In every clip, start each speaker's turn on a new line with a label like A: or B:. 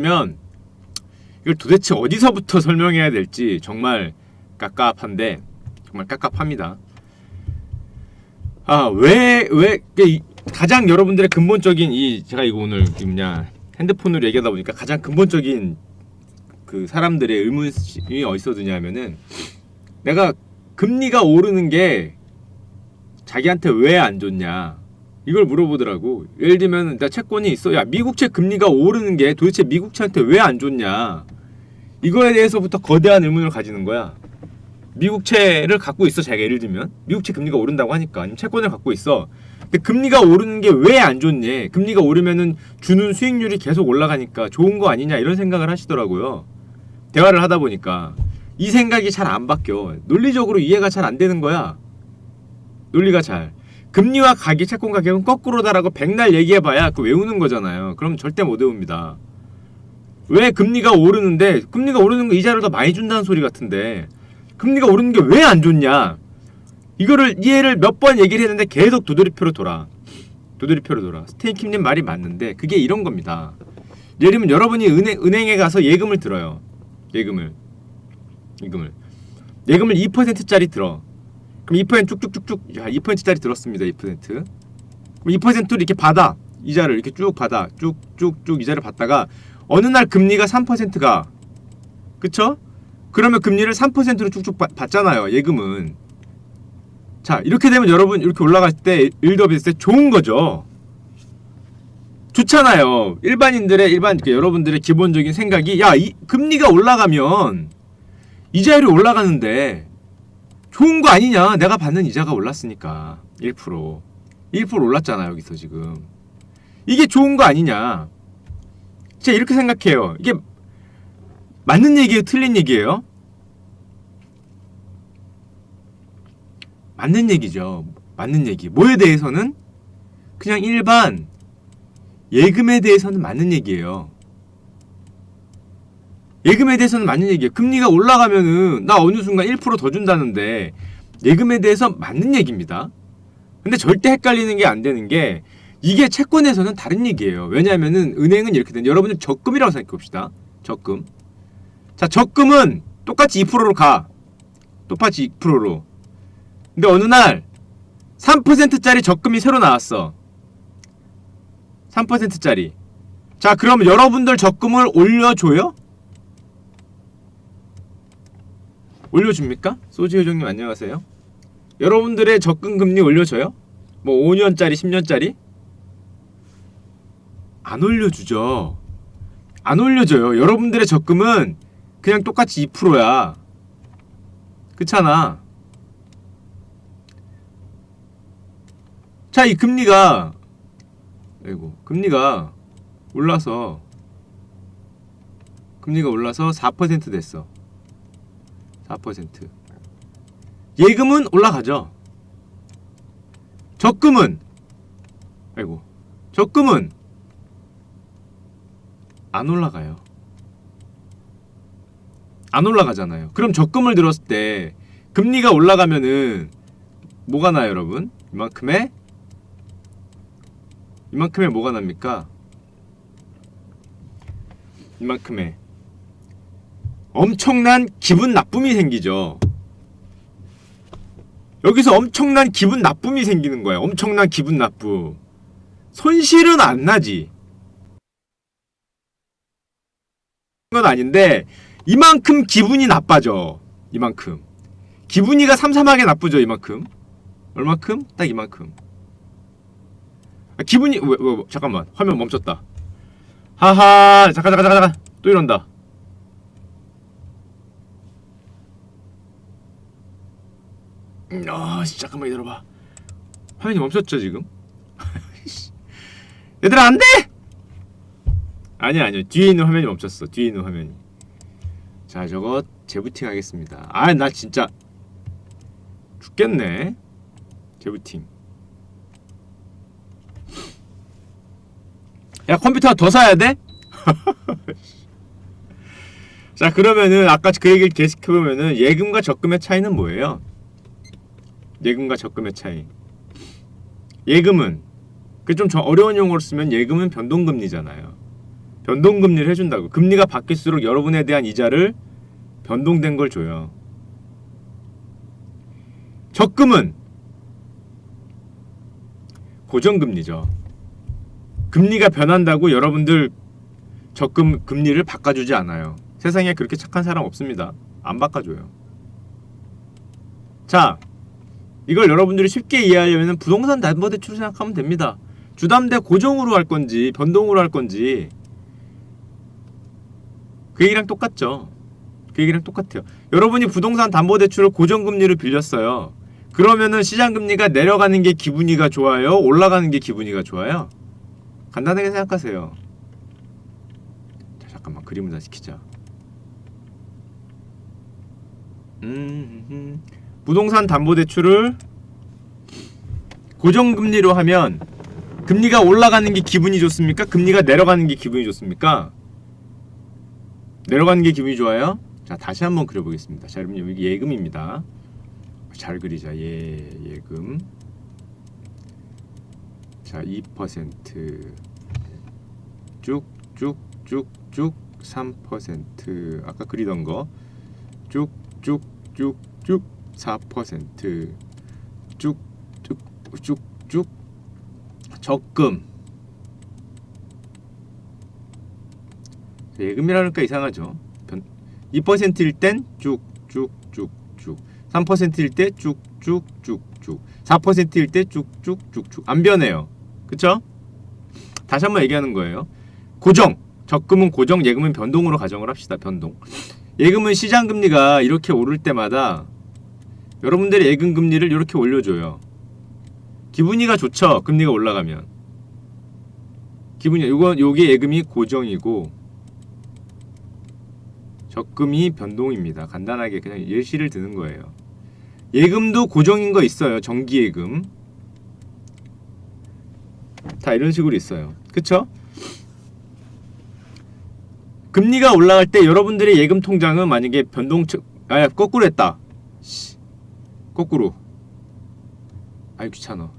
A: 면 이걸 도대체 어디서부터 설명해야 될지 정말 깝깝한데, 정말 깝깝합니다. 가장 여러분들의 근본적인 제가 이거 오늘 핸드폰으로 얘기하다 보니까 가장 근본적인 그 사람들의 의문이 어디서 드냐면은, 내가 금리가 오르는 게 자기한테 왜 안 좋냐 이걸 물어보더라고. 예를 들면 나 채권이 있어. 야, 미국채 금리가 오르는 게 도대체 미국채한테 왜 안 좋냐, 이거에 대해서부터 거대한 의문을 가지는 거야. 미국채를 갖고 있어. 자기가 예를 들면 미국채 금리가 오른다고 하니까, 아니면 채권을 갖고 있어. 근데 금리가 오르는 게 왜 안 좋니? 금리가 오르면은 주는 수익률이 계속 올라가니까 좋은 거 아니냐, 이런 생각을 하시더라고요. 대화를 하다 보니까 이 생각이 잘 안 바뀌어. 논리적으로 이해가 잘 안 되는 거야. 논리가 잘. 금리와 채권 가격은 거꾸로다라고 백날 얘기해봐야 그 외우는 거잖아요. 그럼 절대 못 외웁니다. 왜 금리가 오르는데, 금리가 오르는 거 이자를 더 많이 준다는 소리 같은데 금리가 오르는 게 왜 안 좋냐, 이거를 이해를 몇 번 얘기를 했는데 계속 도돌이표로 돌아. 스테이킴님 말이 맞는데 그게 이런 겁니다. 예를 들면 여러분이 은행에 가서 예금을 들어요. 예금을 2%짜리 들어. 그럼 2% 쭉쭉쭉쭉 2%짜리 들었습니다. 2%. 그럼 2%를 이렇게 받아. 이자를 이렇게 쭉 받아. 쭉쭉쭉 이자를 받다가 어느 날 금리가 3%가, 그쵸? 그러면 금리를 3%로 쭉쭉 받잖아요. 예금은. 자, 이렇게 되면 여러분 이렇게 올라갈 때, 일더비했을 때 좋은 거죠. 좋잖아요. 여러분들의 기본적인 생각이, 야, 이 금리가 올라가면 이자율이 올라가는데 좋은 거 아니냐, 내가 받는 이자가 올랐으니까. 1% 올랐잖아 여기서 지금. 이게 좋은 거 아니냐, 제가 이렇게 생각해요. 이게 맞는 얘기예요, 틀린 얘기예요? 맞는 얘기죠. 맞는 얘기. 뭐에 대해서는? 그냥 일반 예금에 대해서는 맞는 얘기예요. 예금에 대해서는 맞는 얘기예요. 금리가 올라가면은 나 어느 순간 1% 더 준다는데, 예금에 대해서 맞는 얘기입니다. 근데 절대 헷갈리는 게 안 되는 게, 이게 채권에서는 다른 얘기예요. 왜냐하면은 은행은 이렇게 된, 여러분들 적금이라고 생각해 봅시다. 적금. 자, 적금은 똑같이 2%로 가. 똑같이 2%로. 근데 어느 날 3%짜리 적금이 새로 나왔어. 3%짜리. 자, 그럼 여러분들 적금을 올려줘요? 올려줍니까? 소지효정님 안녕하세요. 여러분들의 적금 금리 올려줘요? 뭐 5년짜리 10년짜리? 안 올려주죠. 안 올려줘요. 여러분들의 적금은 그냥 똑같이 2%야. 그렇잖아. 자, 이 금리가 올라서 4% 됐어. 4%. 예금은 올라가죠. 적금은 안 올라가요. 안 올라가잖아요. 그럼 적금을 들었을 때 금리가 올라가면은 뭐가 나요, 여러분? 이만큼의 뭐가 납니까? 이만큼의 엄청난 기분 나쁨이 생기죠. 여기서 엄청난 기분 나쁨이 생기는 거야. 엄청난 기분 나쁨. 손실은 안 나지. 건 아닌데 이만큼 기분이 나빠져. 이만큼. 기분이가 삼삼하게 나쁘죠. 이만큼. 얼마큼? 딱 이만큼. 기분이 잠깐만. 화면 멈췄다. 하하. 잠깐. 또 이런다. 잠깐만 기다려봐. 화면이 멈췄죠 지금? 얘들아 안돼! 아니야 뒤에 있는 화면이 멈췄어. 뒤에 있는 화면이. 자, 저거 재부팅 하겠습니다. 나 진짜 죽겠네. 재부팅. 야, 컴퓨터 더 사야 돼? 자, 그러면은 아까 그 얘기를 계속해보면은 예금과 적금의 차이는 뭐예요? 예금과 적금의 차이. 예금은 그 좀 어려운 용어로 쓰면 예금은 변동금리잖아요. 변동금리를 해준다고. 금리가 바뀔수록 여러분에 대한 이자를 변동된 걸 줘요. 적금은 고정금리죠. 금리가 변한다고 여러분들 적금 금리를 바꿔주지 않아요. 세상에 그렇게 착한 사람 없습니다. 안 바꿔줘요. 자, 이걸 여러분들이 쉽게 이해하려면 부동산 담보대출 생각하면 됩니다. 주담대 고정으로 할 건지 변동으로 할 건지 그 얘기랑 똑같죠. 그 얘기랑 똑같아요. 여러분이 부동산 담보대출을 고정금리로 빌렸어요. 그러면은 시장금리가 내려가는 게 기분이가 좋아요? 올라가는 게 기분이가 좋아요? 간단하게 생각하세요. 자, 잠깐만 그림을 다시 시키자. 부동산 담보대출을 고정금리로 하면 금리가 올라가는 게 기분이 좋습니까? 금리가 내려가는 게 기분이 좋습니까? 내려가는 게 기분이 좋아요? 자, 다시 한번 그려보겠습니다. 자, 여러분 여기 예금입니다. 잘 그리자. 예금. 자, 2% 쭉쭉쭉쭉 3% 아까 그리던 거 쭉쭉쭉쭉 4% 쭉쭉쭉쭉 적금. 예금이라니까 이상하죠. 2%일 땐 쭉쭉쭉쭉 3%일 때 쭉쭉쭉쭉 4%일 때 쭉쭉쭉쭉 안 변해요. 그쵸? 다시 한번 얘기하는 거예요. 고정. 적금은 고정, 예금은 변동으로 가정을 합시다. 변동. 예금은 시장금리가 이렇게 오를 때마다 여러분들의 예금금리를 이렇게 올려줘요. 기분이가 좋죠. 금리가 올라가면. 기분이 요게 예금이 고정이고 적금이 변동입니다. 간단하게 그냥 예시를 드는 거예요. 예금도 고정인 거 있어요. 정기예금. 다 이런 식으로 있어요. 그쵸? 금리가 올라갈 때 여러분들의 예금 통장은 만약에 거꾸로 했다. 거꾸로. 아이 귀찮아.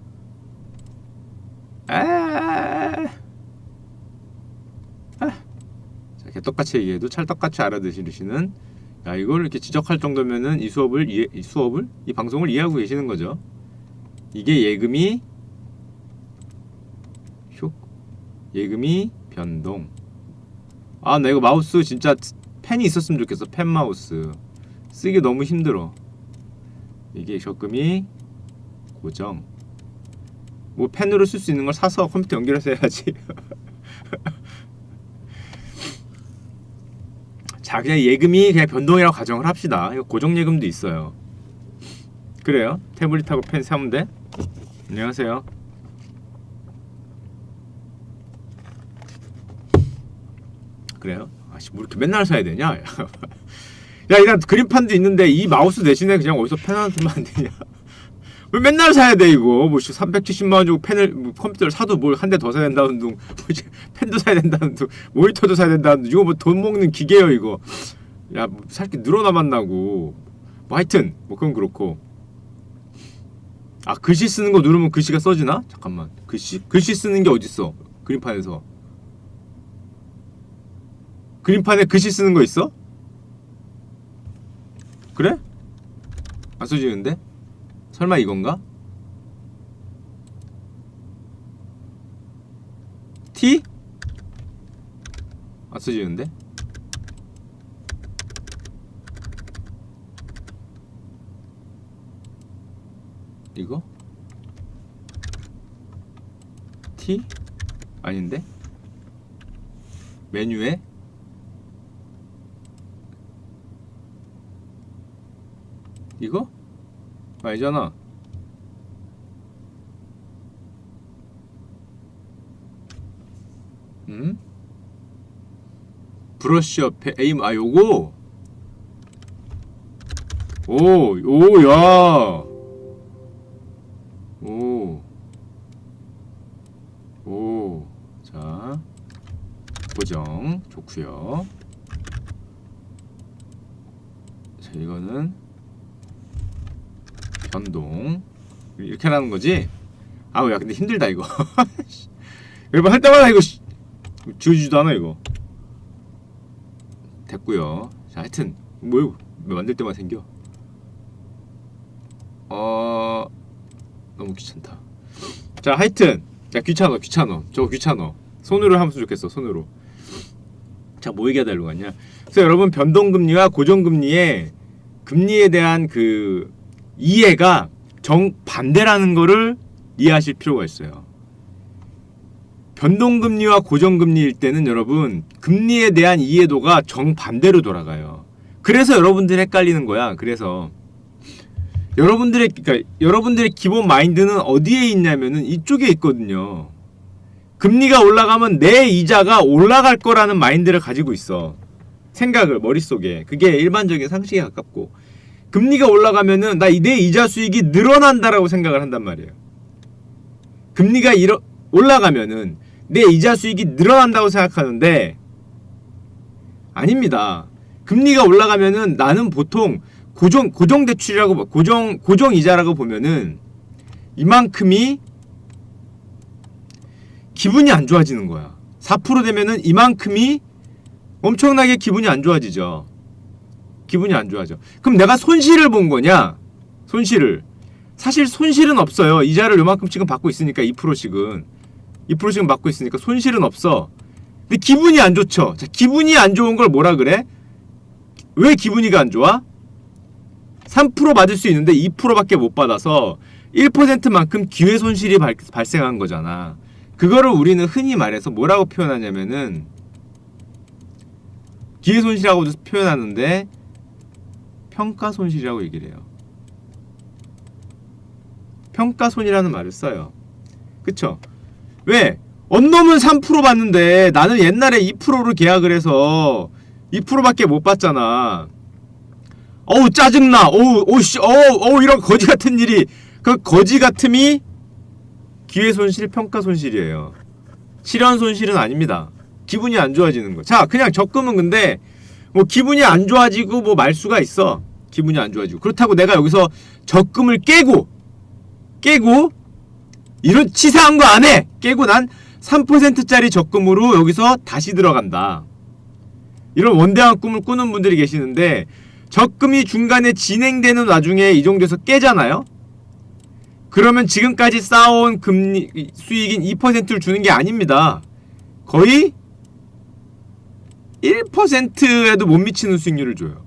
A: 자, 개떡같이 얘기해도 찰떡같이 알아들으시는. 야, 이걸 이렇게 지적할 정도면은 이 방송을 이해하고 계시는 거죠. 이게 예금이 변동. 아, 나 이거 마우스 진짜 펜이 있었으면 좋겠어. 펜 마우스 쓰기 너무 힘들어. 이게 적금이 고정. 뭐 펜으로 쓸 수 있는 걸 사서 컴퓨터 연결해서 해야지. 자, 그냥 예금이 그냥 변동이라고 가정을 합시다. 이거 고정 예금도 있어요. 그래요? 태블릿하고 펜 사면 돼? 안녕하세요. 그래요? 아씨, 뭐 이렇게 맨날 사야 되냐? 야, 일단 그림판도 있는데 이 마우스 대신에 그냥 어디서 펜 하나 두면 안 되냐? 왜 맨날 사야 돼 이거? 뭐 370만 원 주고 펜을 컴퓨터를 사도 뭘 한 대 더 사야 된다는 둥, 펜도 사야 된다는 둥, 모니터도 사야 된다는 둥. 이거 뭐 돈 먹는 기계예요 이거. 야, 뭐 살 게 늘어나만 나고. 뭐 하여튼 뭐 그건 그렇고. 아, 글씨 쓰는 거 누르면 글씨가 써지나? 잠깐만. 글씨 쓰는 게 어딨어? 그림판에서. 그림판에 글씨 쓰는 거 있어? 그래? 안 써지는데? 설마 이건가? T? 안 써지는데? 이거? T? 아닌데? 메뉴에? 이거? 아니잖아. 브러쉬 옆에 에임. 아, 요거? 오, 야. 자, 고정 좋구요. 자, 이거는 변동. 이렇게 하는 거지? 아우, 야, 근데 힘들다 이거. 여러분 할 때마다 이거 지워지지도 않아 이거. 됐고요. 자, 하여튼 뭐 만들 때만 생겨. 너무 귀찮다. 자, 하여튼 귀찮어. 저거 귀찮어. 손으로 하면 좋겠어. 손으로. 자, 뭐 얘기하다 갔냐. 그래서 여러분, 변동금리와 고정금리의 금리에 대한 그 이해가 정반대라는 거를 이해하실 필요가 있어요. 변동금리와 고정금리일 때는 여러분, 금리에 대한 이해도가 정반대로 돌아가요. 그래서 여러분들이 헷갈리는 거야. 그래서 여러분들의 기본 마인드는 어디에 있냐면은 이쪽에 있거든요. 금리가 올라가면 내 이자가 올라갈 거라는 마인드를 가지고 있어. 생각을 머릿속에. 그게 일반적인 상식에 가깝고, 금리가 올라가면은 내 이자 수익이 늘어난다라고 생각을 한단 말이에요. 금리가 올라가면은 내 이자 수익이 늘어난다고 생각하는데 아닙니다. 금리가 올라가면은 나는 보통 고정 대출이라고 고정 이자라고 보면은 이만큼이 기분이 안 좋아지는 거야. 4% 되면은 이만큼이 엄청나게 기분이 안 좋아지죠. 기분이 안 좋아져. 그럼 내가 손실을 본 거냐? 손실을. 사실 손실은 없어요. 이자를 요만큼씩은 받고 있으니까 2%씩은 받고 있으니까 손실은 없어. 근데 기분이 안 좋죠. 자, 기분이 안 좋은 걸 뭐라 그래? 왜 기분이가 안 좋아? 3% 받을 수 있는데 2%밖에 못 받아서 1%만큼 기회 손실이 발생한 거잖아. 그거를 우리는 흔히 말해서 뭐라고 표현하냐면은 기회 손실이라고도 표현하는데 평가 손실이라고 얘기를 해요. 평가손이라는 말을 써요. 그쵸? 왜? 언놈은 3% 받는데 나는 옛날에 2%로 계약을 해서 2%밖에 못 받잖아. 어우 짜증나. 어우 이런 거지 같은 일이. 그 거지 같음이 기회 손실, 평가 손실이에요. 실현 손실은 아닙니다. 기분이 안 좋아지는 거. 자, 그냥 적금은 근데 뭐 기분이 안 좋아지고 뭐 말수가 있어. 기분이 안 좋아지고. 그렇다고 내가 여기서 적금을 깨고 이런 치사한 거 안 해. 깨고 난 3%짜리 적금으로 여기서 다시 들어간다. 이런 원대한 꿈을 꾸는 분들이 계시는데 적금이 중간에 진행되는 와중에 이 정도에서 깨잖아요. 그러면 지금까지 쌓아온 금리 수익인 2%를 주는 게 아닙니다. 거의 1%에도 못 미치는 수익률을 줘요.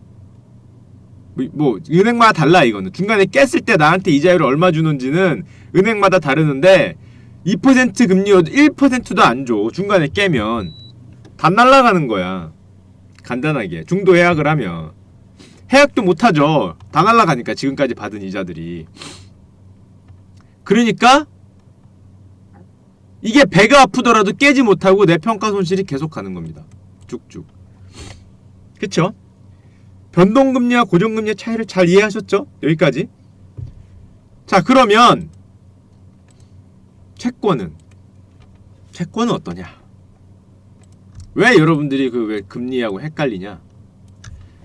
A: 뭐 은행마다 달라. 이거는 중간에 깼을 때 나한테 이자율을 얼마 주는지는 은행마다 다르는데 2% 금리여도 1%도 안 줘. 중간에 깨면 다 날라가는 거야. 간단하게 중도 해약을 하면 해약도 못하죠. 다 날라가니까 지금까지 받은 이자들이. 그러니까 이게 배가 아프더라도 깨지 못하고 내 평가 손실이 계속 가는 겁니다. 쭉쭉. 그쵸? 변동금리와 고정금리의 차이를 잘 이해하셨죠? 여기까지. 자, 그러면 채권은 어떠냐? 왜 여러분들이 왜 금리하고 헷갈리냐?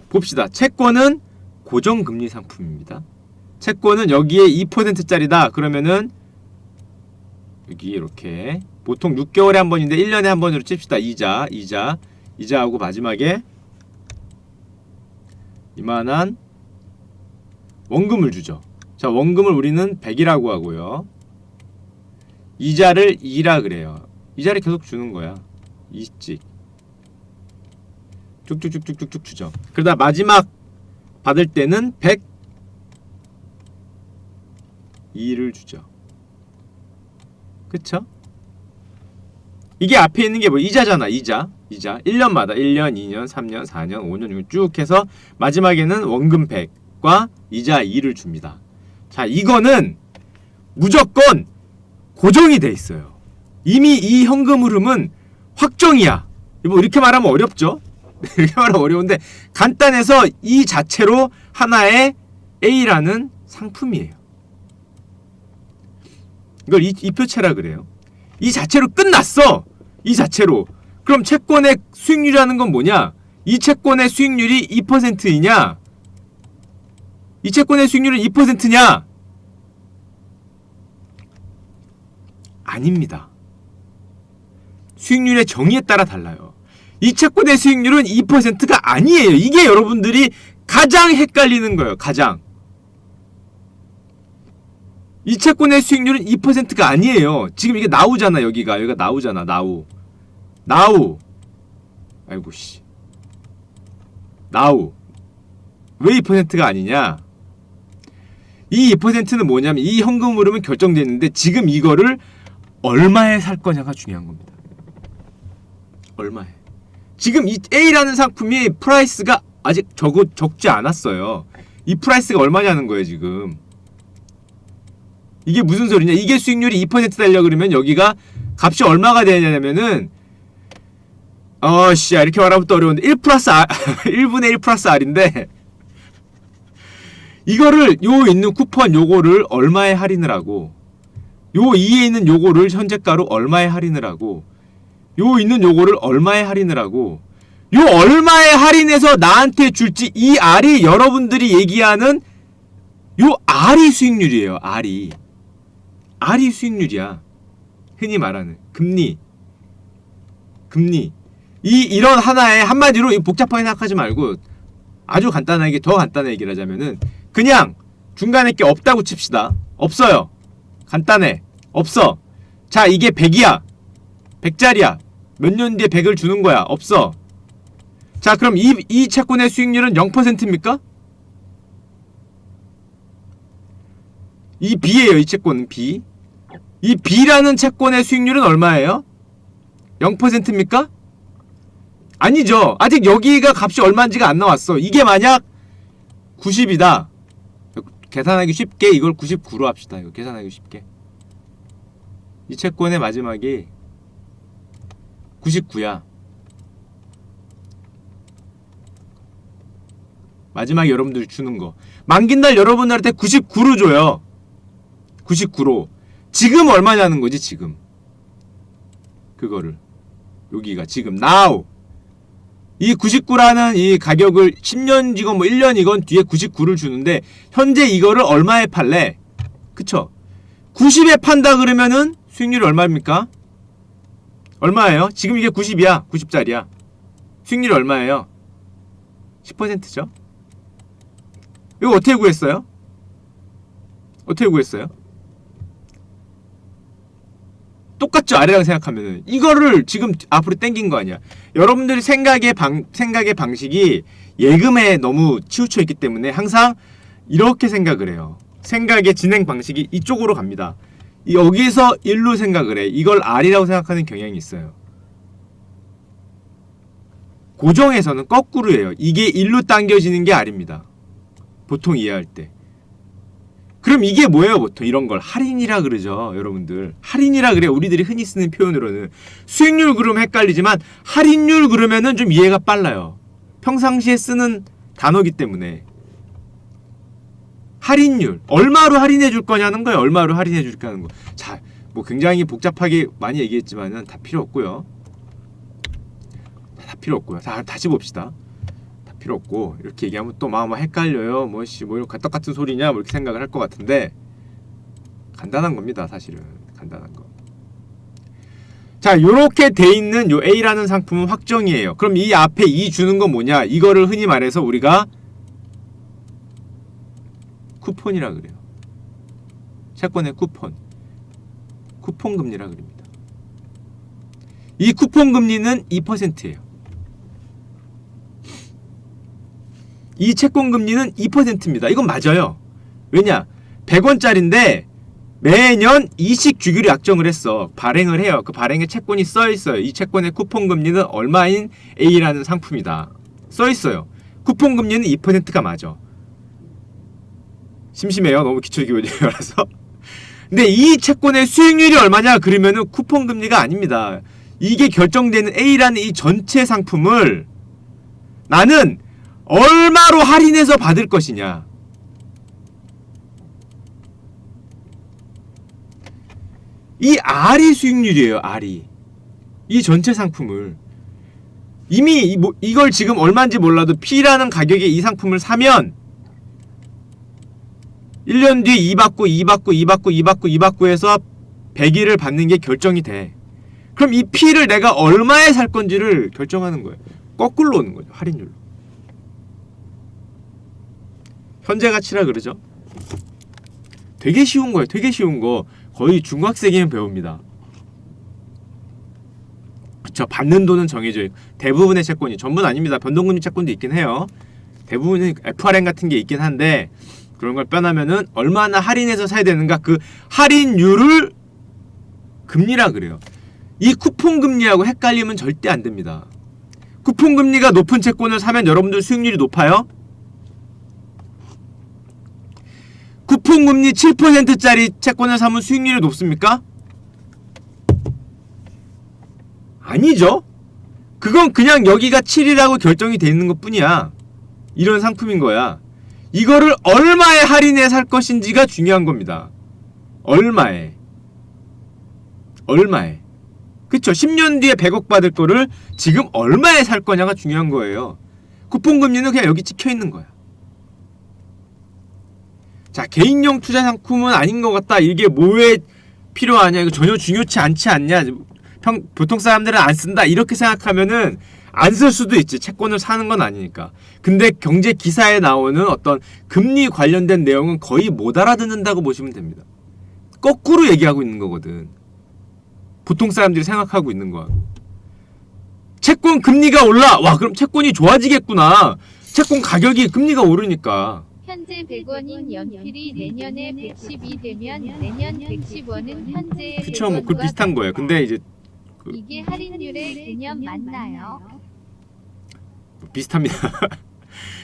A: 봅시다. 채권은 고정금리 상품입니다. 채권은 여기에 2%짜리다. 그러면은 여기 이렇게 보통 6개월에 한 번인데 1년에 한 번으로 찝시다. 이자하고 마지막에 이만한 원금을 주죠. 자, 원금을 우리는 100이라고 하고요. 이자를 2라 그래요. 이자를 계속 주는 거야. 2씩 쭉쭉쭉쭉쭉 주죠. 그러다 마지막 받을 때는 102를 주죠. 그쵸? 이게 앞에 있는 게 뭐 이자잖아. 이자 1년마다 1년, 2년, 3년, 4년, 5년, 6년 쭉 해서 마지막에는 원금 100과 이자 2를 줍니다. 자, 이거는 무조건 고정이 돼 있어요. 이미 이 현금 흐름은 확정이야. 뭐 이렇게 말하면 어렵죠? 이렇게 말하면 어려운데 간단해서 이 자체로 하나의 A라는 상품이에요. 이걸 이표체라 그래요. 이 자체로 끝났어. 이 자체로. 그럼 채권의 수익률이라는 건 뭐냐? 이 채권의 수익률이 2%이냐? 이 채권의 수익률은 2%냐? 아닙니다. 수익률의 정의에 따라 달라요. 이 채권의 수익률은 2%가 아니에요. 이게 여러분들이 가장 헷갈리는 거예요. 가장. 이 채권의 수익률은 2%가 아니에요. 지금 이게 나우잖아. 여기가 나우잖아. 나우. 아이고 씨. 나우. 왜 2%가 아니냐? 이 2%는 뭐냐면 이 현금 흐름은 결정됐는데 지금 이거를 얼마에 살 거냐가 중요한 겁니다. 얼마에. 지금 이 A라는 상품이 프라이스가 아직 적지 않았어요. 이 프라이스가 얼마냐는 거예요, 지금. 이게 무슨 소리냐? 이게 수익률이 2% 달려 그러면 여기가 값이 얼마가 되냐면은 이렇게 말하면 또 어려운데 1 플러스 R 1분의 1 플러스 R인데 이거를 요 있는 쿠폰 요거를 얼마에 할인을 하고 요 2에 있는 요거를 현재가로 얼마에 할인을 하고 요 있는 요거를 얼마에 할인을 하고 요 얼마에 할인해서 나한테 줄지 이 R이 여러분들이 얘기하는 요 R이 수익률이에요. R이 수익률이야. 흔히 말하는 금리. 이런 하나의 한마디로 복잡하게 생각하지 말고 아주 간단하게 더 간단하게 얘기를 하자면은 그냥 중간에 게 없다고 칩시다. 없어요. 간단해. 없어. 자, 이게 100이야. 100짜리야. 몇 년 뒤에 100을 주는 거야. 없어. 자, 그럼 이 채권의 수익률은 0%입니까? 이 B예요. 이 채권은 B. 이 B라는 채권의 수익률은 얼마예요? 0%입니까? 아니죠. 아직 여기가 값이 얼마인지가 안 나왔어. 이게 만약 90이다. 계산하기 쉽게 이걸 99로 합시다. 이거 계산하기 쉽게. 이 채권의 마지막이 99야. 마지막에 여러분들이 주는 거. 만긴 날 여러분들한테 99로 줘요. 99로. 지금 얼마냐는 거지, 지금. 그거를. 여기가 지금 now. 이 99라는 이 가격을 10년이건 뭐 1년이건 뒤에 99를 주는데 현재 이거를 얼마에 팔래? 그쵸? 90에 판다 그러면은 수익률이 얼마입니까? 얼마예요? 지금 이게 90이야. 90짜리야. 수익률이 얼마예요? 10%죠? 이거 어떻게 구했어요? 똑같죠? 아래랑 생각하면은 이거를 지금 앞으로 땡긴 거 아니야. 여러분들이 생각의 방식이 예금에 너무 치우쳐 있기 때문에 항상 이렇게 생각을 해요. 생각의 진행 방식이 이쪽으로 갑니다. 여기서 1로 생각을 해. 이걸 R이라고 생각하는 경향이 있어요. 고정에서는 거꾸로예요. 이게 1로 당겨지는 게 R입니다. 보통 이해할 때. 그럼 이게 뭐예요? 보통 이런 걸 할인이라 그러죠. 여러분들 할인이라 그래. 우리들이 흔히 쓰는 표현으로는 수익률 그러면 헷갈리지만 할인율 그러면은 좀 이해가 빨라요. 평상시에 쓰는 단어기 때문에. 할인율 얼마로 할인해 줄 거냐는 거예요. 얼마로 할인해 줄까 하는 거. 자, 뭐 굉장히 복잡하게 많이 얘기했지만은 다 필요 없고요. 다 필요 없고요. 자, 다시 봅시다. 필요 없고 이렇게 얘기하면 또 막 헷갈려요. 뭐 이런 똑같은 소리냐 뭐 이렇게 생각을 할 것 같은데 간단한 겁니다. 사실은 간단한 거. 자, 요렇게 돼 있는 요 A라는 상품은 확정이에요. 그럼 이 앞에 이 주는 건 뭐냐? 이거를 흔히 말해서 우리가 쿠폰이라 그래요. 채권의 쿠폰 금리라 그럽니다. 이 쿠폰 금리는 2%예요. 이 채권 금리는 2%입니다. 이건 맞아요. 왜냐? 100원짜리인데 매년 이식 주기로 약정을 했어. 발행을 해요. 그 발행에 채권이 써있어요. 이 채권의 쿠폰 금리는 얼마인 A라는 상품이다. 써있어요. 쿠폰 금리는 2%가 맞아. 심심해요. 너무 기초기본이라서. 근데 이 채권의 수익률이 얼마냐? 그러면은 쿠폰 금리가 아닙니다. 이게 결정되는 A라는 이 전체 상품을 나는 얼마로 할인해서 받을 것이냐. 이 R이 수익률이에요. R이. 이 전체 상품을 이미 이걸 지금 얼마인지 몰라도 P라는 가격에 이 상품을 사면 1년 뒤에 2 받고 해서 100일을 받는 게 결정이 돼. 그럼 이 P를 내가 얼마에 살 건지를 결정하는 거예요. 거꾸로 오는 거죠. 할인율로. 현재 가치라 그러죠. 되게 쉬운 거예요. 되게 쉬운 거. 거의 중학생이면 배웁니다. 그쵸. 받는 돈은 정해져 있고 대부분의 채권이, 전부는 아닙니다. 변동금리 채권도 있긴 해요. 대부분은 FRN 같은 게 있긴 한데 그런 걸 빼나면은 얼마나 할인해서 사야 되는가, 그 할인율을 금리라 그래요. 이 쿠폰 금리하고 헷갈리면 절대 안 됩니다. 쿠폰 금리가 높은 채권을 사면 여러분들 수익률이 높아요? 쿠폰 금리 7%짜리 채권을 사면 수익률이 높습니까? 아니죠. 그건 그냥 여기가 7이라고 결정이 돼 있는 것 뿐이야. 이런 상품인 거야. 이거를 얼마에 할인해 살 것인지가 중요한 겁니다. 얼마에. 그쵸? 10년 뒤에 100억 받을 거를 지금 얼마에 살 거냐가 중요한 거예요. 쿠폰 금리는 그냥 여기 찍혀 있는 거야. 자, 개인용 투자 상품은 아닌 것 같다. 이게 뭐에 필요하냐? 이거 전혀 중요치 않지 않냐? 보통 사람들은 안 쓴다. 이렇게 생각하면은 안 쓸 수도 있지. 채권을 사는 건 아니니까. 근데 경제 기사에 나오는 어떤 금리 관련된 내용은 거의 못 알아듣는다고 보시면 됩니다. 거꾸로 얘기하고 있는 거거든. 보통 사람들이 생각하고 있는 거야. 채권 금리가 올라. 와, 그럼 채권이 좋아지겠구나. 채권 가격이 금리가 오르니까.
B: 현재 100원인 연필이 내년에 110이 되면 내년 110원은 현재
A: 그쵸, 뭐 그 비슷한 거예요. 근데 이제
B: 이게 할인율의 개념 맞나요?
A: 비슷합니다.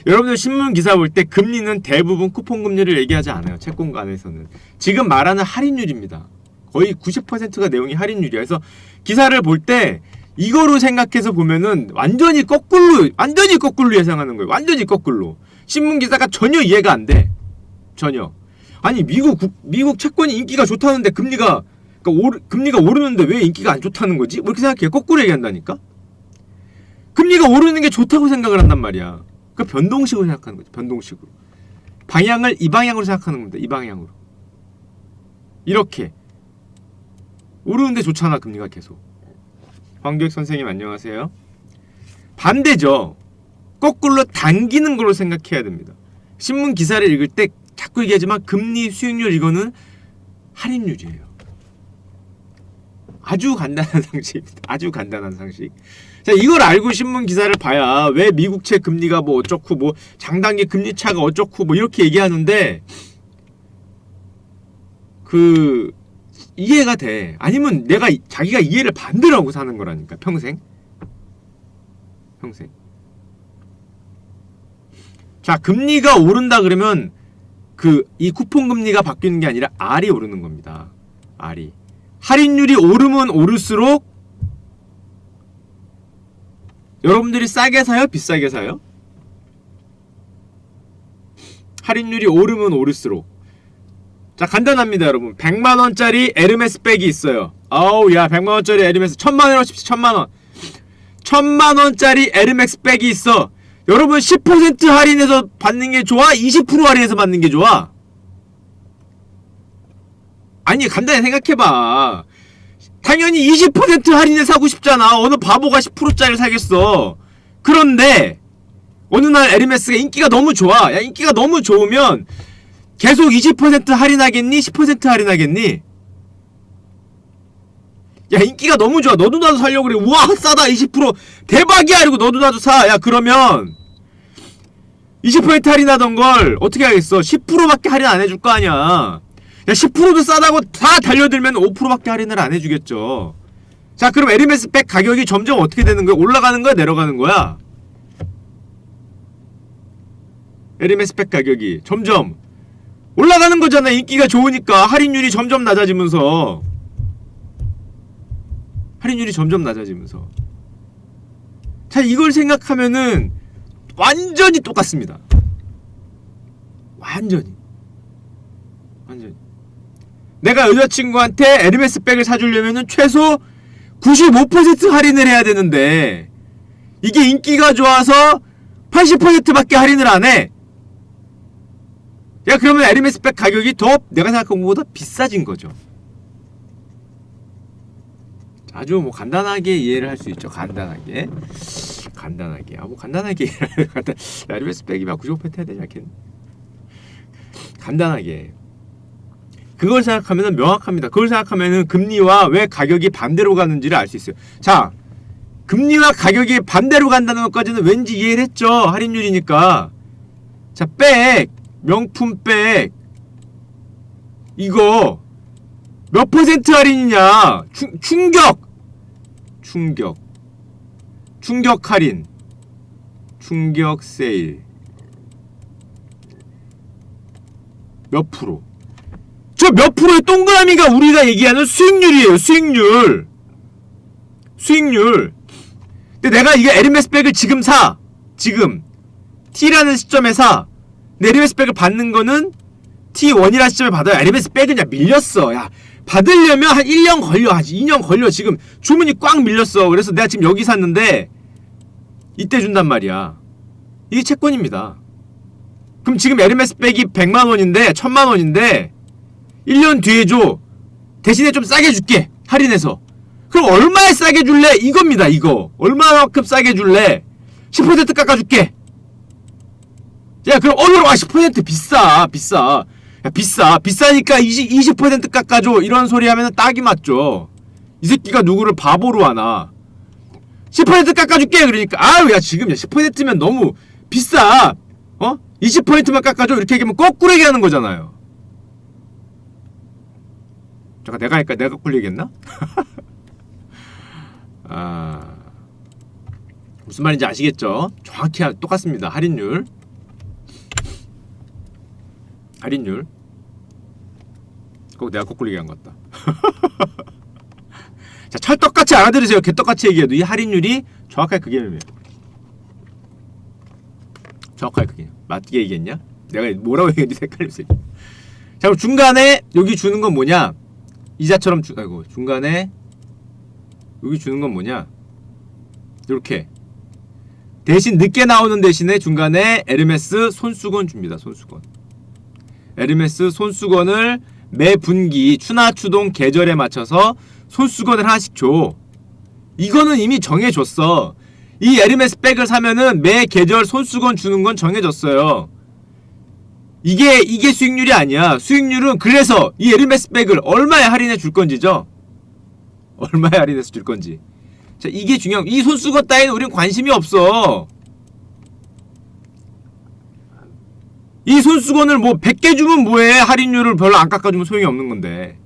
A: 여러분들 신문 기사 볼 때 금리는 대부분 쿠폰 금리를 얘기하지 않아요. 채권 안에서는. 지금 말하는 할인율입니다. 거의 90%가 내용이 할인율이야. 그래서 기사를 볼 때 이거로 생각해서 보면은 완전히 거꾸로 예상하는 거예요. 완전히 거꾸로. 신문 기사가 전혀 이해가 안 돼. 전혀. 아니 미국 채권이 인기가 좋다는데 금리가 오르는데 왜 인기가 안 좋다는 거지? 뭐 이렇게 생각해. 거꾸로 얘기한다니까? 금리가 오르는 게 좋다고 생각을 한단 말이야. 그러니까 변동식으로 생각하는 거지. 변동식으로. 방향을 이 방향으로 생각하는 겁니다. 이 방향으로. 이렇게. 오르는데 좋잖아, 금리가 계속. 황교익 선생님 안녕하세요. 반대죠. 거꾸로 당기는 걸로 생각해야 됩니다. 신문 기사를 읽을 때 자꾸 얘기하지만 금리, 수익률 이거는 할인율이에요. 아주 간단한 상식입니다. 아주 간단한 상식. 자, 이걸 알고 신문 기사를 봐야 왜 미국채 금리가 뭐 어쩌고 뭐 장단기 금리 차가 어쩌고 뭐 이렇게 얘기하는데 이해가 돼. 아니면 자기가 이해를 반대로 하고 사는 거라니까. 평생. 자, 금리가 오른다 그러면 이 쿠폰 금리가 바뀌는 게 아니라 R이 오르는 겁니다. R이. 할인율이 오르면 오를수록 여러분들이 싸게 사요? 비싸게 사요? 할인율이 오르면 오를수록. 자, 간단합니다, 여러분. 100만원짜리 에르메스 백이 있어요. 아우, 야, 100만원짜리 에르메스. 1000만원 하십시오, 1000만원. 1000만원짜리 에르메스 백이 있어. 여러분, 10% 할인해서 받는 게 좋아? 20% 할인해서 받는 게 좋아? 아니, 간단히 생각해봐. 당연히 20% 할인해서 사고 싶잖아. 어느 바보가 10%짜리 사겠어. 그런데 어느 날 에르메스가 인기가 너무 좋아. 야, 인기가 너무 좋으면 계속 20% 할인하겠니? 10% 할인하겠니? 야, 인기가 너무 좋아. 너도 나도 사려고 그래. 우와, 싸다. 20% 대박이야. 이러고 너도 나도 사. 야, 그러면 20% 할인하던 걸 어떻게 하겠어? 10%밖에 할인 안 해줄 거 아니야. 야, 10%도 싸다고 다 달려들면 5%밖에 할인을 안 해주겠죠. 자, 그럼 에르메스 백 가격이 점점 어떻게 되는 거야? 올라가는 거야? 내려가는 거야? 에르메스 백 가격이 점점 올라가는 거잖아. 인기가 좋으니까. 할인율이 점점 낮아지면서. 자, 이걸 생각하면은 완전히 똑같습니다. 완전히. 내가 여자친구한테 에르메스 백을 사주려면은 최소 95% 할인을 해야 되는데 이게 인기가 좋아서 80%밖에 할인을 안 해. 야, 그러면 에르메스 백 가격이 더 내가 생각한 것보다 비싸진 거죠. 아주 뭐 간단하게 이해를 할 수 있죠. 간단하게. 뭐 간단하게 이해를 에르메스 백이면 95% 해야 되지 않겠니? 간단하게. 그걸 생각하면 명확합니다. 그걸 생각하면 금리와 왜 가격이 반대로 가는지를 알 수 있어요. 자, 금리와 가격이 반대로 간다는 것까지는 왠지 이해를 했죠. 할인율이니까. 자, 백, 명품 백, 이거 몇 퍼센트 할인이냐? 충격 할인, 충격 세일. 몇 프로? 저 몇 프로의 동그라미가 우리가 얘기하는 수익률이에요. 수익률. 근데 내가 이게 에르메스 백을 지금 사. 지금 T라는 시점에 사. 근데 에르메스 백을 받는 거는 T1이라는 시점에 받아요. 에르메스 백은 야 밀렸어. 야 받으려면 한 1년 걸려. 한 2년 걸려. 지금 주문이 꽉 밀렸어. 그래서 내가 지금 여기 샀는데 이때 준단 말이야. 이게 채권입니다. 그럼 지금 에르메스 백이 100만원인데 1000만원인데 1년 뒤에 줘. 대신에 좀 싸게 줄게. 할인해서. 그럼 얼마에 싸게 줄래? 이겁니다. 이거. 얼마만큼 싸게 줄래? 10% 깎아줄게. 야 그럼 이거 10% 비싸. 야 비싸니까 20% 깎아줘. 이런 소리 하면 딱이 맞죠. 이 새끼가 누구를 바보로 하나. 10% 깎아줄게. 그러니까 아유 야 지금 10%면 너무 비싸. 20%만 깎아줘. 이렇게 얘기하면 거꾸로 얘기하는 거잖아요. 잠깐 내가 할까? 내가 거꾸로 얘기했나? 무슨 말인지 아시겠죠? 정확히 똑같습니다. 할인율. 꼭 내가 거꾸로 얘기한 것 같다. 자, 찰떡같이 알아들으세요. 개떡같이 얘기해도 이 할인율이 정확하게 그 개념이에요. 정확하게 그 개념. 맞게 얘기했냐? 내가 뭐라고 얘기했는지 헷갈렸어요. 자, 그럼 중간에 여기 주는 건 뭐냐? 이자처럼 중간에 여기 주는 건 뭐냐? 이렇게 대신 늦게 나오는 대신에 중간에 에르메스 손수건 줍니다. 손수건. 에르메스 손수건을 매 분기 추나추동 계절에 맞춰서 손수건을 하나씩 줘. 이거는 이미 정해줬어. 이 에르메스 백을 사면은 매 계절 손수건 주는 건 정해졌어요. 이게 수익률이 아니야. 수익률은 그래서 이 에르메스 백을 얼마에 할인해 줄 건지죠. 얼마에 할인해서 줄 건지. 자, 이게 중요한. 이 손수건 따위는 우린 관심이 없어. 이 손수건을 뭐 100개 주면 뭐해. 할인율을 별로 안 깎아주면 소용이 없는 건데.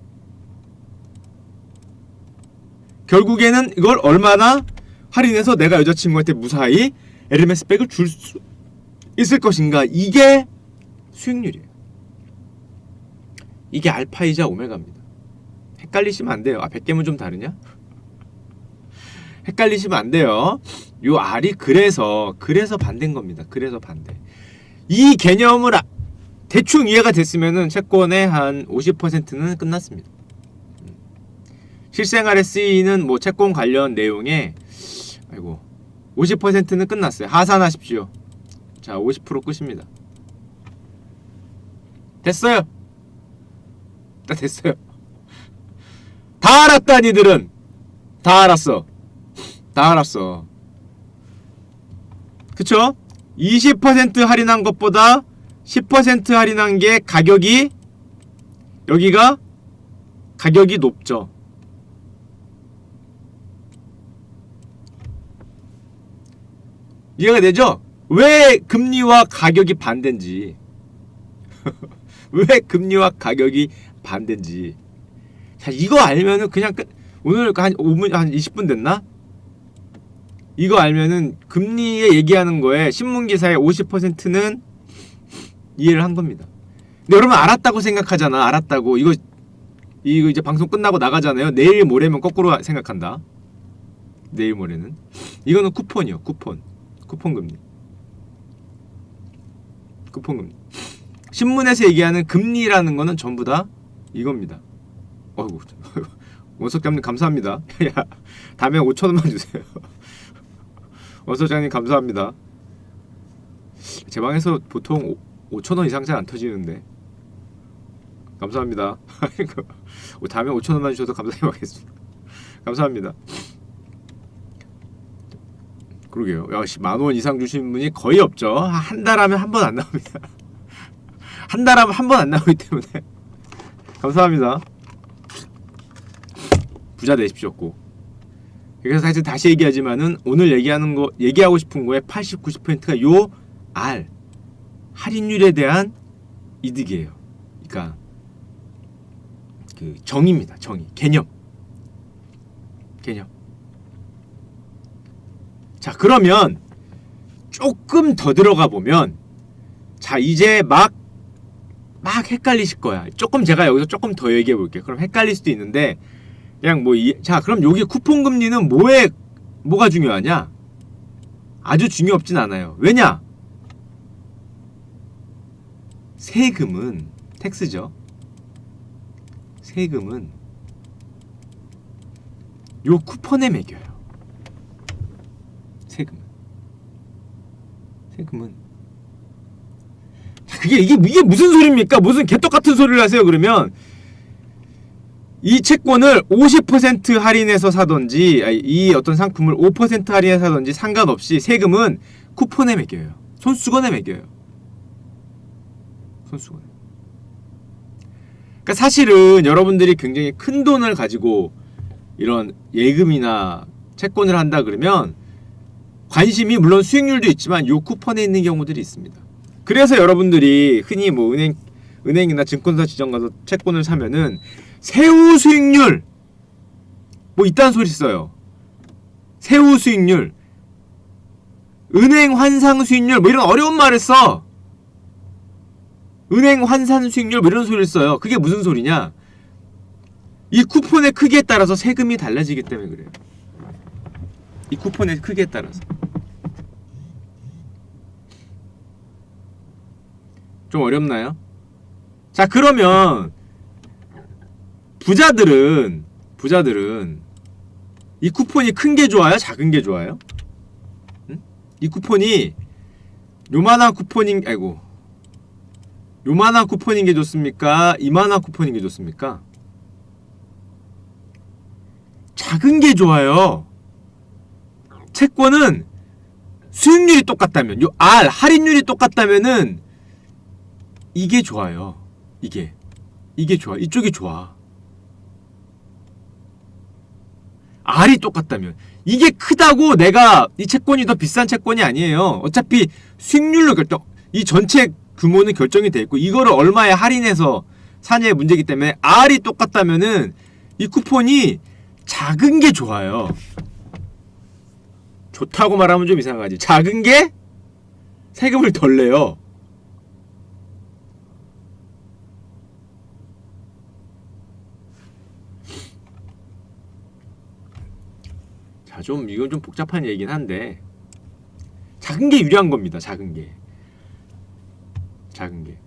A: 결국에는 이걸 얼마나 할인해서 내가 여자친구한테 무사히 에르메스 백을 줄 수 있을 것인가. 이게 수익률이에요. 이게 알파이자 오메가입니다. 헷갈리시면 안 돼요. 100개면 좀 다르냐? 헷갈리시면 안 돼요. 요 R이 그래서 반대인 겁니다. 그래서 반대. 이 개념을 대충 이해가 됐으면은 채권의 한 50%는 끝났습니다. 실생활에 쓰이는 뭐 채권 관련 내용에 50%는 끝났어요. 하산하십시오. 자, 50% 끝입니다. 됐어요. 됐어요. 다 알았다 니들은. 다 알았어. 그쵸? 20% 할인한 것보다 10% 할인한 게 가격이 여기가 가격이 높죠. 이해가 되죠? 왜 금리와 가격이 반대인지. 왜 금리와 가격이 반대인지. 자, 이거 알면은 그냥 오늘 한 5분, 한 20분 됐나? 이거 알면은 금리에 얘기하는 거에 신문기사의 50%는 이해를 한 겁니다. 근데 여러분 알았다고 생각하잖아. 알았다고. 이거 이제 방송 끝나고 나가잖아요. 내일 모레면 거꾸로 생각한다. 내일 모레는. 이거는 쿠폰이요. 쿠폰금리. 신문에서 얘기하는 금리라는 거는 전부 다 이겁니다. 어이구. 원석장님 감사합니다. 야, 다음에 5,000원만 주세요. 원석장님 감사합니다. 제 방에서 보통 5,000원 이상 잘 안 터지는데. 감사합니다. 다음에 5,000원만 주셔서 감사히 받겠습니다. 감사합니다. 그러게요. 야씨 10,000원 이상 주신 분이 거의 없죠. 한 달 하면 한 번 안 나옵니다. 한 달 하면 한 번 안 나오기 때문에 감사합니다. 부자 되십시오 꼭. 그래서 사실 다시 얘기하지만은 오늘 얘기하고 싶은 거에 80, 90%가 요 R 할인율에 대한 이득이에요. 그러니까 그 정의입니다. 정의, 개념. 자, 그러면 조금 더 들어가 보면 자, 이제 막 헷갈리실 거야. 조금 제가 여기서 조금 더 얘기해 볼게요. 그럼 헷갈릴 수도 있는데 그냥 자, 그럼 여기 쿠폰 금리는 뭐가 중요하냐? 아주 중요하진 않아요. 왜냐? 세금은 텍스죠. 세금은 요 쿠폰에 매겨요. 세금은 자, 이게 무슨 소리입니까? 무슨 개떡 같은 소리를 하세요. 그러면 이 채권을 50% 할인해서 사던지 이 어떤 상품을 5% 할인해서 사던지 상관없이 세금은 쿠폰에 매겨요. 손수건에 매겨요. 손수건에. 그러니까 사실은 여러분들이 굉장히 큰 돈을 가지고 이런 예금이나 채권을 한다 그러면 관심이 물론 수익률도 있지만 요 쿠폰에 있는 경우들이 있습니다. 그래서 여러분들이 흔히 뭐 은행이나 증권사 지점 가서 채권을 사면은 세후 수익률 뭐 이딴 소리 써요. 세후 수익률, 은행 환상 수익률 뭐 이런 어려운 말을 써. 은행 환산 수익률 뭐 이런 소리를 써요. 그게 무슨 소리냐? 이 쿠폰의 크기에 따라서 세금이 달라지기 때문에 그래요. 이 쿠폰의 크기에 따라서. 좀 어렵나요? 자, 그러면 부자들은 이 쿠폰이 큰 게 좋아요? 작은 게 좋아요? 응? 이 쿠폰이 요만한 쿠폰인 게 좋습니까? 이만한 쿠폰인 게 좋습니까? 작은 게 좋아요. 채권은 수익률이 똑같다면, 요 R 할인율이 똑같다면은 이게 좋아요. 이게 좋아. 이쪽이 좋아. R이 똑같다면 이게 크다고 내가 이 채권이 더 비싼 채권이 아니에요. 어차피 수익률로 이 전체 규모는 결정이 돼 있고 이거를 얼마에 할인해서 사냐의 문제이기 때문에 R이 똑같다면은 이 쿠폰이 작은 게 좋아요. 좋다고 말하면 좀 이상하지. 작은 게 세금을 덜 내요. 자, 이건 좀 복잡한 얘기긴 한데 작은 게 유리한 겁니다. 작은 게. 그러니까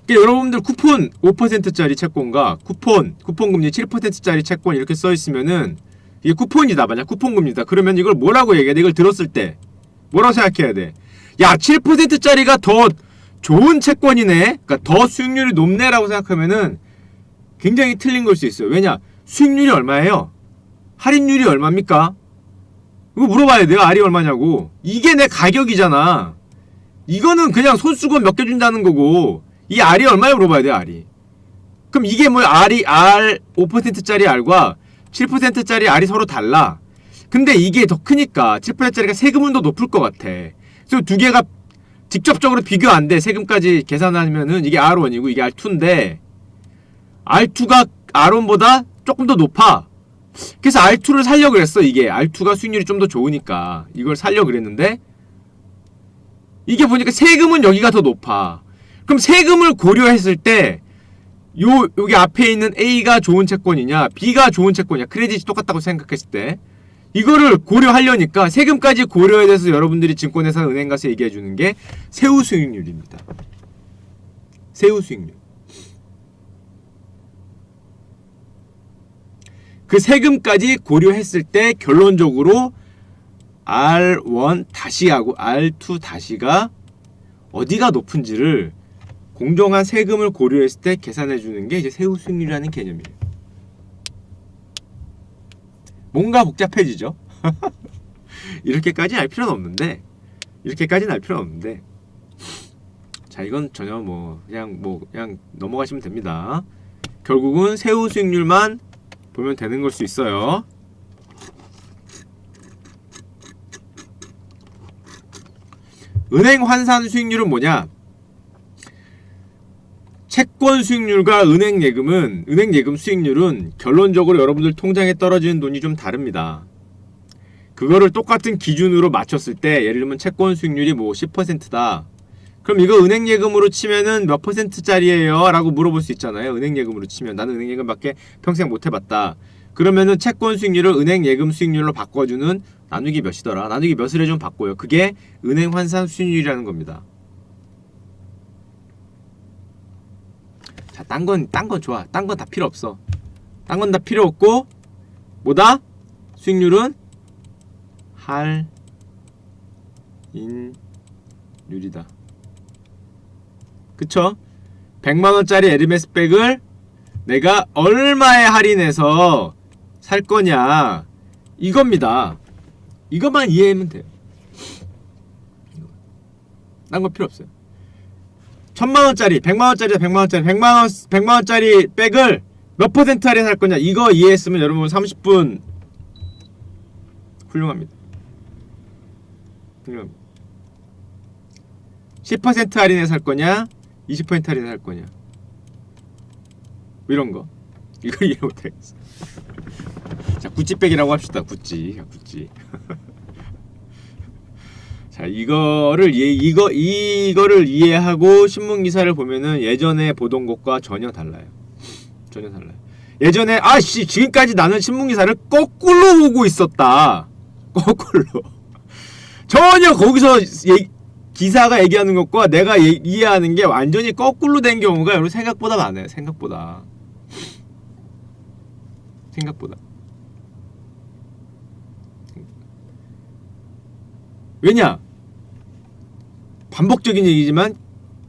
A: 여러분들 쿠폰 5%짜리 채권과 쿠폰 금리 7%짜리 채권 이렇게 써 있으면은 이게 쿠폰이다. 만약 쿠폰 금리다. 그러면 이걸 뭐라고 얘기해야 돼? 이걸 들었을 때 뭐라고 생각해야 돼? 야, 7%짜리가 더 좋은 채권이네. 그러니까 더 수익률이 높네라고 생각하면은 굉장히 틀린 걸 수 있어요. 왜냐? 수익률이 얼마예요? 할인율이 얼마입니까? 이거 물어봐야 돼요. R이 얼마냐고. 이게 내 가격이잖아. 이거는 그냥 손수건 몇 개 준다는 거고 이 R이 얼마에 물어봐야 돼요. R이. 그럼 이게 뭐 R 5%짜리 R과 7%짜리 R이 서로 달라. 근데 이게 더 크니까 7%짜리가 세금은 더 높을 것 같아. 그래서 두 개가 직접적으로 비교 안 돼. 세금까지 계산하면은 이게 R1이고 이게 R2인데 R2가 R1보다 조금 더 높아. 그래서 R2를 살려고 그랬어. 이게 R2가 수익률이 좀 더 좋으니까 이걸 살려고 그랬는데 이게 보니까 세금은 여기가 더 높아. 그럼 세금을 고려했을 때 여기 앞에 있는 A가 좋은 채권이냐 B가 좋은 채권이냐 크레딧이 똑같다고 생각했을 때 이거를 고려하려니까 세금까지 고려해야 돼서 여러분들이 증권회사 은행 가서 얘기해 주는 게 세후 수익률입니다. 세후 수익률. 그 세금까지 고려했을 때 결론적으로 R1-하고 R2-가 어디가 높은지를 공정한 세금을 고려했을 때 계산해 주는 게 이제 세후 수익률이라는 개념이에요. 뭔가 복잡해지죠. 이렇게까지 알 필요는 없는데, 이렇게까지는 알 필요는 없는데, 자, 이건 전혀 그냥 넘어가시면 됩니다. 결국은 세후 수익률만 보면 되는 걸 수 있어요. 은행 환산 수익률은 뭐냐? 채권 수익률과 은행 예금 수익률은 결론적으로 여러분들 통장에 떨어지는 돈이 좀 다릅니다. 그거를 똑같은 기준으로 맞췄을 때, 예를 들면 채권 수익률이 10%다. 그럼 이거 은행 예금으로 치면은 몇 %짜리예요? 라고 물어볼 수 있잖아요. 은행 예금으로 치면. 나는 은행 예금밖에 평생 못 해봤다. 그러면은 채권 수익률을 은행 예금 수익률로 바꿔주는 나누기 몇이더라? 나누기 몇을 해주면 바꿔요. 그게 은행 환산 수익률이라는 겁니다. 자, 딴 건 좋아. 딴 건 다 필요 없어. 딴 건 다 필요 없고, 뭐다? 수익률은 할인율이다. 그쵸? 100만원짜리 에르메스백을 내가 얼마에 할인해서 살 거냐, 이겁니다. 이것만 이해하면 돼요. 딴 거 필요 없어요. 1000만원짜리, 100만원짜리 백을 몇 % 할인 할 거냐, 이거 이해했으면 여러분 30분 훌륭합니다. 10% 할인해 살 거냐, 20% 할인해 살 거냐, 이런 거. 이거 이해 못하겠어. 자, 구찌백이라고 합시다. 구찌. 자, 이거를 이해하고 신문 기사를 보면은 예전에 보던 것과 전혀 달라요. 예전에 지금까지 나는 신문 기사를 거꾸로 보고 있었다. 거꾸로. 전혀 거기서 기사가 얘기하는 것과 내가 이해하는 게 완전히 거꾸로 된 경우가 여러분 생각보다 많아요. 생각보다. 왜냐? 반복적인 얘기지만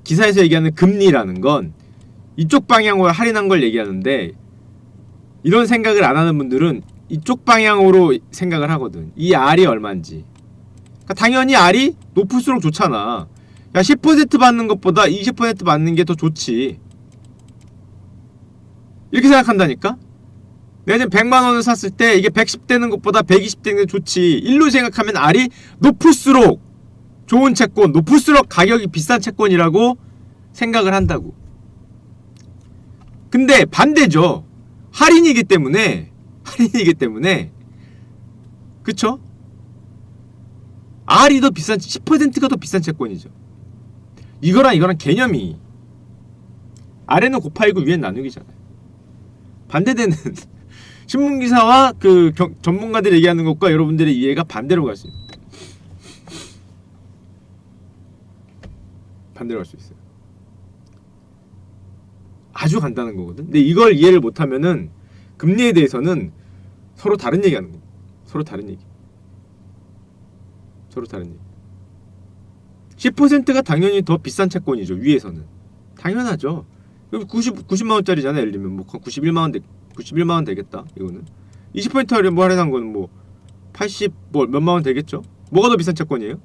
A: 기사에서 얘기하는 금리라는 건 이쪽 방향으로 할인한 걸 얘기하는데, 이런 생각을 안 하는 분들은 이쪽 방향으로 생각을 하거든. 이 R이 얼마인지. 그러니까 당연히 R이 높을수록 좋잖아. 야, 10% 받는 것보다 20% 받는 게 더 좋지. 이렇게 생각한다니까? 내가 지금 100만원을 샀을 때 이게 110 되는 것보다 120 되는 게 좋지. 일로 생각하면 R이 높을수록 좋은 채권, 높을수록 가격이 비싼 채권이라고 생각을 한다고. 근데 반대죠. 할인이기 때문에 그쵸? R이 더 비싼, 10%가 더 비싼 채권이죠. 이거랑 개념이 아래는 곱하기고 위엔 나누기잖아요. 반대되는 신문기사와 그 전문가들이 얘기하는 것과 여러분들의 이해가 반대로 갈 수 있어요. 아주 간단한 거거든. 근데 이걸 이해를 못하면은 금리에 대해서는 서로 다른 얘기하는 거야. 서로 다른 얘기. 10%가 당연히 더 비싼 채권이죠. 위에서는. 당연하죠. 90만원짜리잖아. 예를 들면 91만원 되겠다. 이거는 20% 할인한 건 80 몇만원 되겠죠. 뭐가 더 비싼 채권이에요?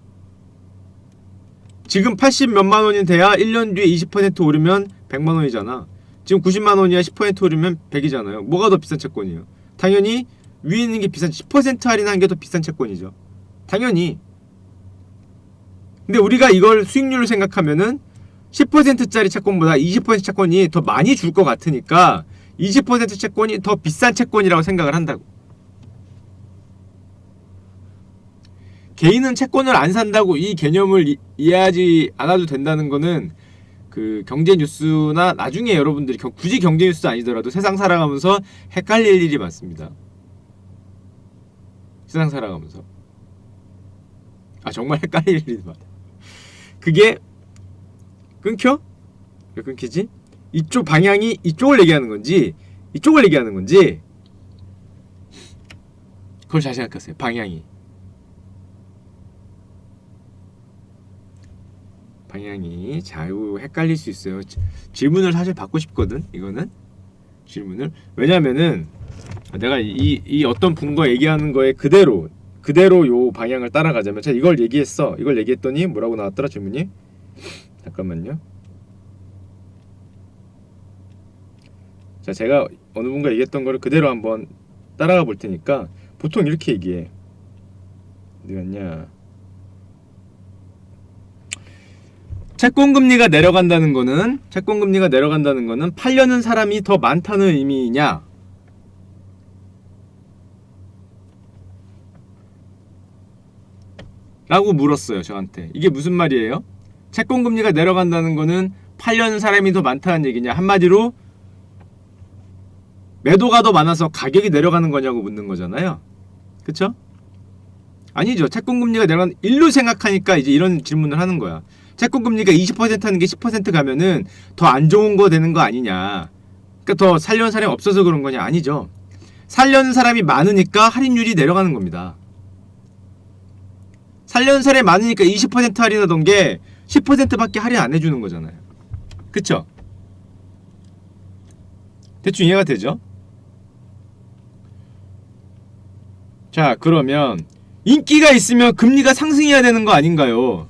A: 지금 80 몇만원이 돼야 1년 뒤에 20% 오르면 100만원이잖아. 지금 90만원이야 10% 오르면 100이잖아요. 뭐가 더 비싼 채권이에요? 당연히 위에 있는 게 비싼, 10% 할인한 게 더 비싼 채권이죠. 당연히. 근데 우리가 이걸 수익률을 생각하면은 10%짜리 채권보다 20% 채권이 더 많이 줄 것 같으니까 20% 채권이 더 비싼 채권이라고 생각을 한다고. 개인은 채권을 안 산다고 이 개념을 이해하지 않아도 된다는 거는 그 경제 뉴스나 나중에 여러분들이 굳이 경제 뉴스 아니더라도 세상 살아가면서 헷갈릴 일이 많습니다. 세상 살아가면서 정말 헷갈릴 일이 많아. 그게 끊겨? 왜 끊기지? 이쪽 방향이 이쪽을 얘기하는 건지 이쪽을 얘기하는 건지 그걸 잘 생각하세요. 방향이 자유 헷갈릴 수 있어요. 질문을 사실 받고 싶거든. 이거는 질문을 왜냐면은 내가 이 어떤 분과 얘기하는 거에 그대로 요 방향을 따라가자면, 자 이걸 얘기했어. 이걸 얘기했더니 뭐라고 나왔더라 질문이? 잠깐만요. 자, 제가 어느 분과 얘기했던 거를 그대로 한번 따라가 볼 테니까 보통 이렇게 얘기해. 어디 갔냐? 채권금리가 내려간다는 거는 팔려는 사람이 더 많다는 의미냐? 라고 물었어요, 저한테. 이게 무슨 말이에요? 채권금리가 내려간다는 거는 팔려는 사람이 더 많다는 얘기냐? 한마디로 매도가 더 많아서 가격이 내려가는 거냐고 묻는 거잖아요. 그쵸? 아니죠. 채권금리가 내려간 일로 생각하니까 이제 이런 질문을 하는 거야. 채권금리가 20% 하는 게 10% 가면은 더 안 좋은 거 되는 거 아니냐. 그러니까 더 살려는 사람이 없어서 그런 거냐. 아니죠. 살려는 사람이 많으니까 할인율이 내려가는 겁니다. 살려는 사람이 많으니까 20% 할인하던 게 10%밖에 할인 안 해주는 거잖아요. 그쵸? 대충 이해가 되죠? 자, 그러면 인기가 있으면 금리가 상승해야 되는 거 아닌가요?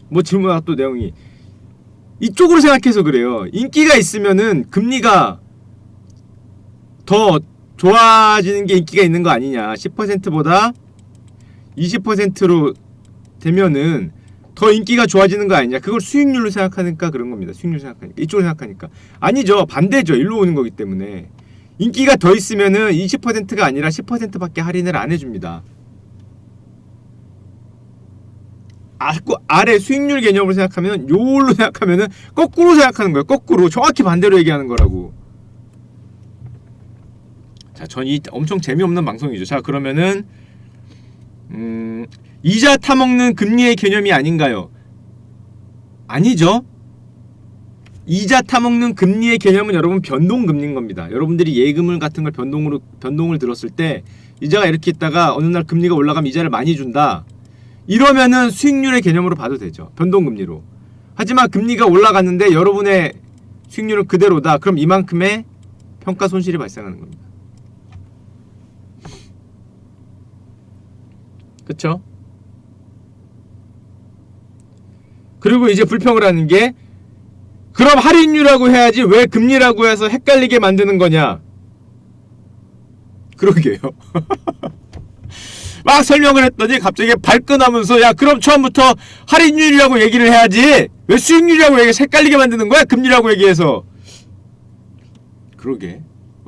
A: 뭐 질문하고 또 내용이 이쪽으로 생각해서 그래요. 인기가 있으면은 금리가 더 좋아지는 게 인기가 있는 거 아니냐. 10%보다 20%로 되면은 더 인기가 좋아지는 거 아니냐. 그걸 수익률로 생각하니까 그런 겁니다. 수익률 생각하니까. 이쪽으로 생각하니까. 아니죠. 반대죠. 일로 오는 거기 때문에. 인기가 더 있으면은 20%가 아니라 10%밖에 할인을 안 해줍니다. 아래 수익률 개념으로 생각하면 요걸로 생각하면은 거꾸로 생각하는 거예요. 거꾸로. 정확히 반대로 얘기하는 거라고. 자, 전 이 엄청 재미없는 방송이죠. 자, 그러면은 이자 타먹는 금리의 개념이 아닌가요? 아니죠. 이자 타먹는 금리의 개념은 여러분 변동금리인 겁니다. 여러분들이 예금을 같은 걸 변동을 들었을 때 이자가 이렇게 있다가 어느 날 금리가 올라가면 이자를 많이 준다. 이러면은 수익률의 개념으로 봐도 되죠. 변동금리로. 하지만 금리가 올라갔는데 여러분의 수익률은 그대로다. 그럼 이만큼의 평가 손실이 발생하는 겁니다. 그쵸? 그리고 이제 불평을 하는 게 그럼 할인율이라고 해야지 왜 금리라고 해서 헷갈리게 만드는 거냐. 그러게요. 막 설명을 했더니 갑자기 발끈하면서 야 그럼 처음부터 할인율이라고 얘기를 해야지 왜 수익률이라고 얘기해서 헷갈리게 만드는 거야 금리라고 얘기해서. 그러게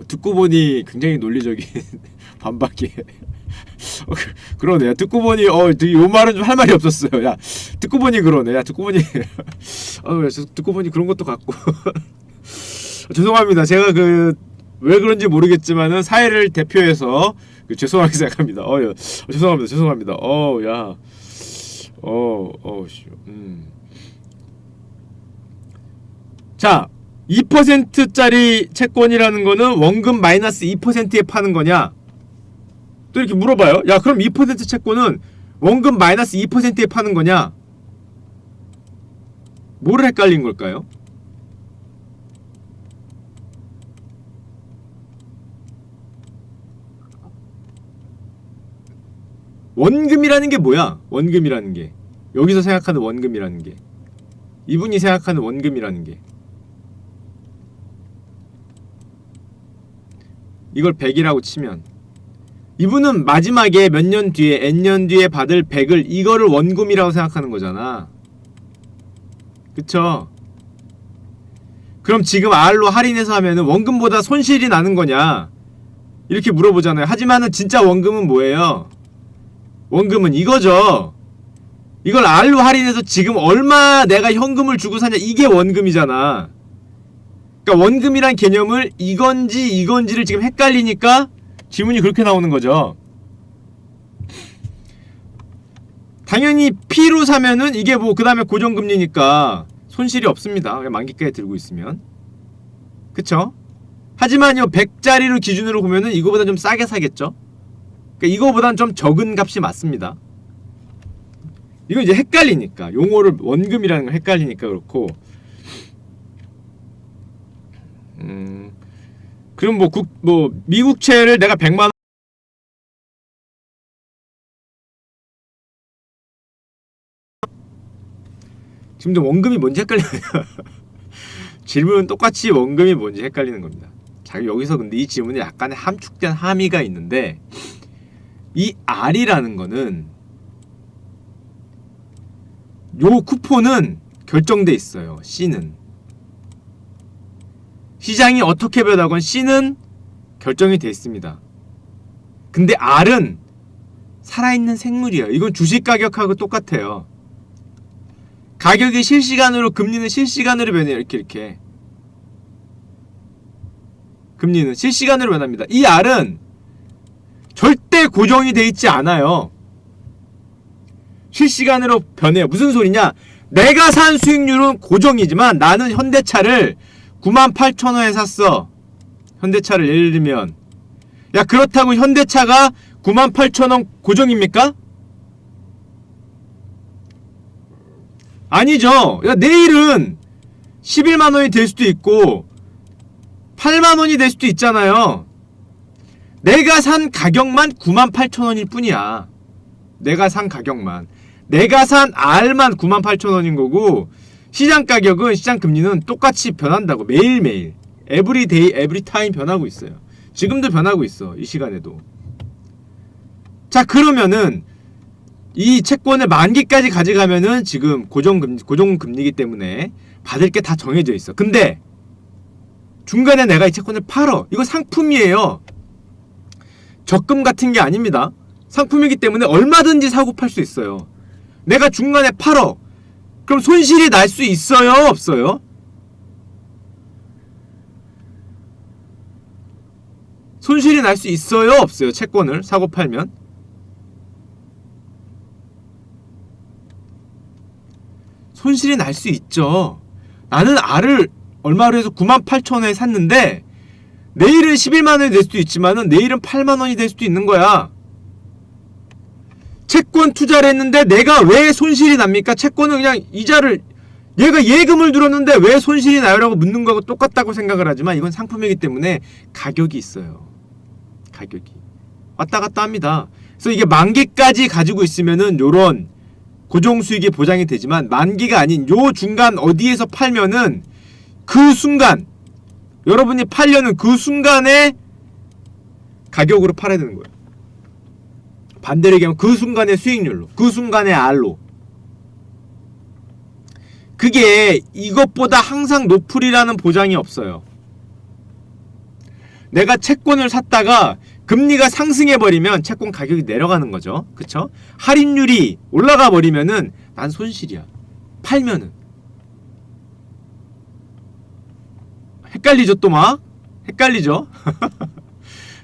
A: 듣고 보니 굉장히 논리적인 반박이에 그러네. 듣고 보니 요 말은 좀 할 말이 없었어요. 야 듣고 보니 그러네. 야 듣고 보니 듣고 보니 그런 것도 같고 죄송합니다. 제가 왜 그런지 모르겠지만은 사회를 대표해서 죄송하게 생각합니다. 죄송합니다. 자, 2%짜리 채권이라는 거는 원금 마이너스 2%에 파는 거냐? 또 이렇게 물어봐요. 야, 그럼 2% 채권은 원금 마이너스 2%에 파는 거냐? 뭐를 헷갈린 걸까요? 원금이라는 게 뭐야? 원금이라는 게. 여기서 생각하는 원금이라는 게. 이분이 생각하는 원금이라는 게. 이걸 100이라고 치면 이분은 마지막에 몇 년 뒤에 N년 뒤에 받을 100을 이거를 원금이라고 생각하는 거잖아. 그쵸? 그럼 지금 R로 할인해서 하면은 원금보다 손실이 나는 거냐? 이렇게 물어보잖아요. 하지만은 진짜 원금은 뭐예요? 원금은 이거죠. 이걸 R로 할인해서 지금 얼마 내가 현금을 주고 사냐 이게 원금이잖아. 그러니까 원금이란 개념을 이건지를 지금 헷갈리니까 질문이 그렇게 나오는 거죠. 당연히 P로 사면은 이게 뭐 그 다음에 고정금리니까 손실이 없습니다. 만기까지 들고 있으면. 그쵸? 하지만요 100짜리로 기준으로 보면은 이거보다 좀 싸게 사겠죠? 그러니까 이거보단 좀 적은 값이 맞습니다. 이건 이제 헷갈리니까 용어를 원금이라는 걸 헷갈리니까 그렇고 그럼 뭐 미국채를 내가 100만 원 지금도 원금이 뭔지 헷갈려요. 질문은 똑같이 원금이 뭔지 헷갈리는 겁니다. 자, 여기서 근데 이 질문에 약간의 함축된 함의가 있는데, 이 R이라는 거는 요 쿠폰은 결정돼 있어요. C는 시장이 어떻게 변하건 C는 결정이 돼 있습니다. 근데 R은 살아있는 생물이에요. 이건 주식 가격하고 똑같아요. 가격이 실시간으로, 금리는 실시간으로 변해요. 이렇게 금리는 실시간으로 변합니다. 이 R은 절대 고정이 돼 있지 않아요. 실시간으로 변해요. 무슨 소리냐? 내가 산 수익률은 고정이지만 나는 현대차를 98,000원에 샀어. 현대차를 예를 들면, 야, 그렇다고 현대차가 98,000원 고정입니까? 아니죠. 야, 내일은 11만원이 될 수도 있고 8만원이 될 수도 있잖아요. 내가 산 가격만 98,000원일 뿐이야. 내가 산 가격만, 내가 산 R만 98,000원인 거고, 시장 가격은, 시장 금리는 똑같이 변한다고. 매일매일 에브리데이 에브리타임 변하고 있어요. 지금도 변하고 있어. 이 시간에도. 자, 그러면은 이 채권을 만기까지 가져가면은 지금 고정금리이기 때문에 받을 게 다 정해져 있어. 근데 중간에 내가 이 채권을 팔어. 이거 상품이에요. 적금 같은 게 아닙니다. 상품이기 때문에 얼마든지 사고 팔 수 있어요. 내가 중간에 팔어. 그럼 손실이 날 수 있어요? 없어요? 손실이 날 수 있어요? 없어요? 채권을 사고 팔면? 손실이 날 수 있죠. 나는 R을 얼마로 해서 98,000원에 샀는데 내일은 11만원이 될 수도 있지만은 내일은 8만원이 될 수도 있는 거야. 채권 투자를 했는데 내가 왜 손실이 납니까? 채권은 그냥 이자를, 얘가 예금을 들었는데 왜 손실이 나요? 라고 묻는 거하고 똑같다고 생각을 하지만 이건 상품이기 때문에 가격이 있어요. 가격이 왔다 갔다 합니다. 그래서 이게 만기까지 가지고 있으면은 요런 고정수익이 보장이 되지만, 만기가 아닌 요 중간 어디에서 팔면은 그 순간, 여러분이 팔려는 그 순간에 가격으로 팔아야 되는 거예요. 반대로 얘기하면 그 순간의 수익률로, 그 순간의 R로. 그게 이것보다 항상 높으리라는 보장이 없어요. 내가 채권을 샀다가 금리가 상승해버리면 채권 가격이 내려가는 거죠. 그쵸? 할인율이 올라가 버리면은 난 손실이야. 팔면은. 헷갈리죠, 또 막? 헷갈리죠?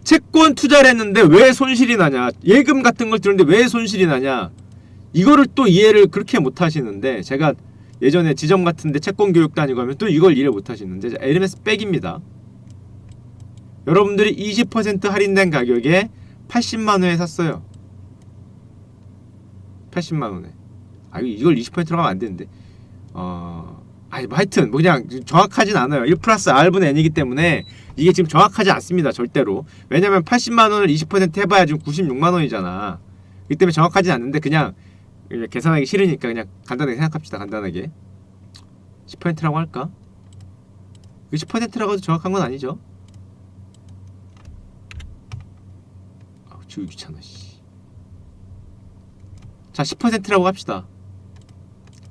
A: 채권 투자를 했는데 왜 손실이 나냐? 예금 같은 걸 들었는데 왜 손실이 나냐? 이거를 또 이해를 그렇게 못 하시는데, 제가 예전에 지점 같은데 채권 교육 다니고 하면 또 이걸 이해 못 하시는데, 에르메스 백입니다. 여러분들이 20% 할인된 가격에 80만원에 샀어요. 80만원에. 아, 이걸 20%라고 하면 안 되는데. 아니, 뭐 하여튼, 뭐 그냥 정확하진 않아요. 1 플러스 R분의 N이기 때문에 이게 지금 정확하지 않습니다. 절대로. 왜냐면 80만원을 20% 해봐야 지금 96만원이잖아. 이 때문에 정확하진 않는데, 그냥 계산하기 싫으니까 그냥 간단하게 생각합시다. 간단하게. 10%라고 할까? 10%라고 해도 정확한 건 아니죠. 지우기 귀찮아, 씨. 자, 10%라고 합시다.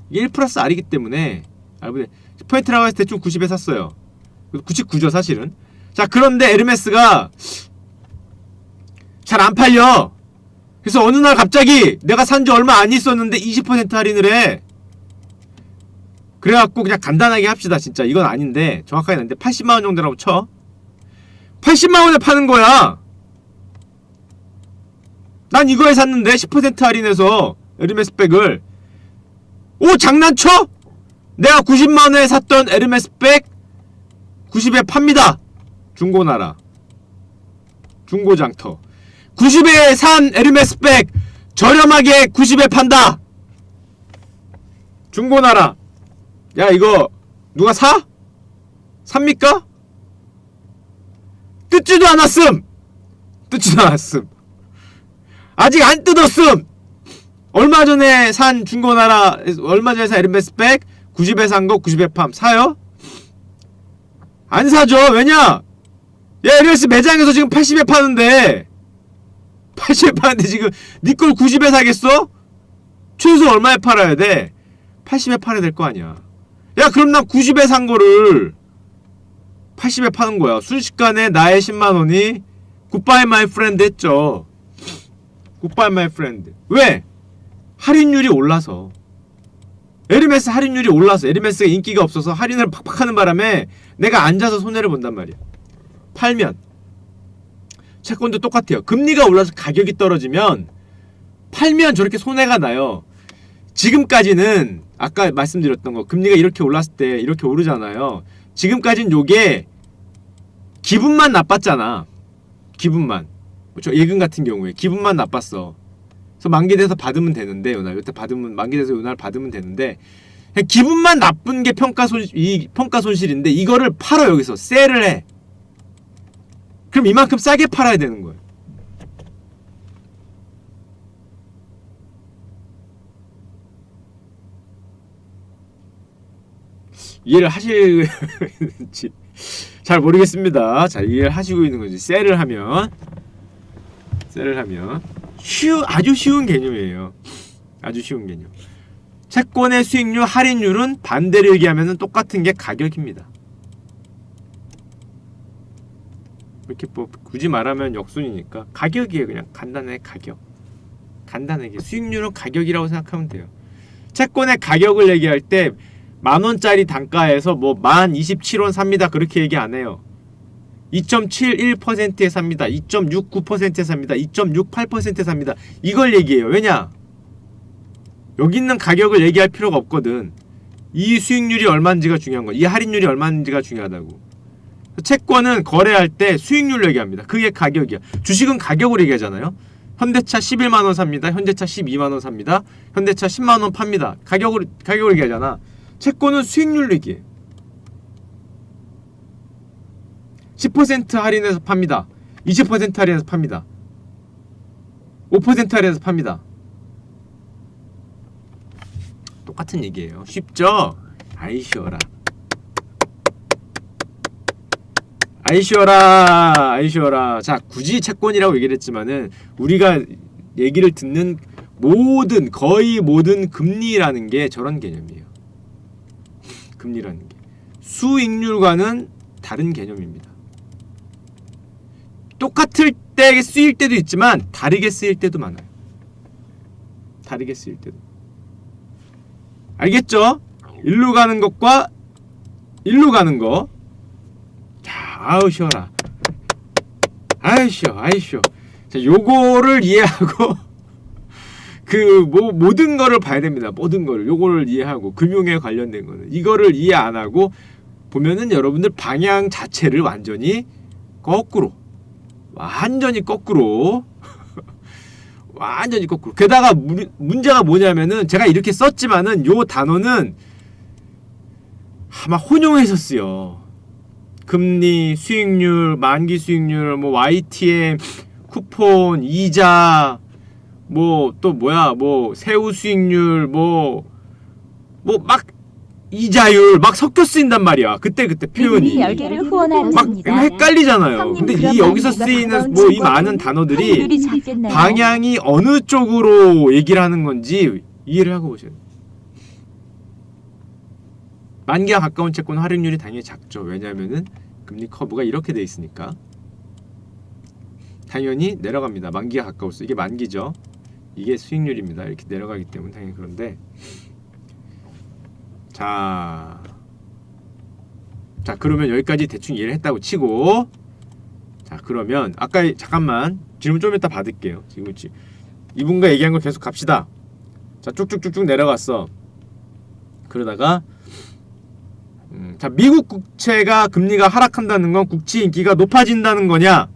A: 이게 1 플러스 R이기 때문에, 10%라고 해서 대충 90에 샀어요. 99죠, 사실은. 자, 그런데 에르메스가 잘 안 팔려. 그래서 어느 날 갑자기 내가 산지 얼마 안 있었는데 20% 할인을 해. 그래갖고 그냥 간단하게 합시다. 진짜 이건 아닌데, 정확하게 아닌데 80만원 정도라고 쳐. 80만원에 파는 거야. 난 이거에 샀는데 10% 할인해서 에르메스 백을. 오, 장난쳐? 내가 90만원에 샀던 에르메스 백 90에 팝니다. 중고나라, 중고장터. 90에 산 에르메스 백 저렴하게 90에 판다. 중고나라. 야, 이거 누가 사? 삽니까? 뜯지도 않았음. 뜯지도 않았음. 아직 안 뜯었음. 얼마 전에 산 중고나라, 얼마 전에 산 에르메스백 90에 산 거 90에 팜 사요? 안 사죠. 왜냐? 야, 에르메스 매장에서 지금 80에 파는데 80에 파는데 지금 니 걸 90에 사겠어? 최소 얼마에 팔아야 돼? 80에 팔아야 될 거 아니야. 야, 그럼 난 90에 산 거를 80에 파는 거야. 순식간에 나의 10만원이 굿바이 마이 프렌드 했죠. 굿바이 마이 프렌드. 왜? 할인율이 올라서. 에르메스 할인율이 올라서. 에르메스가 인기가 없어서 할인을 팍팍 하는 바람에 내가 앉아서 손해를 본단 말이야. 팔면. 채권도 똑같아요. 금리가 올라서 가격이 떨어지면 팔면 저렇게 손해가 나요. 지금까지는 아까 말씀드렸던 거, 금리가 이렇게 올랐을 때 이렇게 오르잖아요. 지금까지는 요게 기분만 나빴잖아. 기분만. 그렇죠? 예금 같은 경우에 기분만 나빴어. 그래서 만기돼서 받으면 되는데, 요날 요때 받으면, 만기돼서 요날 받으면 되는데, 그냥 기분만 나쁜 게 평가 손실인데 이거를 팔아. 여기서 세일을 해. 그럼 이만큼 싸게 팔아야 되는 거예요. 이해를 하실지 잘 모르겠습니다. 자, 이해를 하시고 있는 건지. 세일을 하면 아주 쉬운 개념이에요. 아주 쉬운 개념. 채권의 수익률, 할인율은 반대로 얘기하면 똑같은 게 가격입니다. 이렇게 뭐 굳이 말하면 역순이니까 가격이에요. 그냥 간단하게 가격. 간단하게 수익률은 가격이라고 생각하면 돼요. 채권의 가격을 얘기할 때 만원짜리 단가에서 뭐 1027원 삽니다. 그렇게 얘기 안 해요. 2.71%에 삽니다. 2.69%에 삽니다. 2.68%에 삽니다. 이걸 얘기해요. 왜냐? 여기 있는 가격을 얘기할 필요가 없거든. 이 수익률이 얼마인지가 중요한 거야. 이 할인율이 얼마인지가 중요하다고. 채권은 거래할 때 수익률로 얘기합니다. 그게 가격이야. 주식은 가격으로 얘기하잖아요. 현대차 11만원 삽니다. 현대차 12만원 삽니다. 현대차 10만원 팝니다. 가격으로 얘기하잖아. 채권은 수익률로 얘기해. 10% 할인해서 팝니다. 20% 할인해서 팝니다. 5% 할인해서 팝니다. 똑같은 얘기예요. 쉽죠? 아이 쉬워라. 아이 쉬워라. 자, 굳이 채권이라고 얘기를 했지만은 우리가 얘기를 듣는 거의 모든 금리라는 게 저런 개념이에요. 금리라는 게 수익률과는 다른 개념입니다. 똑같을 때 쓰일 때도 있지만 다르게 쓰일 때도 많아요. 다르게 쓰일 때도. 알겠죠? 일로 가는 것과 일로 가는 거. 자, 아우 쉬워라. 아이 쉬워. 자, 요거를 이해하고 모든 거를 봐야 됩니다. 모든 거를. 요거를 이해하고 금융에 관련된 거는 이거를 이해 안 하고 보면은 여러분들 방향 자체를 완전히 거꾸로. 완전히 거꾸로. 게다가 문제가 뭐냐면은 제가 이렇게 썼지만은 요 단어는 아마 혼용해서 쓰여. 금리, 수익률, 만기 수익률, 뭐 YTM, 쿠폰, 이자, 뭐 또 뭐야, 뭐 세후 수익률, 뭐 막 이자율 막 섞여 쓰인단 말이야. 그때 표현이 막 헷갈리잖아요. 근데 이 여기서 쓰이는 뭐 이 많은 단어들이 방향이 어느 쪽으로 얘기를 하는 건지 이해를 하고 보셔야 돼요. 만기가 가까운 채권 할인율이 당연히 작죠. 왜냐하면은 금리 커브가 이렇게 돼 있으니까 당연히 내려갑니다. 만기가 가까울수록. 이게 만기죠. 이게 수익률입니다. 이렇게 내려가기 때문에 당연히. 그런데 자 그러면 여기까지 대충 이해를 했다고 치고, 자 그러면 아까 잠깐만 질문 좀 이따 받을게요. 지금 이분과 얘기한 거 계속 갑시다. 자 쭉쭉쭉쭉 내려갔어. 그러다가 자, 미국 국채가 금리가 하락한다는 건 국채 인기가 높아진다는 거냐?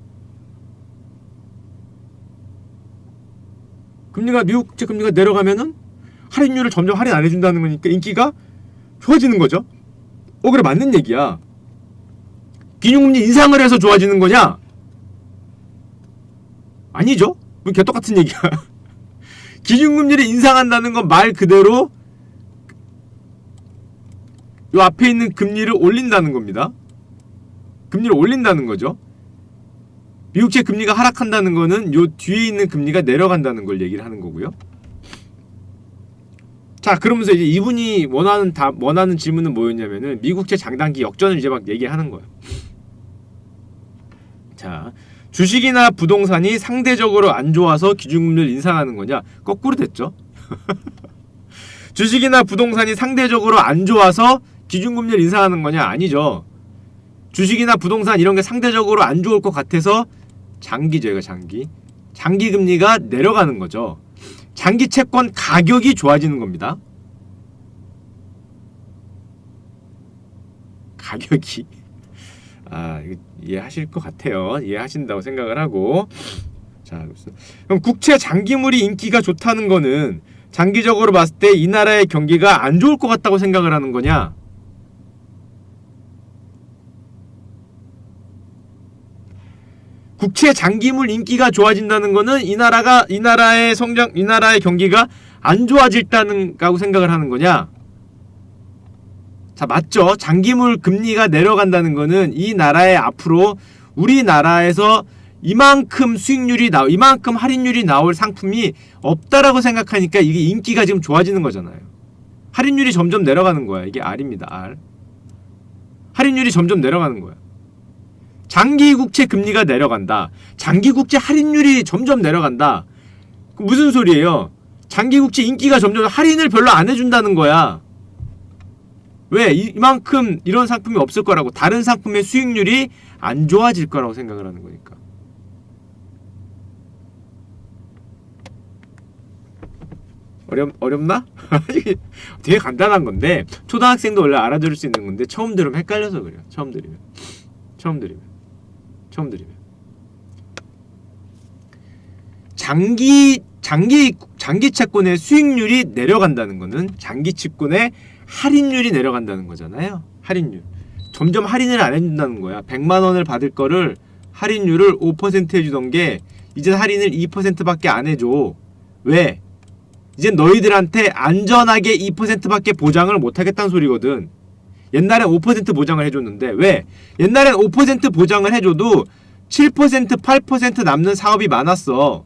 A: 미국 국채 금리가 내려가면은 할인율을 점점 할인 안 해준다는 거니까 인기가 좋아지는 거죠. 그래 맞는 얘기야. 기준금리 인상을 해서 좋아지는 거냐? 아니죠? 뭐 개떡같은 얘기야. 기준금리를 인상한다는 건 말 그대로 요 앞에 있는 금리를 올린다는 겁니다. 금리를 올린다는 거죠. 미국채 금리가 하락한다는 거는 요 뒤에 있는 금리가 내려간다는 걸 얘기를 하는 거고요. 자, 그러면서 이제 이분이 원하는 질문은 뭐였냐면은 미국채 장단기 역전을 이제 막 얘기하는 거예요. 자, 주식이나 부동산이 상대적으로 안 좋아서 기준금리를 인상하는 거냐? 거꾸로 됐죠. 주식이나 부동산이 상대적으로 안 좋아서 기준금리를 인상하는 거냐? 아니죠. 주식이나 부동산 이런 게 상대적으로 안 좋을 것 같아서 장기죠, 이거 장기 금리가 내려가는 거죠. 장기 채권 가격이 좋아지는 겁니다. 가격이 이거 이해하실 것 같아요. 이해하신다고 생각을 하고. 자, 그럼 국채 장기물이 인기가 좋다는 거는 장기적으로 봤을 때 이 나라의 경기가 안 좋을 것 같다고 생각을 하는 거냐? 국채 장기물 인기가 좋아진다는 거는 이 나라의 경기가 안 좋아질다는가고 생각을 하는 거냐? 자, 맞죠? 장기물 금리가 내려간다는 거는 이 나라에 앞으로 우리나라에서 이만큼 이만큼 할인율이 나올 상품이 없다라고 생각하니까 이게 인기가 지금 좋아지는 거잖아요. 할인율이 점점 내려가는 거야. 이게 R입니다. R. 할인율이 점점 내려가는 거야. 장기국채 금리가 내려간다. 장기국채 할인율이 점점 내려간다. 무슨 소리예요? 장기국채 인기가 점점 할인을 별로 안 해준다는 거야. 왜? 이만큼 이런 상품이 없을 거라고. 다른 상품의 수익률이 안 좋아질 거라고 생각을 하는 거니까. 어렵나? 되게 간단한 건데 초등학생도 원래 알아들을 수 있는 건데 처음 들으면 헷갈려서 그래요. 처음 들으면 장기 채권의 수익률이 내려간다는 거는 장기 채권의 할인율이 내려간다는 거잖아요. 할인율. 점점 할인을 안 해준다는 거야. 100만원을 받을 거를 할인율을 5% 해주던 게 이제 할인을 2%밖에 안 해줘. 왜? 이제 너희들한테 안전하게 2%밖에 보장을 못하겠다는 소리거든. 옛날엔 5% 보장을 해줬는데 왜? 옛날엔 5% 보장을 해줘도 7%, 8% 남는 사업이 많았어.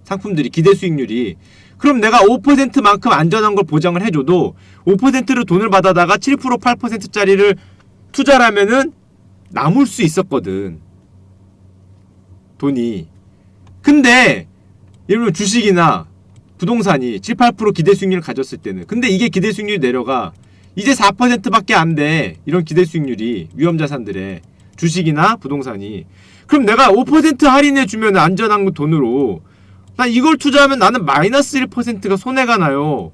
A: 상품들이 기대 수익률이. 그럼 내가 5%만큼 안전한 걸 보장을 해줘도 5%로 돈을 받아다가 7%, 8%짜리를 투자를 하면은 남을 수 있었거든. 돈이. 근데 예를 들면 주식이나 부동산이 7, 8% 기대 수익률을 가졌을 때는 근데 이게 기대 수익률이 내려가 이제 4%밖에 안 돼. 이런 기대 수익률이 위험자산들의 주식이나 부동산이. 그럼 내가 5% 할인해 주면 안전한 돈으로 난 이걸 투자하면 나는 마이너스 1%가 손해가 나요.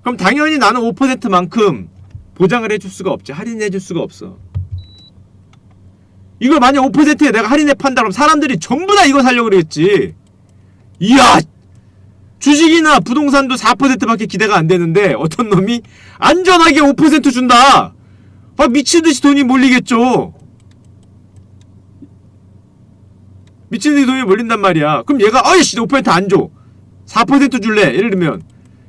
A: 그럼 당연히 나는 5%만큼 보장을 해줄 수가 없지. 할인해 줄 수가 없어. 이걸 만약 5%에 내가 할인해 판다 그러면 사람들이 전부 다 이거 사려고 그러겠지. 이야, 주식이나 부동산도 4%밖에 기대가 안 되는데 어떤 놈이 안전하게 5% 준다. 미친듯이 돈이 몰리겠죠. 미친듯이 돈이 몰린단 말이야. 그럼 얘가 아이씨 5% 안 줘. 4% 줄래. 예를 들면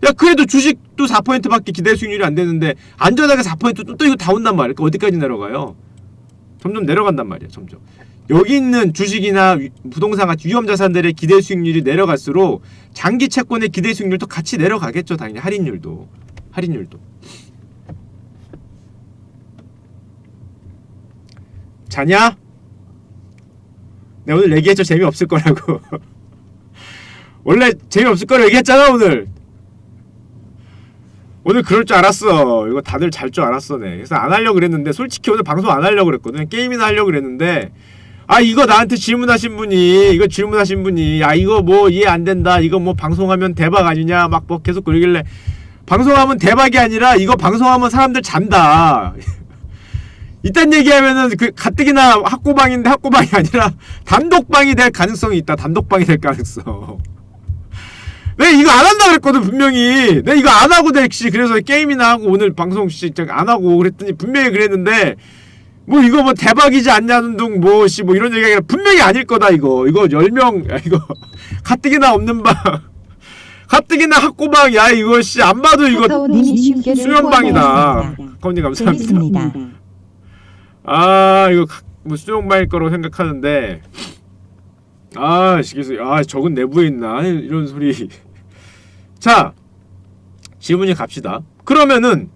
A: 야 그래도 주식도 4%밖에 기대 수익률이 안 되는데 안전하게 4%또 이거 다 온단 말이야. 어디까지 내려가요? 점점 내려간단 말이야. 점점. 여기 있는 주식이나 부동산 같이 위험자산들의 기대 수익률이 내려갈수록 장기 채권의 기대 수익률도 같이 내려가겠죠. 당연히 할인율도. 자냐? 내가 오늘 얘기했죠. 재미없을 거라고. 원래 재미없을 거라고 얘기했잖아. 오늘 그럴 줄 알았어. 이거 다들 잘 줄 알았어. 네. 그래서 안 하려고 그랬는데 솔직히 오늘 방송 안 하려고 그랬거든. 게임이나 하려고 그랬는데 이거 나한테 질문하신 분이 이거 뭐 이해 안 된다. 이거 뭐 방송하면 대박 아니냐 막 뭐 계속 그러길래 방송하면 대박이 아니라 이거 방송하면 사람들 잔다. 이딴 얘기하면은 그 가뜩이나 학고방인데 학고방이 아니라 단독방이 될 가능성이 있다. 단독방이 될 가능성. 내가 이거 안 한다 그랬거든 분명히. 내가 이거 안 하고 그래서 게임이나 하고 오늘 방송 진짜 안 하고 그랬더니 분명히 그랬는데 뭐 이거 뭐 대박이지 않냐는 둥 뭐씨 뭐 이런 얘기가 아니라 분명히 아닐 거다 이거 10명 야 이거 가뜩이나 없는 방 가뜩이나 학고방 야 이거 씨 안 봐도 이거 수면방이다. 카운님 감사합니다.
C: 재밌습니다.
A: 아 이거 뭐 수면방일 거라고 생각하는데 아 시계수 아 저건 내부에 있나 이런 소리. 자 질문이 갑시다. 그러면은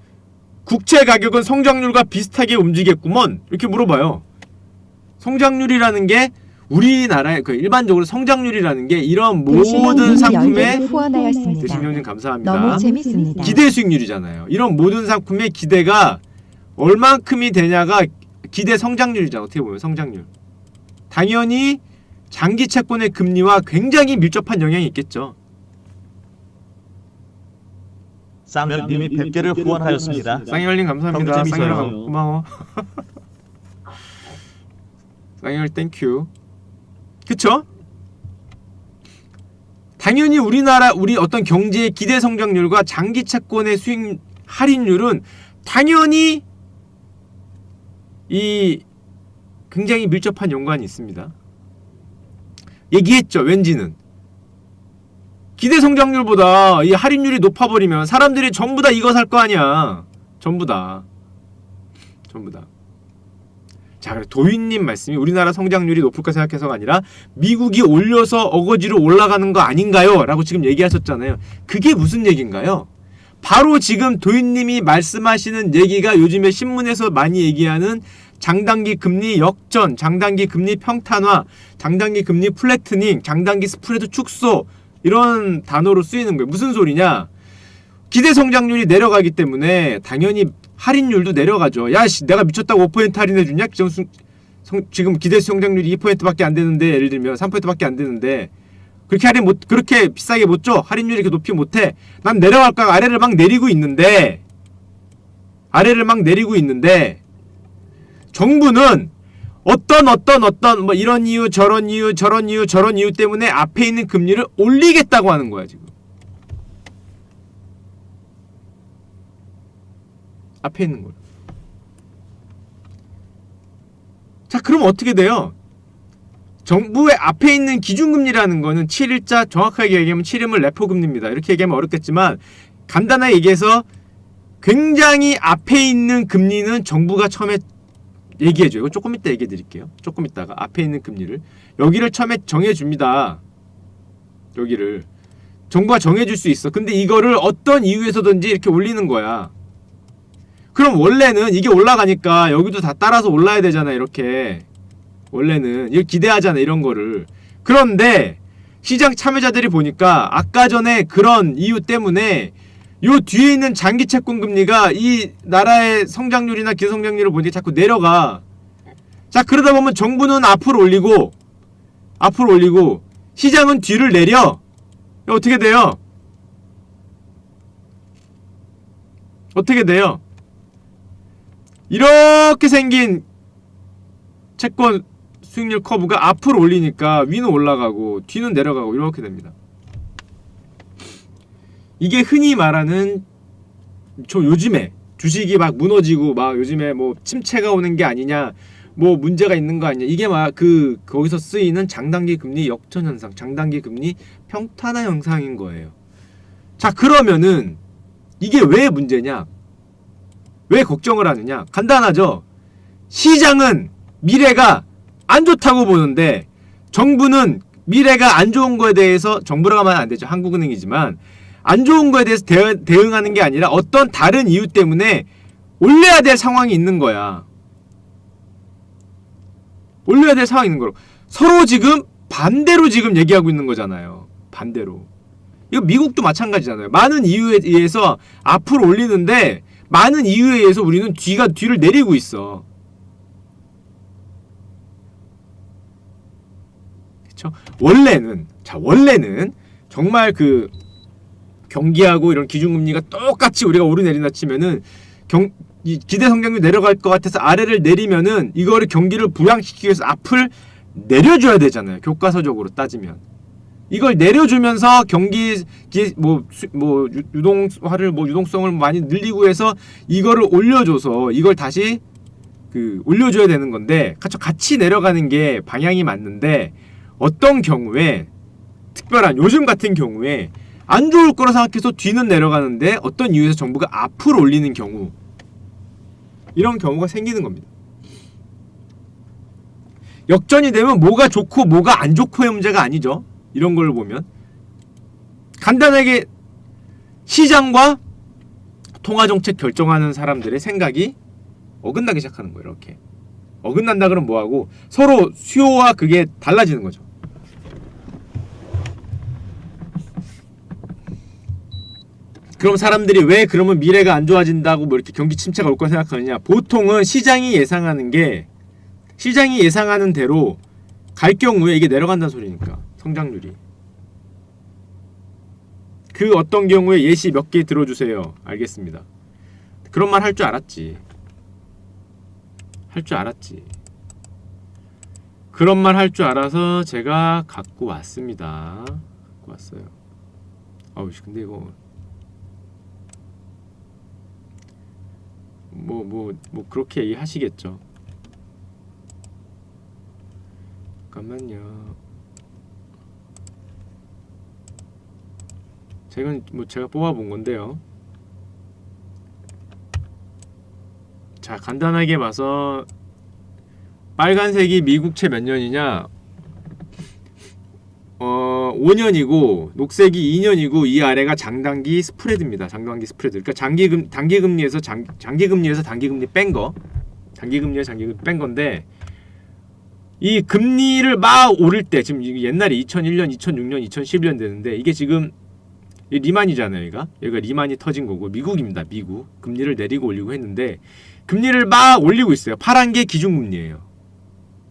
A: 국채 가격은 성장률과 비슷하게 움직였구먼 이렇게 물어봐요. 성장률이라는 게 우리나라의 그 일반적으로 성장률이라는 게 이런 모든 상품의 대신료님 감사합니다.
C: 너무 재밌습니다.
A: 기대 수익률이잖아요. 이런 모든 상품의 기대가 얼만큼이 되냐가 기대 성장률이잖아. 어떻게 보면 성장률. 당연히 장기 채권의 금리와 굉장히 밀접한 영향이 있겠죠.
D: 쌍열님이 100개를 후원하였습니다.
A: 쌍열님 감사합니다.
D: 너무 재밌어요.
A: 쌍열 고마워. 쌍열 땡큐. 그쵸? 당연히 우리나라 우리 어떤 경제의 기대 성장률과 장기 채권의 수익 할인율은 당연히 이 굉장히 밀접한 연관이 있습니다. 얘기했죠. 왠지는 기대 성장률보다 이 할인율이 높아버리면 사람들이 전부 다 이거 살 거 아니야. 전부 다. 자, 그래 도윤님 말씀이 우리나라 성장률이 높을까 생각해서가 아니라 미국이 올려서 어거지로 올라가는 거 아닌가요? 라고 지금 얘기하셨잖아요. 그게 무슨 얘기인가요? 바로 지금 도윤님이 말씀하시는 얘기가 요즘에 신문에서 많이 얘기하는 장단기 금리 역전, 장단기 금리 평탄화, 장단기 금리 플래트닝, 장단기 스프레드 축소 이런 단어로 쓰이는 거예요. 무슨 소리냐? 기대 성장률이 내려가기 때문에 당연히 할인율도 내려가죠. 야씨 내가 미쳤다고 5% 할인해주냐? 지금 기대 성장률이 2%밖에 안 되는데 예를 들면 3%밖에 안 되는데 그렇게 비싸게 못 줘. 할인율이 이렇게 높이 못해. 난 내려갈까 아래를 막 내리고 있는데 정부는 어떤 뭐 이런 이유 저런 이유 때문에 앞에 있는 금리를 올리겠다고 하는 거야 지금. 앞에 있는 걸. 자 그럼 어떻게 돼요? 정부의 앞에 있는 기준금리라는 거는 7일자 정확하게 얘기하면 7일물 레포금리입니다. 이렇게 얘기하면 어렵겠지만 간단하게 얘기해서 굉장히 앞에 있는 금리는 정부가 처음에 얘기해줘요. 이거 조금 이따 얘기해 드릴게요. 조금 이따가 앞에 있는 금리를 여기를 처음에 정해줍니다. 여기를 정부가 정해줄 수 있어. 근데 이거를 어떤 이유에서든지 이렇게 올리는 거야. 그럼 원래는 이게 올라가니까 여기도 다 따라서 올라야 되잖아. 이렇게 원래는 이걸 기대하잖아. 이런 거를. 그런데 시장 참여자들이 보니까 아까 전에 그런 이유 때문에 요 뒤에 있는 장기 채권 금리가 이 나라의 성장률이나 기성장률을 보니까 자꾸 내려가. 자 그러다 보면 정부는 앞으로 올리고 시장은 뒤를 내려. 어떻게 돼요? 이렇게 생긴 채권 수익률 커브가 앞으로 올리니까 위는 올라가고 뒤는 내려가고 이렇게 됩니다. 이게 흔히 말하는 저 요즘에 주식이 막 무너지고 막 요즘에 뭐 침체가 오는 게 아니냐 뭐 문제가 있는 거 아니냐 이게 막 거기서 쓰이는 장단기 금리 역전 현상, 장단기 금리 평탄화 현상인 거예요. 자 그러면은 이게 왜 문제냐? 왜 걱정을 하느냐? 간단하죠. 시장은 미래가 안 좋다고 보는데 정부는 미래가 안 좋은 거에 대해서 정부라고 하면 안 되죠. 한국은행이지만 안 좋은 거에 대해서 대응하는 게 아니라 어떤 다른 이유 때문에 올려야 될 상황이 있는 거야. 올려야 될 상황이 있는 거로 서로 지금 반대로 지금 얘기하고 있는 거잖아요. 반대로. 이거 미국도 마찬가지잖아요. 많은 이유에 의해서 앞으로 올리는데 많은 이유에 의해서 우리는 뒤를 내리고 있어. 그쵸? 원래는 정말 그 경기하고 이런 기준금리가 똑같이 우리가 오르내린다 치면은 이 기대 성장률 내려갈 것 같아서 아래를 내리면은 이거를 경기를 부양시키기 위해서 앞을 내려줘야 되잖아요. 교과서적으로 따지면 이걸 내려주면서 경기 유동성을 많이 늘리고 해서 이거를 올려줘서 이걸 다시 그 올려줘야 되는 건데 같이 내려가는 게 방향이 맞는데 어떤 경우에 특별한 요즘 같은 경우에 안 좋을 거라 생각해서 뒤는 내려가는데 어떤 이유에서 정부가 앞으로 올리는 경우 이런 경우가 생기는 겁니다. 역전이 되면 뭐가 좋고 뭐가 안 좋고의 문제가 아니죠. 이런 걸 보면 간단하게 시장과 통화정책 결정하는 사람들의 생각이 어긋나기 시작하는 거예요. 이렇게 어긋난다 그러면 뭐하고 서로 수요와 그게 달라지는 거죠. 그럼 사람들이 왜 그러면 미래가 안 좋아진다고 뭐 이렇게 경기 침체가 올 거라 생각하느냐. 보통은 시장이 예상하는 대로 갈 경우에 이게 내려간다는 소리니까. 성장률이 그 어떤 경우에 예시 몇 개 들어주세요. 알겠습니다. 그런 말 할 줄 알았지. 그런 말 할 줄 알아서 제가 갖고 왔습니다. 갖고 왔어요. 아우 근데 이거 뭐 그렇게 얘기하시겠죠. 잠깐만요. 제가 뽑아본 건데요. 자, 간단하게 봐서 빨간색이 미국채 몇 년이냐? 5년이고 녹색이 2년이고 이 아래가 장단기 스프레드입니다. 장단기 스프레드. 그러니까 단기금리에서 단기금리 뺀 거. 단기금리에서 단기금리 뺀 건데 이 금리를 막 오를 때 지금 옛날에 2001년, 2006년, 2011년 되는데 이게 지금 리만이잖아요. 여기가 리만이 터진 거고 미국입니다. 미국 금리를 내리고 올리고 했는데 금리를 막 올리고 있어요. 파란 게 기준금리예요.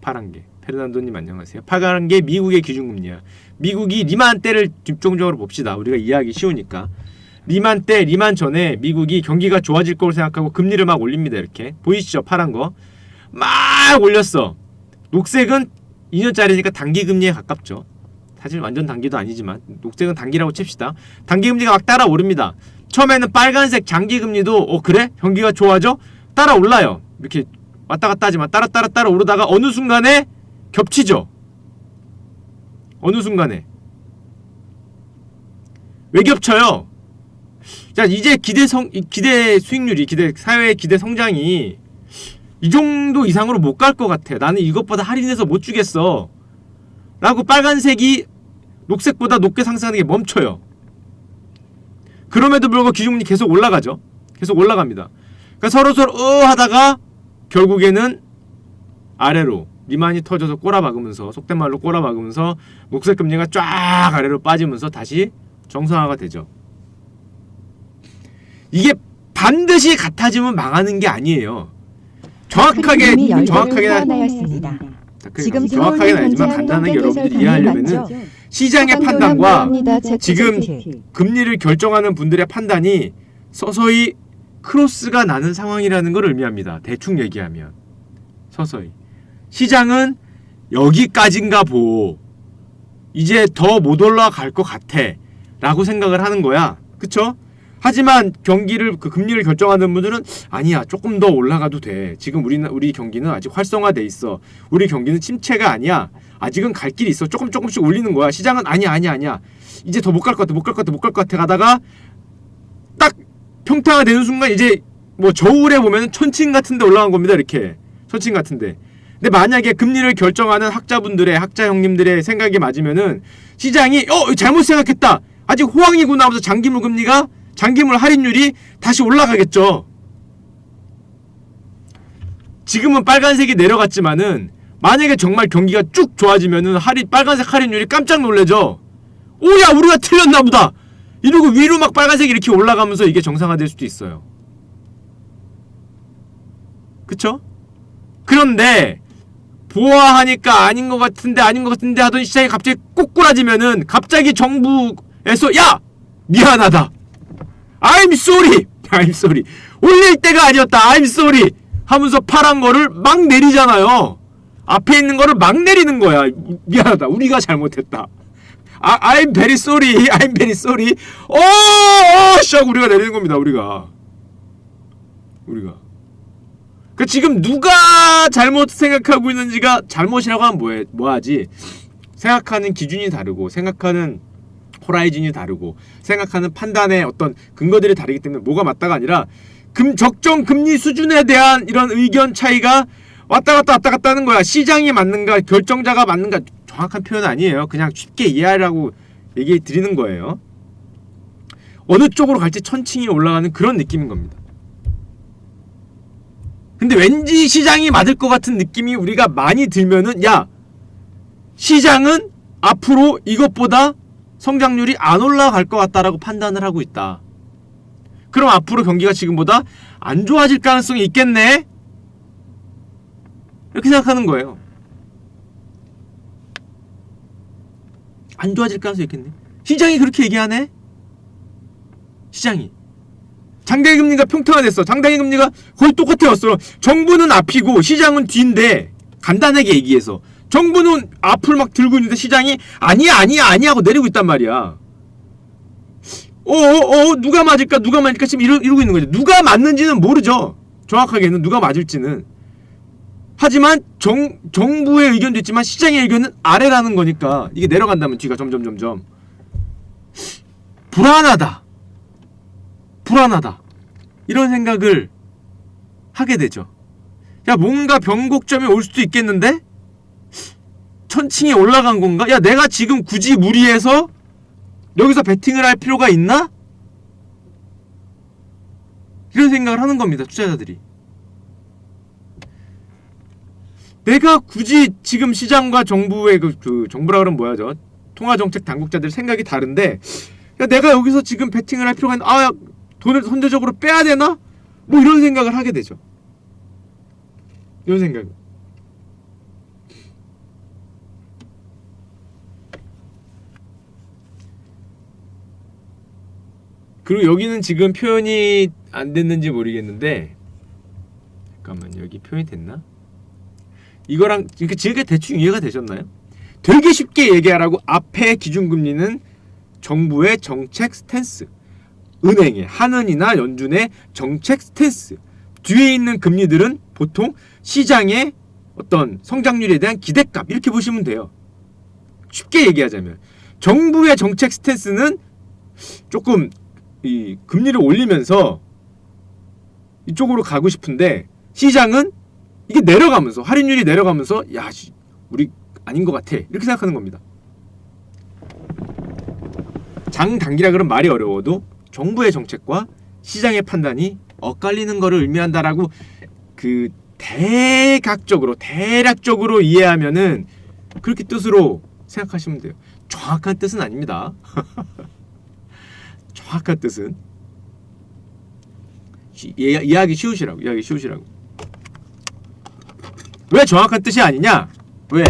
A: 파란 게 페르난도님 안녕하세요. 파란 게 미국의 기준금리야. 미국이 리만 때를 집중적으로 봅시다. 우리가 이해하기 쉬우니까 리만 때 리만 전에 미국이 경기가 좋아질 거로 생각하고 금리를 막 올립니다. 이렇게 보이시죠? 파란 거 막 올렸어. 녹색은 2년짜리니까 단기금리에 가깝죠. 사실 완전 단기도 아니지만 녹색은 단기라고 칩시다. 단기금리가 막 따라 오릅니다. 처음에는 빨간색 장기금리도 그래? 경기가 좋아져? 따라 올라요. 이렇게 왔다 갔다 하지만 따라 오르다가 어느 순간에 겹치죠. 어느 순간에 왜 겹쳐요? 자, 이제 기대 수익률이 사회의 기대 성장이 이 정도 이상으로 못 갈 것 같아. 나는 이것보다 할인해서 못 주겠어. 라고 빨간색이 녹색보다 높게 상승하는 게 멈춰요. 그럼에도 불구하고 기준금리 계속 올라가죠. 계속 올라갑니다. 그러니까 서로 하다가 결국에는 아래로 리만이 터져서 꼬라박으면서 속된 말로 꼬라박으면서 녹색 금리가 쫙 아래로 빠지면서 다시 정상화가 되죠. 이게 반드시 같아지면 망하는 게 아니에요. 정확하게
C: 지금
A: 정확하게는 아니지만 간단하게 여러분들이 이해하려면은 시장의 판단과 지금 금리를 결정하는 분들의 판단이 서서히 크로스가 나는 상황이라는 걸 의미합니다. 대충 얘기하면 서서히 시장은 여기까지인가 보, 이제 더 못 올라갈 것 같아 라고 생각을 하는 거야. 그쵸? 하지만 금리를 결정하는 분들은 아니야, 조금 더 올라가도 돼. 지금 우리 경기는 아직 활성화돼 있어. 우리 경기는 침체가 아니야. 아직은 갈 길이 있어. 조금씩 올리는 거야. 시장은 아니야. 이제 더 못 갈 것 같아 가다가 딱 평타가 되는 순간 이제 뭐 저울에 보면 천칭 같은데 올라간 겁니다. 이렇게 천칭 같은데. 근데 만약에 금리를 결정하는 학자 형님들의 생각이 맞으면은 시장이 잘못 생각했다, 아직 호황이구나 하면서 장기물 할인율이 다시 올라가겠죠. 지금은 빨간색이 내려갔지만은 만약에 정말 경기가 쭉 좋아지면은 빨간색 할인율이 깜짝 놀래죠. 오야, 우리가 틀렸나 보다 이러고 위로 막 빨간색이 이렇게 올라가면서 이게 정상화될 수도 있어요. 그쵸? 그런데 보아하니까 아닌 것 같은데 하던 시장이 갑자기 꼬꾸라지면은 갑자기 정부에서 야! 미안하다, I'm sorry 올릴 때가 아니었다, I'm sorry 하면서 파란 거를 막 내리잖아요. 앞에 있는 거를 막 내리는 거야. 미안하다, 우리가 잘못했다, I'm very sorry 샥 우리가 내리는 겁니다. 우리가 그 지금 누가 잘못 생각하고 있는지가 잘못이라고 하면 뭐하지? 생각하는 기준이 다르고 생각하는 호라이즌이 다르고 생각하는 판단의 어떤 근거들이 다르기 때문에 뭐가 맞다가 아니라 적정 금리 수준에 대한 이런 의견 차이가 왔다 갔다 하는 거야. 시장이 맞는가 결정자가 맞는가 정확한 표현은 아니에요. 그냥 쉽게 이해하라고 얘기 드리는 거예요. 어느 쪽으로 갈지 천칭이 올라가는 그런 느낌인 겁니다. 근데 왠지 시장이 맞을 것 같은 느낌이 우리가 많이 들면은 야, 시장은 앞으로 이것보다 성장률이 안 올라갈 것 같다라고 판단을 하고 있다. 그럼 앞으로 경기가 지금보다 안 좋아질 가능성이 있겠네? 이렇게 생각하는 거예요. 안 좋아질 가능성이 있겠네? 시장이 그렇게 얘기하네? 시장이 장대기 금리가 평평화됐어. 장대기 금리가 거의 똑같아졌어. 정부는 앞이고 시장은 뒤인데, 간단하게 얘기해서 정부는 앞을 막 들고 있는데 시장이 아니야 하고 내리고 있단 말이야. 누가 맞을까 지금 이러고 있는 거죠. 누가 맞는지는 모르죠. 정확하게는 누가 맞을지는. 하지만 정부의 의견도 있지만 시장의 의견은 아래라는 거니까 이게 내려간다면 뒤가 점점 불안하다 이런 생각을 하게 되죠. 야, 뭔가 변곡점이 올 수도 있겠는데? 천칭이 올라간 건가? 야, 내가 지금 굳이 무리해서 여기서 베팅을 할 필요가 있나? 이런 생각을 하는 겁니다, 투자자들이. 내가 굳이 지금 시장과 정부의 정부라 그러면 뭐야죠? 통화정책 당국자들 생각이 다른데, 야, 내가 여기서 지금 베팅을 할 필요가 있나? 야, 돈을 선제적으로 빼야 되나? 뭐 이런 생각을 하게 되죠. 이런 생각. 그리고 여기는 지금 표현이 안 됐는지 모르겠는데, 잠깐만, 여기 표현이 됐나? 이거랑 지금 대충 이해가 되셨나요? 되게 쉽게 얘기하라고 앞에 기준금리는 정부의 정책 스탠스, 은행의 한은이나 연준의 정책 스탠스, 뒤에 있는 금리들은 보통 시장의 어떤 성장률에 대한 기대값, 이렇게 보시면 돼요. 쉽게 얘기하자면 정부의 정책 스탠스는 조금 이 금리를 올리면서 이쪽으로 가고 싶은데, 시장은 이게 내려가면서, 할인율이 내려가면서 야, 우리 아닌 것 같아, 이렇게 생각하는 겁니다. 장단기라 그런 말이 어려워도 정부의 정책과 시장의 판단이 엇갈리는 것을 의미한다라고 대략적으로 이해하면은 그렇게 뜻으로 생각하시면 돼요. 정확한 뜻은 아닙니다. 정확한 뜻은 이해하기 쉬우시라고. 왜 정확한 뜻이 아니냐? 왜?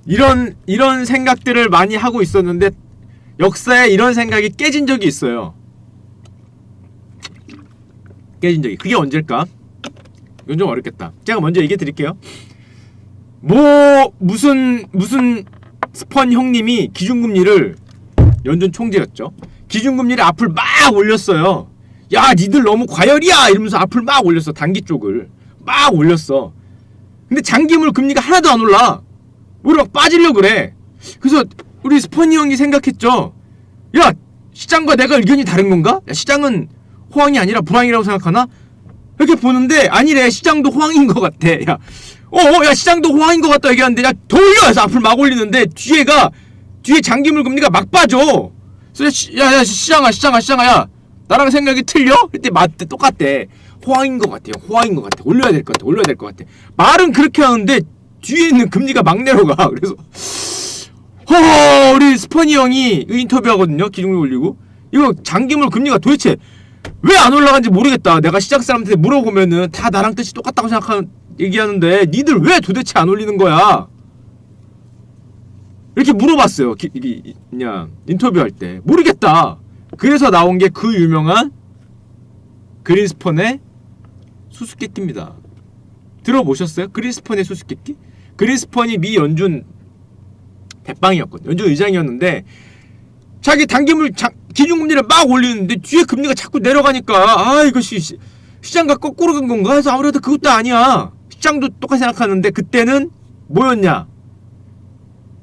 A: 이런 생각들을 많이 하고 있었는데 역사에 이런 생각이 깨진 적이 있어요. 그게 언제일까? 이건 좀 어렵겠다. 제가 먼저 얘기해 드릴게요. 무슨 스펀 형님이 기준금리를, 연준 총재였죠, 기준금리를 앞을 막 올렸어요. 야, 니들 너무 과열이야 이러면서 앞을 막 올렸어. 단기 쪽을 막 올렸어. 근데 장기물 금리가 하나도 안 올라. 우리 막 빠지려고 그래. 그래서 우리 스펀이 형이 생각했죠. 야, 시장과 내가 의견이 다른 건가? 야, 시장은 호황이 아니라 불황이라고 생각하나? 이렇게 보는데 아니래. 시장도 호황인 것 같아. 야, 시장도 호황인 것 같다 얘기하는데, 야, 더 올려! 해서 앞을 막 올리는데 뒤에 장기물 금리가 막 빠져. 그래서 야, 시장아, 야, 나랑 생각이 틀려? 그때 맞대, 똑같대. 호황인 것 같아요. 올려야 될 것 같아. 말은 그렇게 하는데 뒤에 있는 금리가 막 내려가. 그래서 우리 스퍼니 형이 인터뷰 하거든요. 기준금리 올리고. 이거 장기물 금리가 도대체 왜 안 올라간지 모르겠다. 내가 시장 사람한테 물어보면은 다 나랑 뜻이 똑같다고 얘기하는데 니들 왜 도대체 안 올리는 거야? 이렇게 물어봤어요. 그냥 인터뷰할 때. 모르겠다. 그래서 나온 게 그 유명한 그린스펀의 수수께끼입니다. 들어보셨어요? 그린스펀의 수수께끼? 그린스펀이 미 연준 대빵이었거든요. 연준 의장이었는데 자기 단기물 기준금리를 막 올리는데 뒤에 금리가 자꾸 내려가니까 이것이 시장과 거꾸로 간 건가 해서 아무래도 그것도 아니야. 시장도 똑같이 생각하는데 그때는 뭐였냐?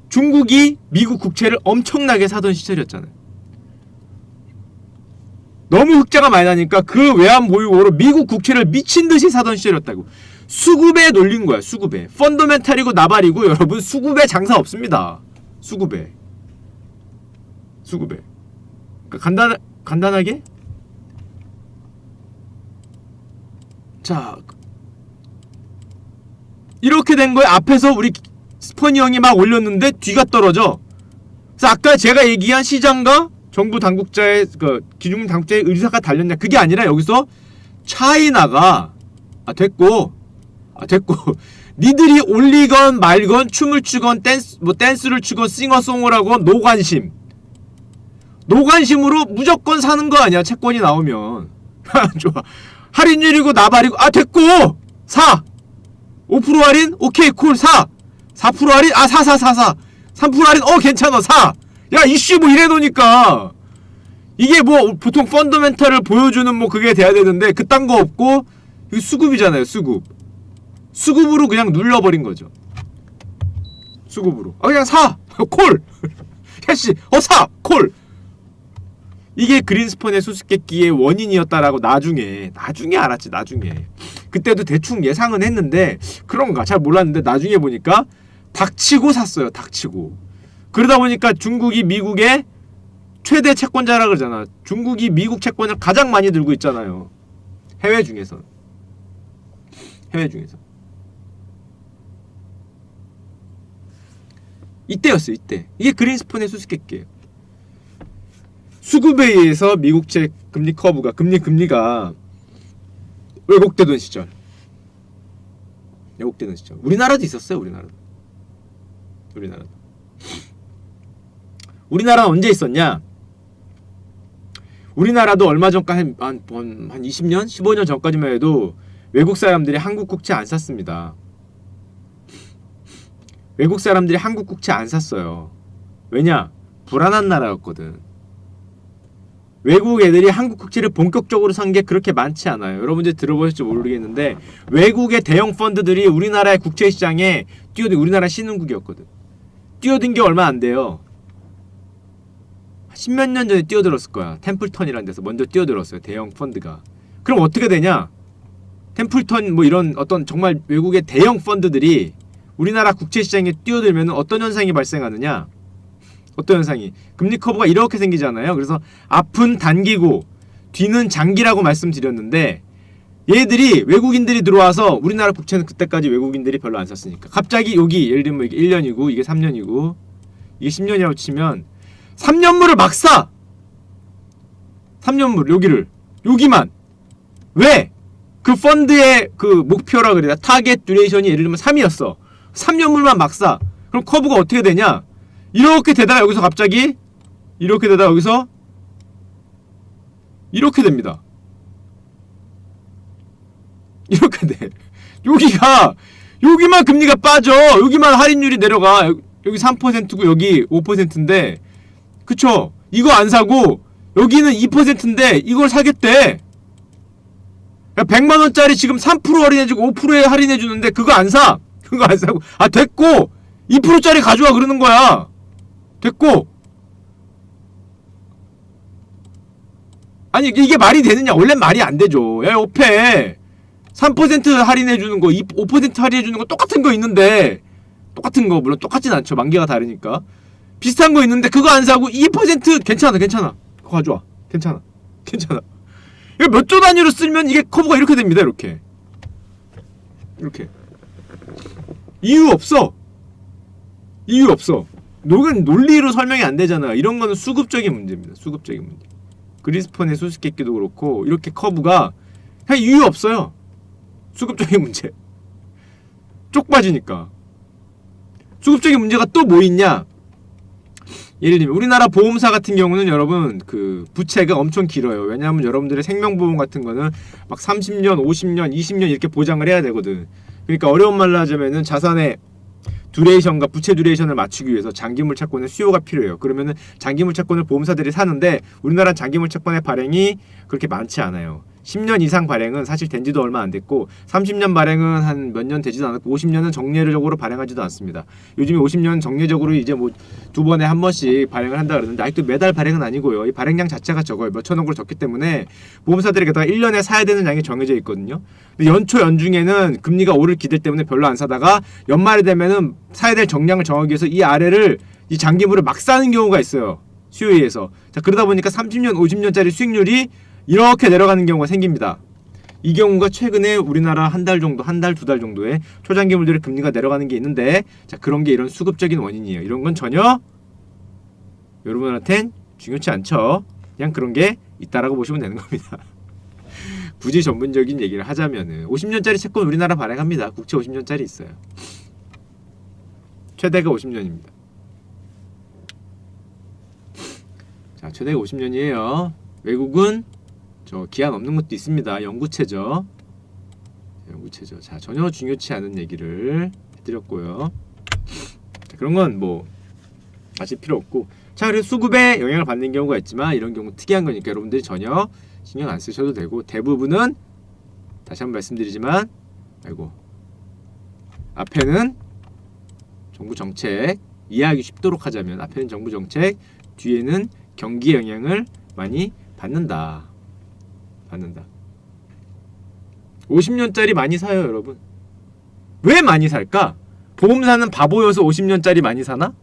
A: 중국이 미국 국채를 엄청나게 사던 시절이었잖아요. 너무 흑자가 많이 나니까 그 외환 보유고로 미국 국채를 미친듯이 사던 시절이었다고. 수급에 놀린 거야. 수급에. 펀더멘탈이고 나발이고 여러분 수급에 장사 없습니다. 수급에. 그러니까 간단하게 자 이렇게 된 거에 앞에서 우리 스퍼니 형이 막 올렸는데 뒤가 떨어져. 그래서 아까 제가 얘기한 시장과 정부 당국자의 그 기준 당국자의 의사가 달렸냐 그게 아니라 여기서 차이나가 됐고 니들이 올리건 말건 춤을 추건 댄스를 추건 싱어송을 하건 노관심으로 무조건 사는 거 아니야 채권이 나오면. 좋아. 할인율이고 나발이고 됐고 사 5% 할인 오케이 콜 사 4% 할인 사 3% 할인 괜찮아 사. 야 이슈 뭐 이래 놓으니까 이게 뭐 보통 펀더멘탈을 보여주는 뭐 그게 돼야 되는데 그딴 거 없고 이거 수급이잖아요. 수급으로 그냥 눌러버린 거죠. 수급으로 그냥 사 콜 캐시 사 콜. 이게 그린스펀의 수수께끼의 원인이었다라고 나중에 알았지. 나중에 그때도 대충 예상은 했는데 그런가 잘 몰랐는데 나중에 보니까 닥치고 샀어요. 닥치고. 그러다 보니까 중국이 미국의 최대 채권자라 그러잖아. 중국이 미국 채권을 가장 많이 들고 있잖아요. 해외 중에서. 이때였어요. 이때. 이게 그린스펀의 수수께끼예요. 수급에 의해서 미국채 금리 커브가 금리가 왜곡되던 시절. 우리나라도 있었어요. 우리나라는 언제 있었냐? 우리나라도 얼마 전까지 한 20년? 15년 전까지만 해도 외국 사람들이 한국 국채 안 샀습니다. 외국 사람들이 한국 국채 안 샀어요. 왜냐? 불안한 나라였거든. 외국 애들이 한국 국채를 본격적으로 산 게 그렇게 많지 않아요. 여러분들 들어보실지 모르겠는데 외국의 대형 펀드들이 우리나라의 국채 시장에 우리나라 신흥국이었거든. 뛰어든 게 얼마 안 돼요. 10몇 년 전에 뛰어들었을 거야. 템플턴이라는 데서 먼저 뛰어들었어요. 대형 펀드가. 그럼 어떻게 되냐? 템플턴 뭐 이런 어떤 정말 외국의 대형 펀드들이 우리나라 국채 시장에 뛰어들면 어떤 현상이 발생하느냐? 어떤 현상이? 금리 커브가 이렇게 생기잖아요. 그래서 앞은 단기고 뒤는 장기라고 말씀드렸는데 얘들이 외국인들이 들어와서 우리나라 국채는 그때까지 외국인들이 별로 안 샀으니까 갑자기 여기 예를 들면 이게 1년이고 이게 3년이고 이게 10년이라고 치면 3년물을 막 사! 3년물 여기만 왜? 그 펀드의 그 목표라 그래야 타겟 듀레이션이 예를 들면 3이었어 3년물만 막 사! 그럼 커브가 어떻게 되냐? 이렇게 되다가 여기서 갑자기 이렇게 되다가 여기서 이렇게 됩니다. 이렇게 돼. 여기만 금리가 빠져. 여기만 할인율이 내려가. 여기 3%고 여기 5%인데 그쵸? 이거 안 사고 여기는 2%인데 이걸 사겠대. 100만원짜리 지금 3% 할인해주고 5%에 할인해주는데 그거 안 사. 그거 안 사고 됐고 2%짜리 가져와 그러는 거야. 됐고 아니 이게 말이 되느냐? 원래 말이 안 되죠. 야 옆에 3% 할인해주는 거 5% 할인해주는 거 똑같은 거 있는데 똑같은 거 물론 똑같진 않죠. 만개가 다르니까 비슷한 거 있는데 그거 안 사고 2% 괜찮아 그거 가져와. 괜찮아 이거 몇 조 단위로 쓰면 이게 커브가 이렇게 됩니다. 이렇게 이유 없어. 이건 논리로 설명이 안 되잖아. 이런 거는 수급적인 문제입니다. 그린스펀의 수수께끼도 그렇고 이렇게 커브가 그냥 이유 없어요. 수급적인 문제. 쪽 빠지니까. 수급적인 문제가 또 뭐 있냐? 예를 들면 우리나라 보험사 같은 경우는 여러분 그 부채가 엄청 길어요. 왜냐하면 여러분들의 생명보험 같은 거는 막 30년, 50년, 20년 이렇게 보장을 해야 되거든. 그러니까 어려운 말로 하자면은 자산의 듀레이션과 부채 듀레이션을 맞추기 위해서 장기물 채권의 수요가 필요해요. 그러면은 장기물 채권을 보험사들이 사는데 우리나라 장기물 채권의 발행이 그렇게 많지 않아요. 10년 이상 발행은 사실 된 지도 얼마 안 됐고 30년 발행은 한 몇 년 되지도 않았고 50년은 정례적으로 발행하지도 않습니다. 요즘에 50년 정례적으로 이제 뭐 두 번에 한 번씩 발행을 한다 그러는데 아직도 매달 발행은 아니고요. 이 발행량 자체가 적어요. 몇천억으로 적기 때문에 보험사들이 게다가 1년에 사야 되는 양이 정해져 있거든요. 근데 연초 연중에는 금리가 오를 기대 때문에 별로 안 사다가 연말이 되면은 사야 될 정량을 정하기 위해서 이 아래를 이 장기물을 막 사는 경우가 있어요. 수요에 의해서. 자, 그러다 보니까 30년, 50년짜리 수익률이 이렇게 내려가는 경우가 생깁니다. 이 경우가 최근에 우리나라 한 달 정도, 한 달, 두 달 정도에 초장기물들의 금리가 내려가는 게 있는데, 자, 그런 게 이런 수급적인 원인이에요. 이런 건 전혀 여러분한텐 중요치 않죠. 그냥 그런 게 있다라고 보시면 되는 겁니다. 굳이 전문적인 얘기를 하자면은 50년짜리 채권 우리나라 발행합니다. 국채 50년짜리 있어요. 최대가 50년입니다. 자, 최대가 50년이에요. 외국은 저 기한 없는 것도 있습니다. 영구채죠. 영구채죠. 자, 전혀 중요치 않은 얘기를 해드렸고요. 자, 그런 건 뭐 아실 필요 없고. 자, 그래서 수급에 영향을 받는 경우가 있지만 이런 경우 특이한 거니까 여러분들이 전혀 신경 안 쓰셔도 되고, 대부분은 다시 한번 말씀드리지만, 아이고, 앞에는 정부 정책, 이해하기 쉽도록 하자면 앞에는 정부 정책, 뒤에는 경기의 영향을 많이 받는다. 50년짜리 많이 사요, 여러분. 왜 많이 살까? 보험사는 바보여서 50년짜리 많이 사나?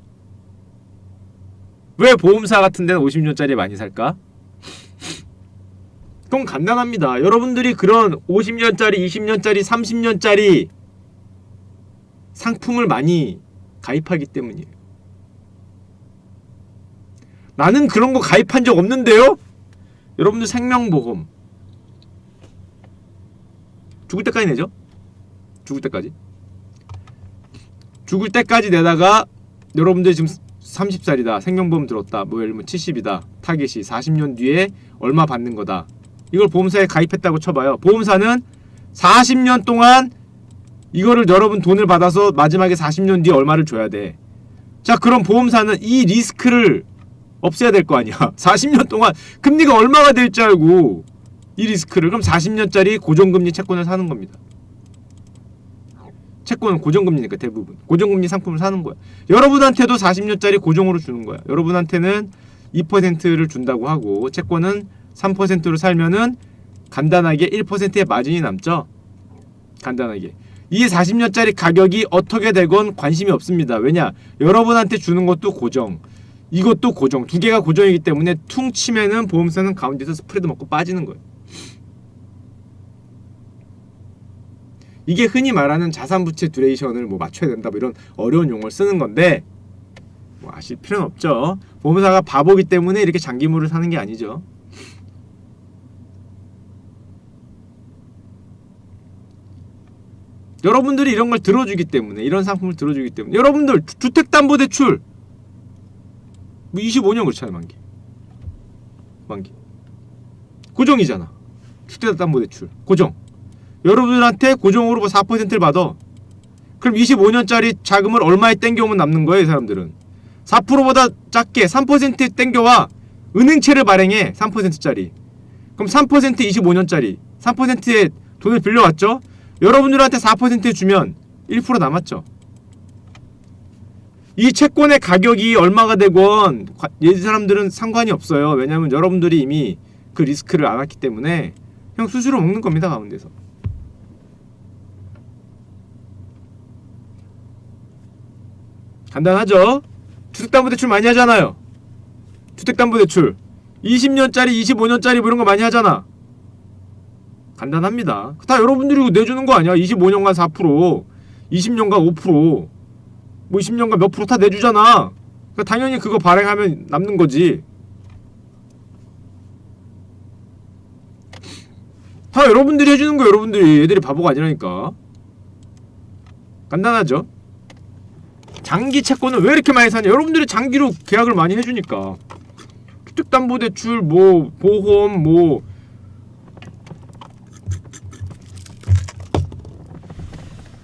A: 왜 보험사 같은 데는 50년짜리 많이 살까? 그건 간단합니다. 여러분들이 그런 50년짜리, 20년짜리, 30년짜리 상품을 많이 가입하기 때문이에요. 나는 그런 거 가입한 적 없는데요? 여러분들 생명보험 죽을 때까지 내죠? 죽을 때까지. 죽을 때까지 내다가 여러분들 지금 30살이다. 생명보험 들었다. 뭐 예를 들면 70이다. 타겟이 40년 뒤에 얼마 받는 거다. 이걸 보험사에 가입했다고 쳐봐요. 보험사는 40년 동안 이거를 여러분 돈을 받아서 마지막에 40년 뒤에 얼마를 줘야 돼. 자, 그럼 보험사는 이 리스크를 없애야 될 거 아니야. 40년 동안 금리가 얼마가 될 줄 알고 이 리스크를. 그럼 40년짜리 고정금리 채권을 사는 겁니다. 채권은 고정금리니까 대부분 고정금리 상품을 사는 거야. 여러분한테도 40년짜리 고정으로 주는 거야. 여러분한테는 2%를 준다고 하고 채권은 3%로 살면은 간단하게 1%의 마진이 남죠. 간단하게. 이 40년짜리 가격이 어떻게 되건 관심이 없습니다. 왜냐? 여러분한테 주는 것도 고정, 이것도 고정, 두 개가 고정이기 때문에 퉁 치면은 보험사는 가운데서 스프레드 먹고 빠지는 거예요. 이게 흔히 말하는 자산부채 듀레이션을 뭐 맞춰야 된다, 뭐 이런 어려운 용어를 쓰는 건데 뭐 아실 필요는 없죠. 보험사가 바보기 때문에 이렇게 장기물을 사는 게 아니죠. 여러분들이 이런 걸 들어주기 때문에, 이런 상품을 들어주기 때문에. 여러분들 주택담보대출 뭐 25년 그렇잖아요. 만기 고정이잖아. 주택담보대출 고정. 여러분들한테 고정으로 뭐 4%를 받아. 그럼 25년짜리 자금을 얼마에 땡겨오면 남는 거예요, 이 사람들은. 4%보다 작게 3%에 땡겨와. 은행채를 발행해. 3%짜리. 그럼 3% 25년짜리 3%에 돈을 빌려왔죠. 여러분들한테 4%에 주면 1% 남았죠. 이 채권의 가격이 얼마가 되건 이 사람들은 상관이 없어요. 왜냐하면 여러분들이 이미 그 리스크를 안 왔기 때문에 그냥 수수료 먹는 겁니다, 가운데서. 간단하죠? 주택담보대출 많이 하잖아요. 주택담보대출 20년짜리 25년짜리 뭐 이런 거 많이 하잖아. 간단합니다. 다 여러분들이 내주는 거 아니야. 25년간 4%, 20년간 5%, 뭐 20년간 몇 프로 다 내주잖아. 그러니까 당연히 그거 발행하면 남는 거지. 다 여러분들이 해주는 거. 여러분들이. 얘들이 바보가 아니라니까. 간단하죠? 장기 채권은 왜 이렇게 많이 사냐? 여러분들이 장기로 계약을 많이 해주니까. 주택담보대출, 뭐 보험, 뭐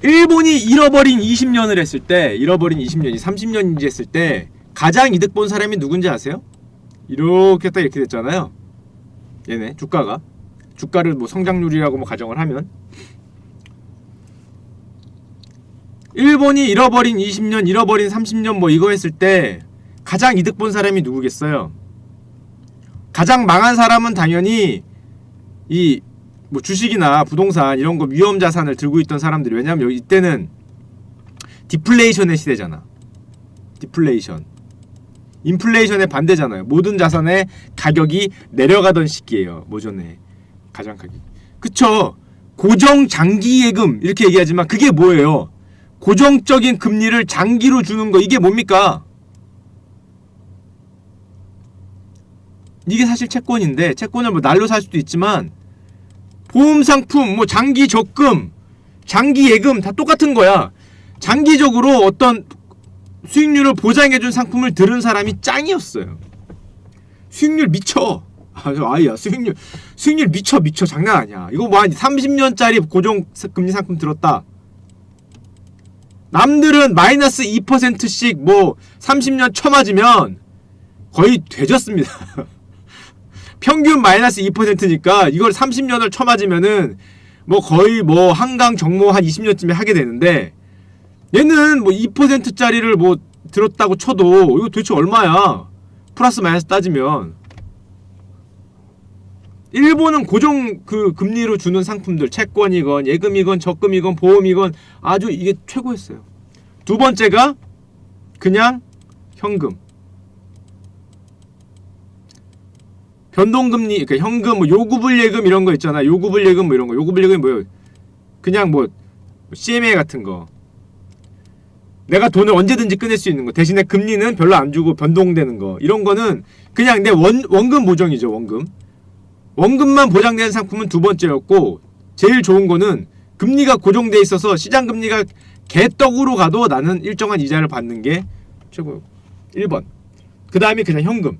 A: 일본이 잃어버린 20년을 했을 때, 잃어버린 20년이 30년인지 했을 때 가장 이득 본 사람이 누군지 아세요? 이렇게 딱 이렇게 됐잖아요. 얘네 주가가 주가를 뭐 성장률이라고 뭐 가정을 하면 일본이 잃어버린 20년, 잃어버린 30년 뭐 이거 했을 때 가장 이득 본 사람이 누구겠어요? 가장 망한 사람은 당연히 이 뭐 주식이나 부동산 이런 거 위험 자산을 들고 있던 사람들이. 왜냐면 이때는 디플레이션의 시대잖아. 디플레이션. 인플레이션의 반대잖아요. 모든 자산의 가격이 내려가던 시기예요. 모전에 가장 가격. 그쵸? 고정 장기 예금 이렇게 얘기하지만 그게 뭐예요? 고정적인 금리를 장기로 주는 거. 이게 뭡니까? 이게 사실 채권인데, 채권을 뭐 날로 살 수도 있지만 보험 상품, 뭐 장기 적금, 장기 예금 다 똑같은 거야. 장기적으로 어떤 수익률을 보장해준 상품을 들은 사람이 짱이었어요. 수익률 미쳐. 아야 수익률 미쳐 장난 아니야. 이거 뭐 한 30년짜리 고정 금리 상품 들었다. 남들은 마이너스 2%씩 뭐 30년 쳐맞으면 거의 되졌습니다. 평균 마이너스 2%니까 이걸 30년을 쳐맞으면은 뭐 거의 뭐 한강 정모 한 20년쯤에 하게 되는데, 얘는 뭐 2%짜리를 뭐 들었다고 쳐도 이거 도대체 얼마야? 플러스 마이너스 따지면. 일본은 고정 그 금리로 주는 상품들, 채권이건 예금이건 적금이건 보험이건 아주 이게 최고였어요. 두 번째가 그냥 현금. 변동금리, 그러니까 현금, 뭐 요구불 예금 이런 거 있잖아. 요구불 예금 뭐 이런 거. 요구불 예금이 뭐예요? 그냥 뭐 CMA 같은 거. 내가 돈을 언제든지 꺼낼 수 있는 거. 대신에 금리는 별로 안 주고 변동되는 거. 이런 거는 그냥 내 원금 보정이죠. 원금만 보장되는 상품은 두 번째였고, 제일 좋은 거는 금리가 고정돼 있어서 시장 금리가 개떡으로 가도 나는 일정한 이자를 받는 게 최고요. 1번. 그 다음이 그냥 현금.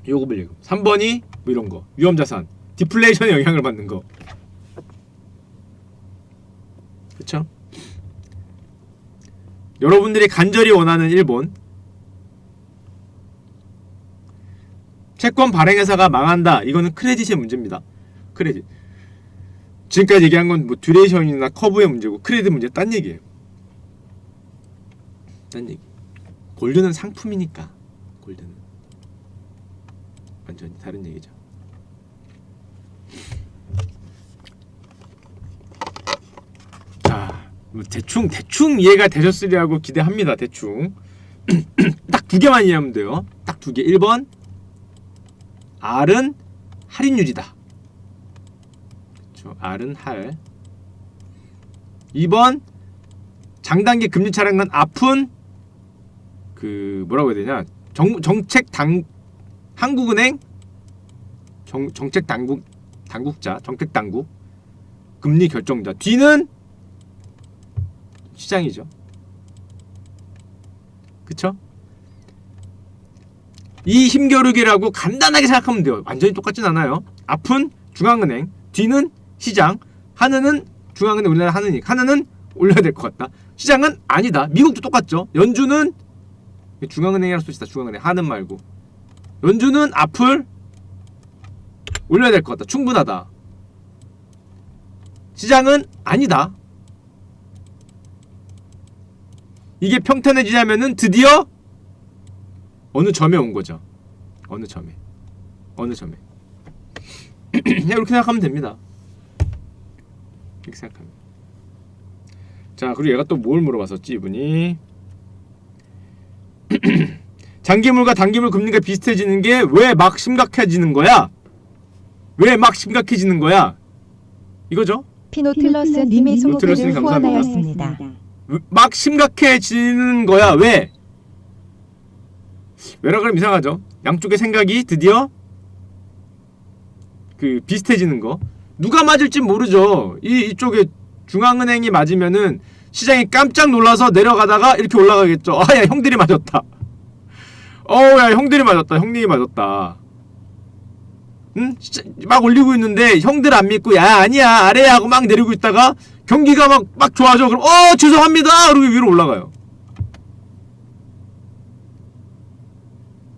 A: 요구불 예금. 3번이 뭐 이런 거. 위험자산. 디플레이션에 영향을 받는 거. 그쵸? 여러분들이 간절히 원하는 1번. 채권 발행회사가 망한다. 이거는 크레딧의 문제입니다. 크레딧. 지금까지 얘기한 건 뭐 듀레이션이나 커브의 문제고, 크레딧 문제 딴 얘기예요. 딴 얘기. 골드는 상품이니까. 골드는 완전히 다른 얘기죠. 자, 뭐 대충 이해가 되셨으리라고 기대합니다. 대충 딱 두 개만 이해하면 돼요. 딱 두 개. 1번 R은 할인율이다. 그렇죠. R은 할. 2번 장단기 금리 차량은 아픈 그 뭐라고 해야 되냐? 정책 한국은행 정책 당국자, 정책 당국 금리 결정자. D는 시장이죠. 그쵸? 이 힘겨루기라고 간단하게 생각하면 돼요. 완전히 똑같진 않아요. 앞은 중앙은행, 뒤는 시장. 하늘은 중앙은행, 우리나라 하느니까 하늘은 올려야 될 것 같다. 시장은 아니다. 미국도 똑같죠. 연준은 중앙은행이라고 씁시다. 중앙은행. 하는 말고. 연준은 앞을 올려야 될 것 같다. 충분하다. 시장은 아니다. 이게 평탄해지냐면은 드디어 어느 점에 온 거죠. 어느 점에. 그냥 이렇게 생각하면 됩니다. 이렇게 생각하면. 자, 그리고 얘가 또 뭘 물어봤었지, 이분이. 장기물과 단기물 금리가 비슷해지는 게 왜 막 심각해지는 거야? 이거죠?
C: 피노틀러스 님의
A: 피노틀러스님
C: 20개를 후원하였습니다.
A: 막 심각해지는 거야. 왜? 왜라 그러면 이상하죠? 양쪽의 생각이 드디어 그 비슷해지는 거. 누가 맞을진 모르죠. 이쪽에 중앙은행이 맞으면은 시장이 깜짝 놀라서 내려가다가 이렇게 올라가겠죠. 아, 야, 형들이 맞았다. 야, 형님이 맞았다. 응? 막 올리고 있는데 형들 안 믿고 야, 아니야, 아래야 하고 막 내리고 있다가 경기가 막 좋아져. 그럼 죄송합니다. 그러고 위로 올라가요.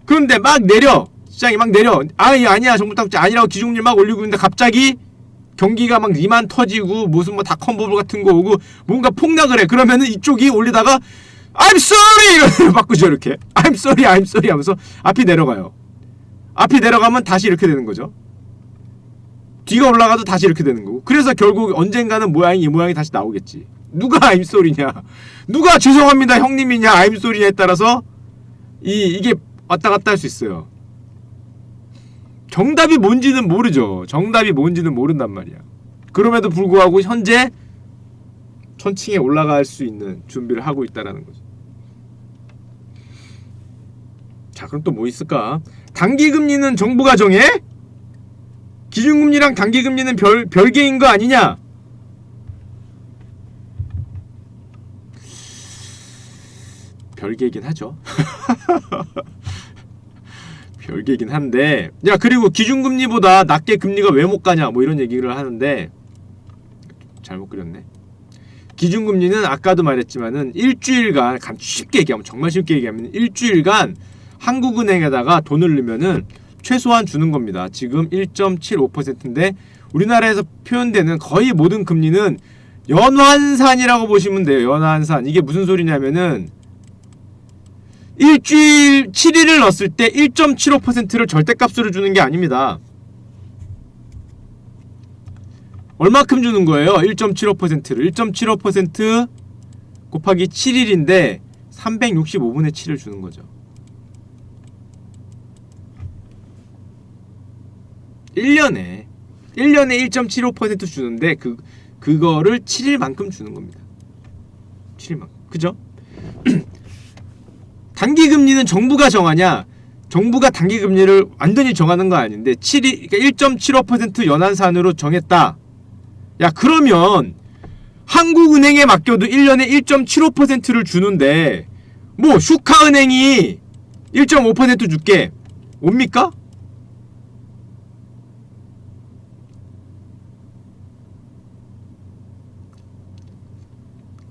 A: 그런데 막 내려. 시장이 막 내려. 아니야 정부 당국자 아니라고 기준금리 막 올리고 있는데 갑자기 경기가 막 리만 터지고 무슨 뭐 닷컴버블 같은 거 오고 뭔가 폭락을 해. 그러면은 이쪽이 올리다가 I'm sorry 이러면서 바꾸죠. 이렇게 I'm sorry 하면서 앞이 내려가요. 앞이 내려가면 다시 이렇게 되는 거죠. 뒤가 올라가도 다시 이렇게 되는 거고. 그래서 결국 언젠가는 이 모양이 다시 나오겠지. 누가 I'm sorry냐, 누가 죄송합니다 형님이냐, I'm sorry냐에 따라서 이게 왔다 갔다 할 수 있어요. 정답이 뭔지는 모르죠. 정답이 뭔지는 모른단 말이야. 그럼에도 불구하고 현재 천칭에 올라갈 수 있는 준비를 하고 있다라는 거죠. 자, 그럼 또 뭐 있을까? 단기금리는 정부가 정해? 기준금리랑 단기금리는 별개인 거 아니냐? 별개이긴 하죠. 별개이긴 한데, 야, 그리고 기준금리보다 낮게 금리가 왜 못 가냐 뭐 이런 얘기를 하는데 잘못 그렸네. 기준금리는 아까도 말했지만은 일주일간, 쉽게 얘기하면, 정말 쉽게 얘기하면 일주일간 한국은행에다가 돈을 넣으면은 최소한 주는 겁니다. 지금 1.75%인데 우리나라에서 표현되는 거의 모든 금리는 연환산이라고 보시면 돼요. 연환산. 이게 무슨 소리냐면은 일주일 7일을 넣었을 때 1.75%를 절대값으로 주는 게 아닙니다. 얼마큼 주는 거예요? 1.75%를 1.75% 곱하기 7일인데 365분의 7을 주는 거죠. 1년에 1.75% 주는데 그거를 7일만큼 주는 겁니다. 7일만큼. 그죠? 단기금리는 정부가 정하냐? 정부가 단기금리를 완전히 정하는 거 아닌데 7일, 그러니까 1.75% 연한산으로 정했다. 야, 그러면 한국은행에 맡겨도 1년에 1.75%를 주는데 뭐 슈카은행이 1.5% 줄게 옵니까?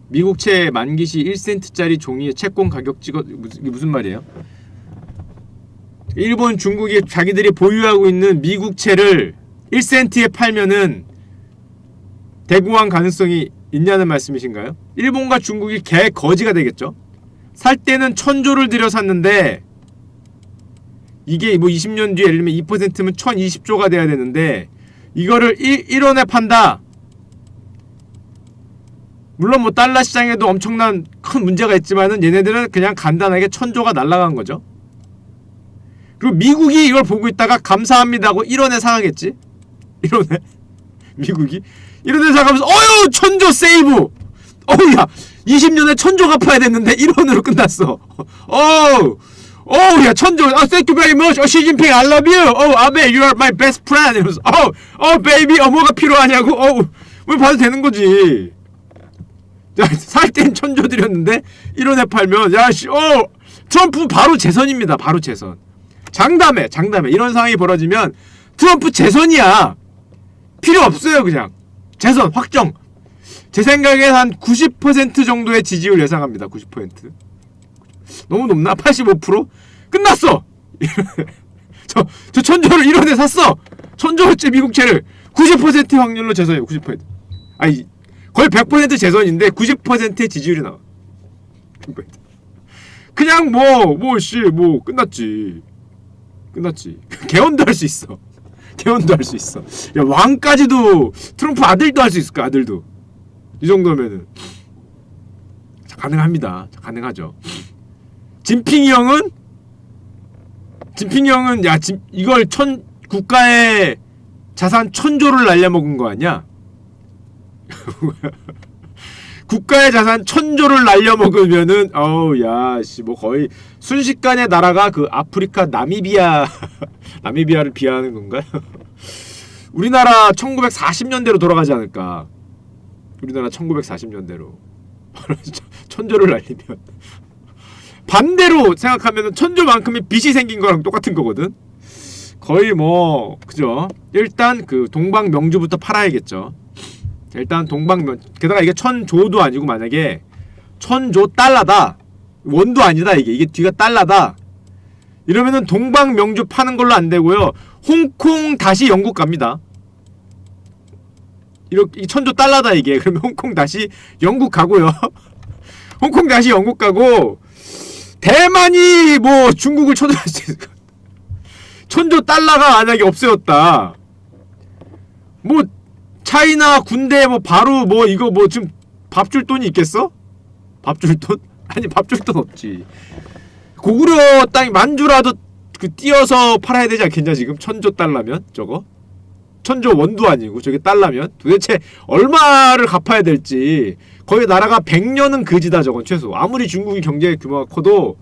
A: 미국채 만기시 1센트짜리 종이에 채권 가격 찍어, 이게 무슨 말이에요? 일본, 중국이 자기들이 보유하고 있는 미국채를 1센트에 팔면은 대구한 가능성이 있냐는 말씀이신가요? 일본과 중국이 개 거지가 되겠죠? 살 때는 1000조를 들여 샀는데 이게 뭐 20년 뒤에 예를 들면 2%면 1020조가 돼야 되는데 이거를 1원에 판다. 물론 뭐 달러 시장에도 엄청난 큰 문제가 있지만은 얘네들은 그냥 간단하게 1000조가 날아간 거죠. 그리고 미국이 이걸 보고 있다가 감사합니다 하고 1원에 사가겠지? 1원에? 미국이? 1원에 사가면서 어휴 1000조 세이브! 어우야 20년에 1000조 갚아야 됐는데 1원으로 끝났어. 야 1000조 thank you very much. 시진핑 I love you. 아베 you are my best friend. 이러면서 baby 뭐가 필요하냐고. 왜 봐도 되는 거지. 살 땐 1000조 드렸는데 1원에 팔면 야씨 트럼프 바로 재선입니다. 바로 재선. 장담해 이런 상황이 벌어지면 트럼프 재선이야. 필요 없어요. 그냥 재선 확정. 제 생각엔 한 90% 정도의 지지율 예상합니다. 90%. 너무 높나? 85%? 끝났어. 저 1000조를 1원에 샀어. 1000조짜리 미국채를 90% 확률로 재선이에요. 90%. 아니 거의 100% 재선인데 90%의 지지율이 나와. 그냥 끝났지. 개헌도 할 수 있어. 개헌도 할 수 있어. 야, 왕까지도 트럼프 아들도 할 수 있을까? 아들도. 이 정도면은 가능합니다. 가능하죠. 진핑이 형은 이걸 국가의 자산 1000조를 날려먹은 거 아니야? 국가의 자산 1000조를 날려먹으면은 뭐 거의 순식간에 나라가 그 아프리카 나미비아를 비하하는 건가요? 우리나라 1940년대로 돌아가지 않을까? 우리나라 1940년대로 1000조를 날리면 반대로 생각하면은 1000조만큼의 빚이 생긴 거랑 똑같은 거거든. 거의 그죠? 일단 그 동방명주부터 팔아야겠죠. 일단 게다가 이게 1000조도 아니고 만약에 1000조 달러다. 원도 아니다. 이게 뒤가 달러다. 이러면은 동방명주 파는 걸로 안 되고요. 홍콩 다시 영국 갑니다. 이렇게 1000조 달러다 이게. 그러면 홍콩 다시 영국 가고요. 홍콩 다시 영국 가고 대만이 뭐 중국을 쳐들어갈 수 있을 것 같아. 1000조 달러가 만약에 없어졌다. 뭐 차이나 군대 뭐 바로 뭐 이거 뭐 지금 밥 줄 돈이 있겠어? 밥 줄 돈? 아니 밥 줄 돈 없지. 고구려 땅이 만주라도 그 띄어서 팔아야 되지 않겠냐 지금 1000조 달러면 저거? 1000조 원도 아니고 저게 달러면 도대체 얼마를 갚아야 될지. 거의 나라가 100년은 그지다 저건 최소. 아무리 중국이 경제 규모가 커도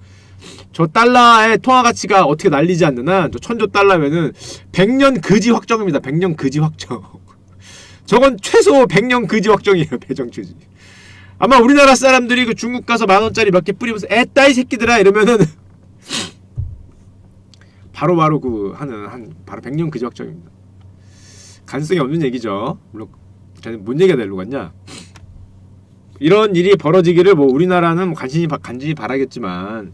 A: 저 달러의 통화 가치가 어떻게 날리지 않는 한 저 1000조 달러면은 100년 그지 확정입니다. 100년 그지 확정. 저건 최소 100년 그지 확정이에요. 배정 추지. 아마 우리나라 사람들이 그 중국 가서 10,000원짜리 몇 개 뿌리면서 에따 이 새끼들아 이러면은 바로 그 하는 바로 100년 그지 확정입니다. 가능성이 없는 얘기죠. 물론 저는 뭔 얘기가 되려고 갔냐? 이런 일이 벌어지기를 뭐 우리나라는 뭐 간신히 바라겠지만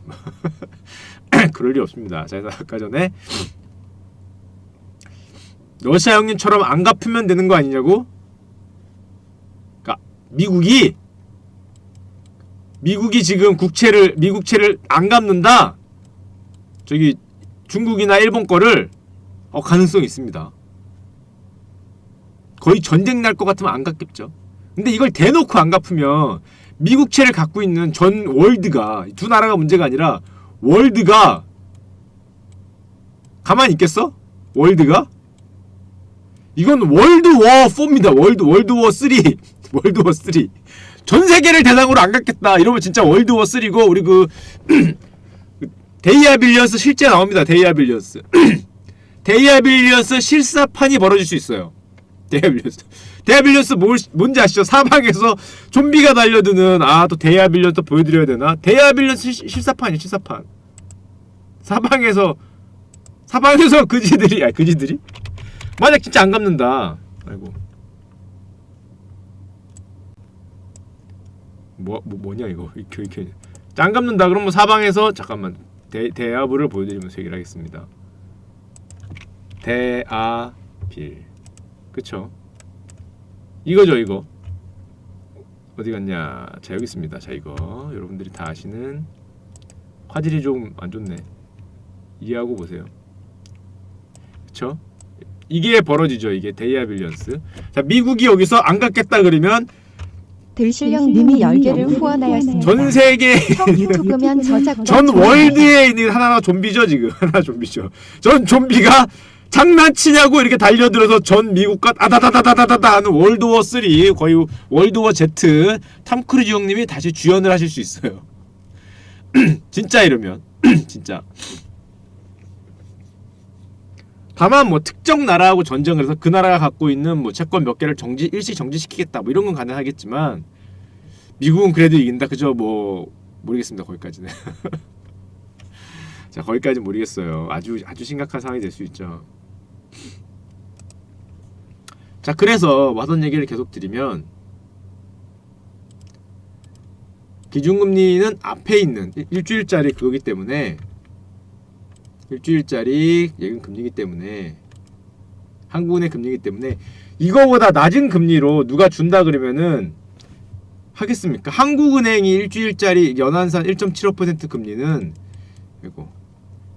A: 그럴 리 없습니다. 자, 아까 전에 러시아 형님처럼 안 갚으면 되는 거 아니냐고? 그러니까 미국이 지금 미국채를 안 갚는다. 저기 중국이나 일본 거를 가능성이 있습니다. 거의 전쟁 날 것 같으면 안 갚겠죠. 근데 이걸 대놓고 안 갚으면 미국채를 갖고 있는 전 월드가, 두 나라가 문제가 아니라 월드가 가만히 있겠어? 월드가? 이건 월드워 4입니다. 월드워 3. 월드워 3. 전 세계를 대상으로 안 갚겠다. 이러면 진짜 월드워 3고 우리 그 데이아 빌리언스 실제 나옵니다. 데이아 빌리언스. 데이아 빌리언스 실사판이 벌어질 수 있어요. 데이아 빌리언스 뭔지 아시죠? 사방에서 좀비가 달려드는 또 데이아 빌리언스 보여드려야 되나? 데이아 빌리언스 실사판이에요. 실사판. 사방에서 그지들이 만약 진짜 안 갚는다. 아이고 뭐냐 이거 이렇게 안 갚는다 그러면 사방에서 잠깐만 대아부를 보여드리면서 얘기를 하겠습니다. 대아빌 그쵸? 이거죠 이거. 어디 갔냐? 자 여기 있습니다. 자 이거 여러분들이 다 아시는 화질이 좀 안 좋네. 이해하고 보세요. 그쵸? 이게 벌어지죠. 이게 데이아 빌리언스. 자 미국이 여기서 안 갚겠다 그러면
C: 들실령님이 10개를 후원하였습니다.
A: 전 세계
C: 형 유튜브면 저작권
A: 전 월드에 있는 하나가 좀비죠 지금. 하나 좀비죠. 전 좀비가 장난치냐고 이렇게 달려들어서 전 미국과 아다다다다다다 하는 월드워 3 거의 월드워 Z 탐 크루즈 형님이 다시 주연을 하실 수 있어요. 진짜 이러면 진짜. 다만 뭐 특정 나라하고 전쟁을 해서 그 나라가 갖고 있는 뭐 채권 몇 개를 일시 정지시키겠다 뭐 이런 건 가능하겠지만 미국은 그래도 이긴다. 그죠? 뭐 모르겠습니다. 거기까지는. 자 거기까지 모르겠어요. 아주 심각한 상황이 될 수 있죠. 자 그래서 하던 얘기를 계속 드리면 기준금리는 앞에 있는 일주일짜리 그거기 때문에 일주일짜리 예금금리이기 때문에 한국은행 금리이기 때문에 이거보다 낮은 금리로 누가 준다 그러면은 하겠습니까? 한국은행이 일주일짜리 연한산 1.75% 금리는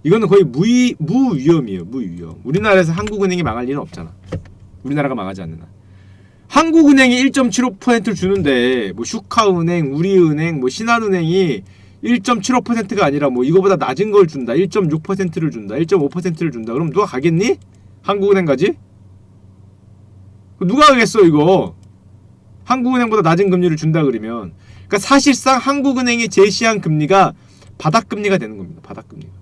A: 이거는 거의 무위험이에요. 무위험. 우리나라에서 한국은행이 망할 일은 없잖아. 우리나라가 망하지 않는 한. 한국은행이 1.75%를 주는데 뭐 슈카은행, 우리은행, 뭐 신한은행이 1.75%가 아니라 뭐 이거보다 낮은 걸 준다. 1.6%를 준다. 1.5%를 준다. 그럼 누가 가겠니? 한국은행 가지? 누가 가겠어 이거? 한국은행보다 낮은 금리를 준다 그러면. 그러니까 사실상 한국은행이 제시한 금리가 바닥금리가 되는 겁니다. 바닥금리가.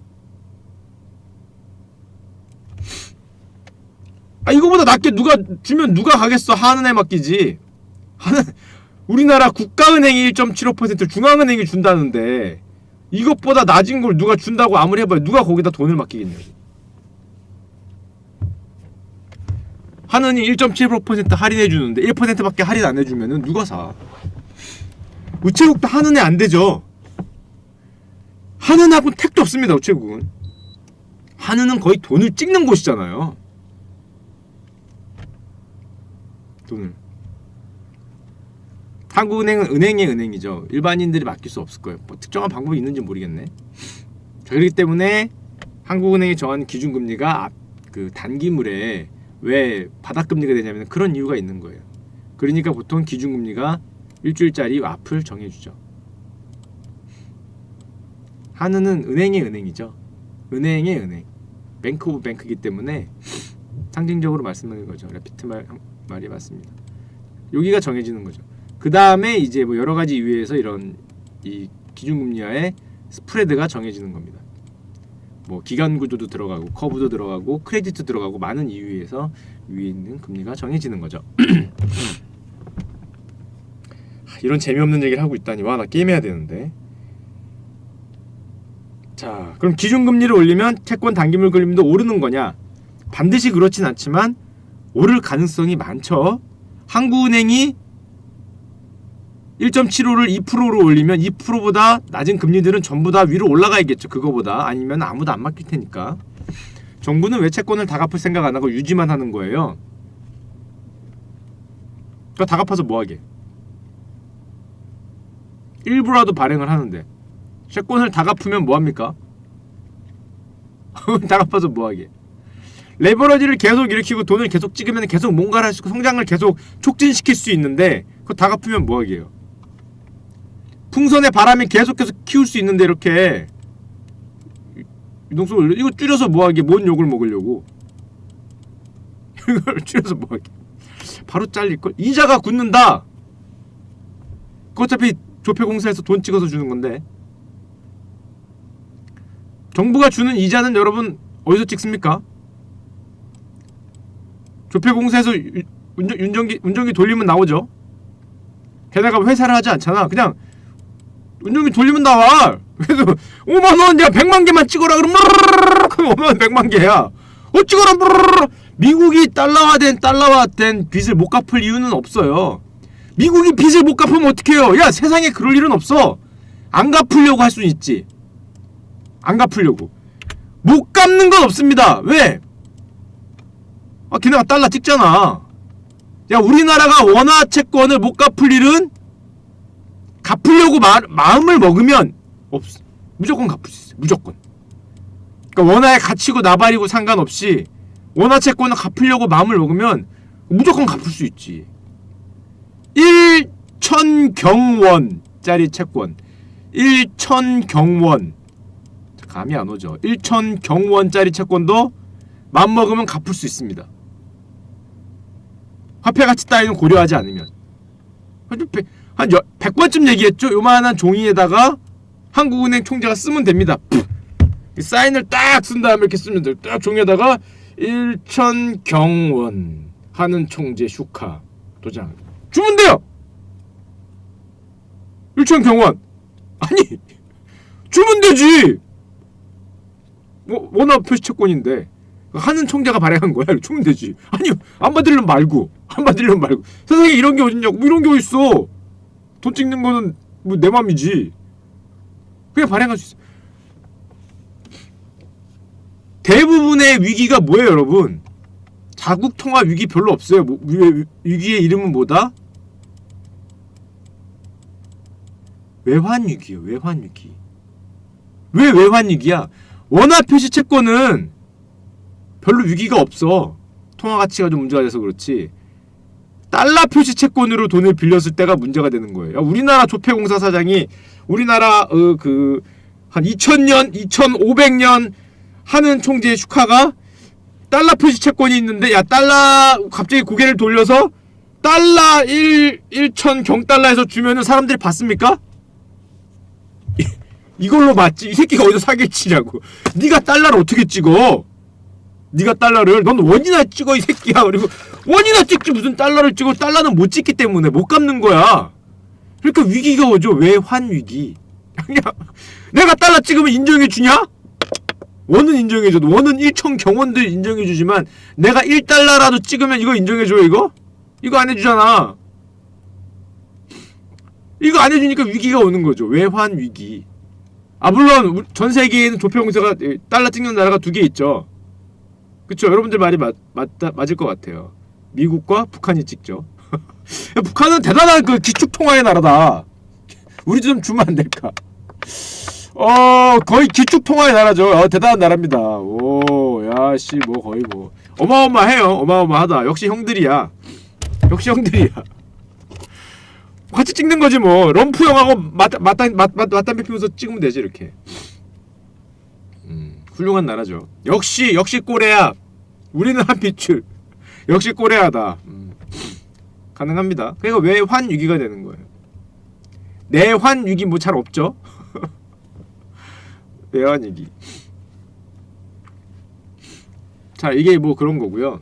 A: 이거보다 낮게 누가 주면 누가 가겠어? 한은에 맡기지. 우리나라 국가은행이 1.75%를 중앙은행이 준다는데 이것보다 낮은 걸 누가 준다고 아무리 해봐요. 누가 거기다 돈을 맡기겠냐고. 한은이 1.75% 할인해주는데 1%밖에 할인 안 해주면은 누가 사? 우체국도 한은에 안 되죠. 한은하고는 택도 없습니다. 우체국은. 한은은 거의 돈을 찍는 곳이잖아요. 돈을. 한국은행은 은행의 은행이죠. 일반인들이 맡길 수 없을 거예요. 뭐 특정한 방법이 있는지 모르겠네. 그렇기 때문에 한국은행이 정한 기준금리가 그 단기물에 왜 바닥금리가 되냐면 그런 이유가 있는 거예요. 그러니까 보통 기준금리가 일주일짜리 앞을 정해주죠. 한은은 은행의 은행이죠. 은행의 은행. 뱅크 오브 뱅크이기 때문에 상징적으로 말씀드린 거죠. 레피트 말이 맞습니다. 여기가 정해지는 거죠. 그 다음에 이제 뭐 여러 가지 이유에서 이런 이 기준금리와의 스프레드가 정해지는 겁니다. 뭐 기간 구조도 들어가고 커브도 들어가고 크레딧도 들어가고 많은 이유에서 위에 있는 금리가 정해지는 거죠. 이런 재미없는 얘기를 하고 있다니. 와, 나 게임해야 되는데. 자, 그럼 기준금리를 올리면 채권 단기물 금리도 오르는 거냐? 반드시 그렇진 않지만 오를 가능성이 많죠. 한국은행이 1.75를 2%로 올리면 2%보다 낮은 금리들은 전부 다 위로 올라가야겠죠. 그거보다. 아니면 아무도 안 맡길 테니까. 정부는 왜 채권을 다 갚을 생각 안 하고 유지만 하는 거예요? 그러니까 다 갚아서 뭐하게? 일부라도 발행을 하는데 채권을 다 갚으면 뭐합니까? 다 갚아서 뭐하게? 레버러지를 계속 일으키고 돈을 계속 찍으면 계속 뭔가를 할 수 있고 성장을 계속 촉진시킬 수 있는데 그거 다 갚으면 뭐하게요? 풍선의 바람이 계속해서 키울 수 있는데 이렇게 유동성을 이거 줄여서 뭐하게? 뭔 욕을 먹으려고? 이걸 줄여서 뭐하게? 바로 잘릴걸? 이자가 굳는다! 그거 어차피 조폐공사에서 돈 찍어서 주는 건데 정부가 주는 이자는 여러분 어디서 찍습니까? 조폐공사에서 운전기 돌리면 나오죠. 게다가 회사를 하지 않잖아. 그냥 운전기 돌리면 나와. 그래서 5만원 야 100만개만 찍어라 그러면 5만원 100만개야. 찍어라. 미국이 달러화된 빚을 못 갚을 이유는 없어요. 미국이 빚을 못 갚으면 어떡해요? 야, 세상에 그럴 일은 없어. 안 갚으려고 할 수는 있지. 안 갚으려고. 못 갚는 건 없습니다. 왜? 걔네가 달러 찍잖아. 야, 우리나라가 원화 채권을 못 갚을 일은 갚으려고 마음을 먹으면 무조건 갚을 수 있어요. 무조건. 그러니까 원화의 가치고 나발이고 상관없이 원화 채권을 갚으려고 마음을 먹으면 무조건 갚을 수 있지. 1,000경원짜리 채권 1,000경원 감이 안 오죠. 1,000경원짜리 채권도 맘먹으면 갚을 수 있습니다. 화폐가치 따위는 고려하지 않으면. 한 100번쯤 얘기했죠. 요만한 종이에다가 한국은행 총재가 쓰면 됩니다. 사인을 딱 쓴 다음에 이렇게 쓰면 돼요. 딱 종이에다가 1,000경원 하는 총재 슈카 도장 주면 돼요. 1,000경원 아니 주면 되지. 원화 표시 채권인데 하는 총재가 발행한 거야. 주면 되지. 아니 안 받으려면 말고 세상에 이런 게 어딨냐고. 뭐 이런 게 어딨어. 돈 찍는 거는 뭐 내 맘이지. 그냥 발행할 수 있어. 대부분의 위기가 뭐예요 여러분? 자국 통화 위기 별로 없어요. 위기의 이름은 뭐다? 외환 위기예요. 외환 위기. 왜 외환 위기야? 원화 표시 채권은 별로 위기가 없어. 통화 가치가 좀 문제가 돼서 그렇지. 달러 표시 채권으로 돈을 빌렸을 때가 문제가 되는 거예요. 우리나라 조폐공사 사장이 우리나라 한 2000년, 2500년 하는 총재의 슈카가 달러 표시 채권이 있는데 야 달러 갑자기 고개를 돌려서 달러 1,000 경달러에서 주면은 사람들이 받습니까? 이걸로 맞지. 이 새끼가 어디서 사기를 치냐고. 네가 달러를 어떻게 찍어? 네가 달러를 넌 원이나 찍어 이 새끼야. 그리고 원이나 찍지 무슨 달러를 찍어. 달러는 못 찍기 때문에 못 갚는 거야. 그러니까 위기가 오죠. 외환 위기. 내가 달러 찍으면 인정해 주냐? 원은 인정해줘도 원은 1,000경원들 인정해주지만 내가 1달러라도 찍으면 이거 인정해줘요 이거? 이거 안 해주잖아. 이거 안 해주니까 위기가 오는 거죠. 외환 위기. 물론 전 세계에는 조폐공사가 달러 찍는 나라가 2개 있죠. 그쵸? 여러분들 말이 맞을 것 같아요. 미국과 북한이 찍죠. 북한은 대단한 그 기축통화의 나라다. 우리도 좀 주면 안 될까? 거의 기축통화의 나라죠. 대단한 나라입니다. 오, 야씨, 뭐 거의 뭐 어마어마해요. 어마어마하다. 역시 형들이야. 역시 형들이야. 같이 찍는 거지 뭐. 럼프 형하고 맞담배 피면서 찍으면 되지 이렇게. 훌륭한 나라죠. 역시 꼬레아. 우리는 한 핏줄. 역시 꼬레아다. 가능합니다. 그러니까 왜 환위기가 되는 거예요? 내환위기 뭐 잘 없죠? 내환위기. 자, 이게 뭐 그런 거고요.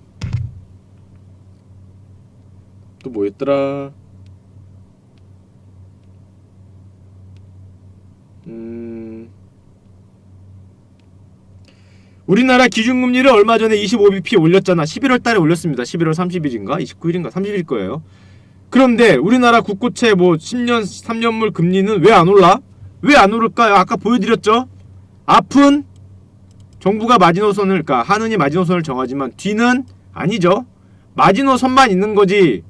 A: 또 뭐였더라? 우리나라 기준금리를 얼마 전에 25bp 올렸잖아. 11월 달에 올렸습니다. 11월 30일인가? 29일인가? 30일 거예요. 그런데 우리나라 국고채 뭐 10년, 3년물 금리는 왜 안 올라? 왜 안 오를까요? 아까 보여드렸죠? 앞은 정부가 마지노선을, 그러니까 하느니 마지노선을 정하지만 뒤는 아니죠. 마지노선만 있는 거지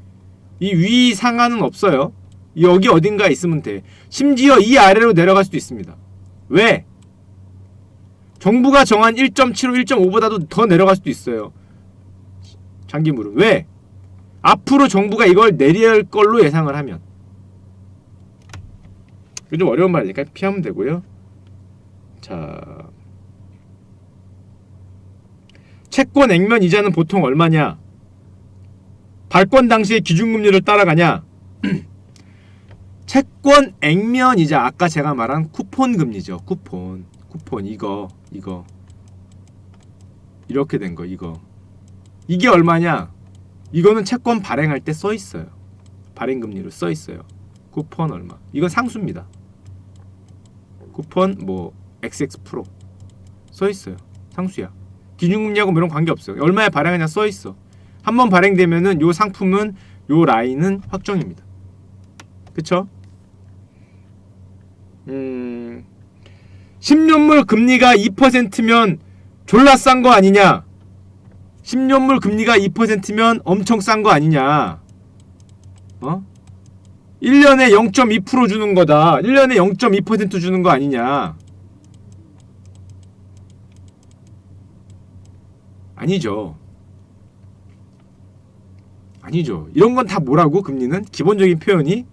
A: 이 위 상한은 없어요. 여기 어딘가에 있으면 돼. 심지어 이 아래로 내려갈 수도 있습니다. 왜? 정부가 정한 1.75, 1.5보다도 더 내려갈 수도 있어요. 장기물은. 왜? 앞으로 정부가 이걸 내릴 걸로 예상을 하면. 이거 좀 어려운 말이니까 피하면 되고요. 자, 채권 액면 이자는 보통 얼마냐? 발권 당시의 기준금리를 따라가냐? 채권 액면 이자, 아까 제가 말한 쿠폰 금리죠. 쿠폰 이거 이렇게 된 거, 이게 얼마냐? 이거는 채권 발행할 때 써 있어요. 발행금리로 써 있어요. 쿠폰 얼마? 이건 상수입니다. 쿠폰 뭐 XX 프로 써 있어요. 상수야. 기준금리하고 이런 관계 없어요. 얼마에 발행하냐 써 있어. 한번 발행되면은 요 상품은 요 라인은 확정입니다. 그쵸? 10년물 금리가 2%면 졸라 싼 거 아니냐? 10년물 금리가 2%면 엄청 싼 거 아니냐? 1년에 0.2% 주는 거다. 1년에 0.2% 주는 거 아니냐? 아니죠. 이런 건 다 뭐라고? 금리는? 기본적인 표현이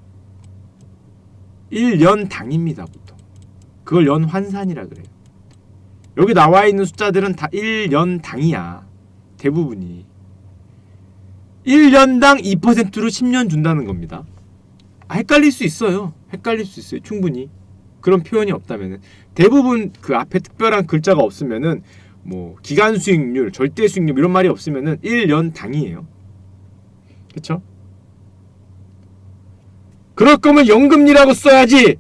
A: 1년당입니다. 보통. 그걸 연환산이라 그래요. 여기 나와 있는 숫자들은 다 1년당이야. 대부분이. 1년당 2%로 10년 준다는 겁니다. 헷갈릴 수 있어요. 충분히. 그런 표현이 없다면은. 대부분 그 앞에 특별한 글자가 없으면은 뭐 기간 수익률, 절대 수익률 이런 말이 없으면은 1년당이에요. 그쵸? 그럴 거면 연금리라고 써야지.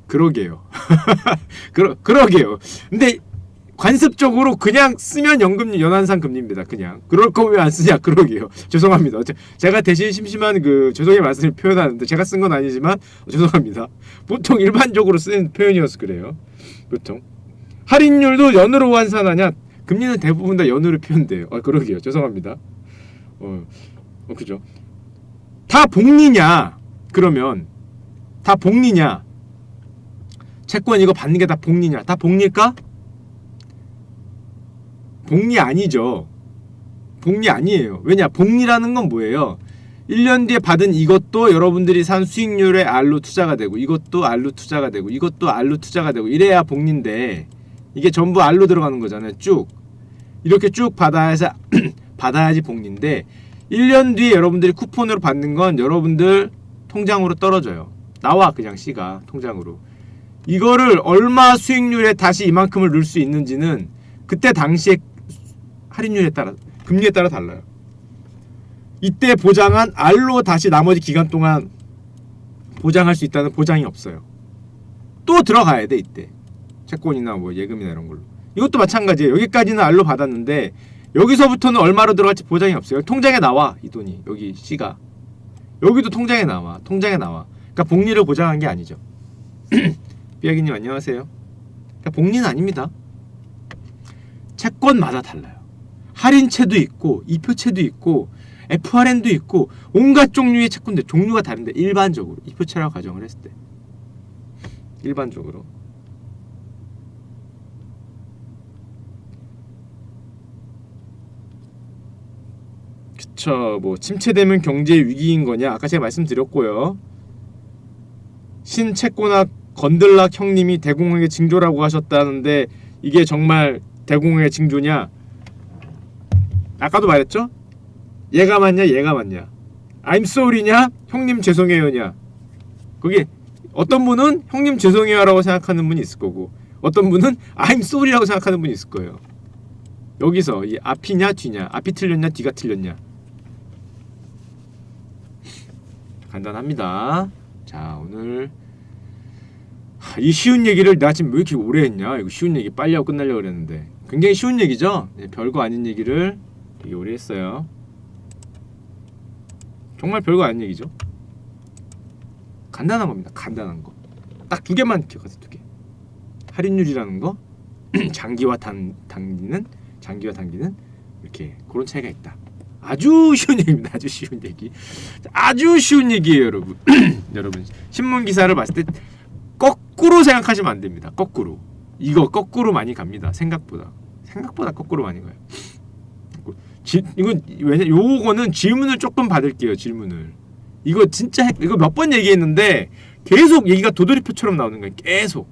A: 그러게요. 그러게요. 근데 관습적으로 그냥 쓰면 연금리, 연환상 금리입니다. 그냥. 그럴 거면 왜 안 쓰냐? 그러게요. 죄송합니다. 제가 대신 심심한 그 죄송의 말씀을 표현하는데 제가 쓴 건 아니지만 죄송합니다. 보통 일반적으로 쓰는 표현이어서 그래요. 보통 할인율도 연으로 환산하냐? 금리는 대부분 다 연으로 표현돼요. 그러게요. 죄송합니다. 그죠? 다 복리냐? 그러면 다 복리냐? 채권 이거 받는 게 다 복리냐? 다 복리일까? 복리 아니죠. 복리 아니에요. 왜냐? 복리라는 건 뭐예요? 1년 뒤에 받은 이것도 여러분들이 산 수익률의 R로 투자가 되고 이것도 R로 투자가 되고 이것도 R로 투자가 되고 이래야 복리인데 이게 전부 R로 들어가는 거잖아요. 쭉. 이렇게 쭉 받아야지 복리인데 1년 뒤에 여러분들이 쿠폰으로 받는 건 여러분들 통장으로 떨어져요. 나와 그냥 C가 통장으로. 이거를 얼마 수익률에 다시 이만큼을 넣을 수 있는지는 그때 당시에 할인율에 따라 금리에 따라 달라요. 이때 보장한 R로 다시 나머지 기간 동안 보장할 수 있다는 보장이 없어요. 또 들어가야 돼 이때. 채권이나 뭐 예금이나 이런 걸로. 이것도 마찬가지예요. 여기까지는 R로 받았는데 여기서부터는 얼마로 들어갈지 보장이 없어요. 통장에 나와 이 돈이. 여기 C가. 여기도 통장에 나와. 그러니까 복리를 보장한 게 아니죠. 삐약이님 안녕하세요. 그러니까 복리는 아닙니다. 채권마다 달라요. 할인채도 있고 이표채도 있고 FRN도 있고 온갖 종류의 채권들 종류가 다른데 일반적으로 이표채라고 가정을 했을 때 일반적으로 그쵸. 뭐 침체되면 경제 위기인 거냐 아까 제가 말씀드렸고요. 신채권학 건들락 형님이 대공황의 징조라고 하셨다는데 이게 정말 대공황의 징조냐? 아까도 말했죠? 얘가 맞냐 얘가 맞냐? I'm sorry냐? 형님 죄송해요냐? 그게 어떤 분은 형님 죄송해요라고 생각하는 분이 있을 거고 어떤 분은 I'm sorry라고 생각하는 분이 있을 거예요. 여기서 이 앞이냐 뒤냐 앞이 틀렸냐 뒤가 틀렸냐 간단합니다. 자 오늘 이 쉬운 얘기를 나 지금 왜 이렇게 오래 했냐. 이거 쉬운 얘기 빨리 하고 끝내려고 그랬는데 굉장히 쉬운 얘기죠. 네, 별거 아닌 얘기를 되게 오래 했어요. 정말 별거 아닌 얘기죠. 간단한 겁니다. 간단한 거. 딱 두 개만 기억하세요. 두 개. 할인율이라는 거, 장기와 단기는 이렇게 그런 차이가 있다. 아주 쉬운 얘기입니다. 아주 쉬운 얘기. 아주 쉬운 얘기예요, 여러분. 여러분 신문 기사를 봤을 때 거꾸로 생각하시면 안 됩니다. 거꾸로. 이거 거꾸로 많이 갑니다. 생각보다 거꾸로 많이 가요. 이건 왜냐? 요거는 질문을 조금 받을게요. 질문을. 이거 진짜 이거 몇 번 얘기했는데 계속 얘기가 도돌이표처럼 나오는 거예요. 계속.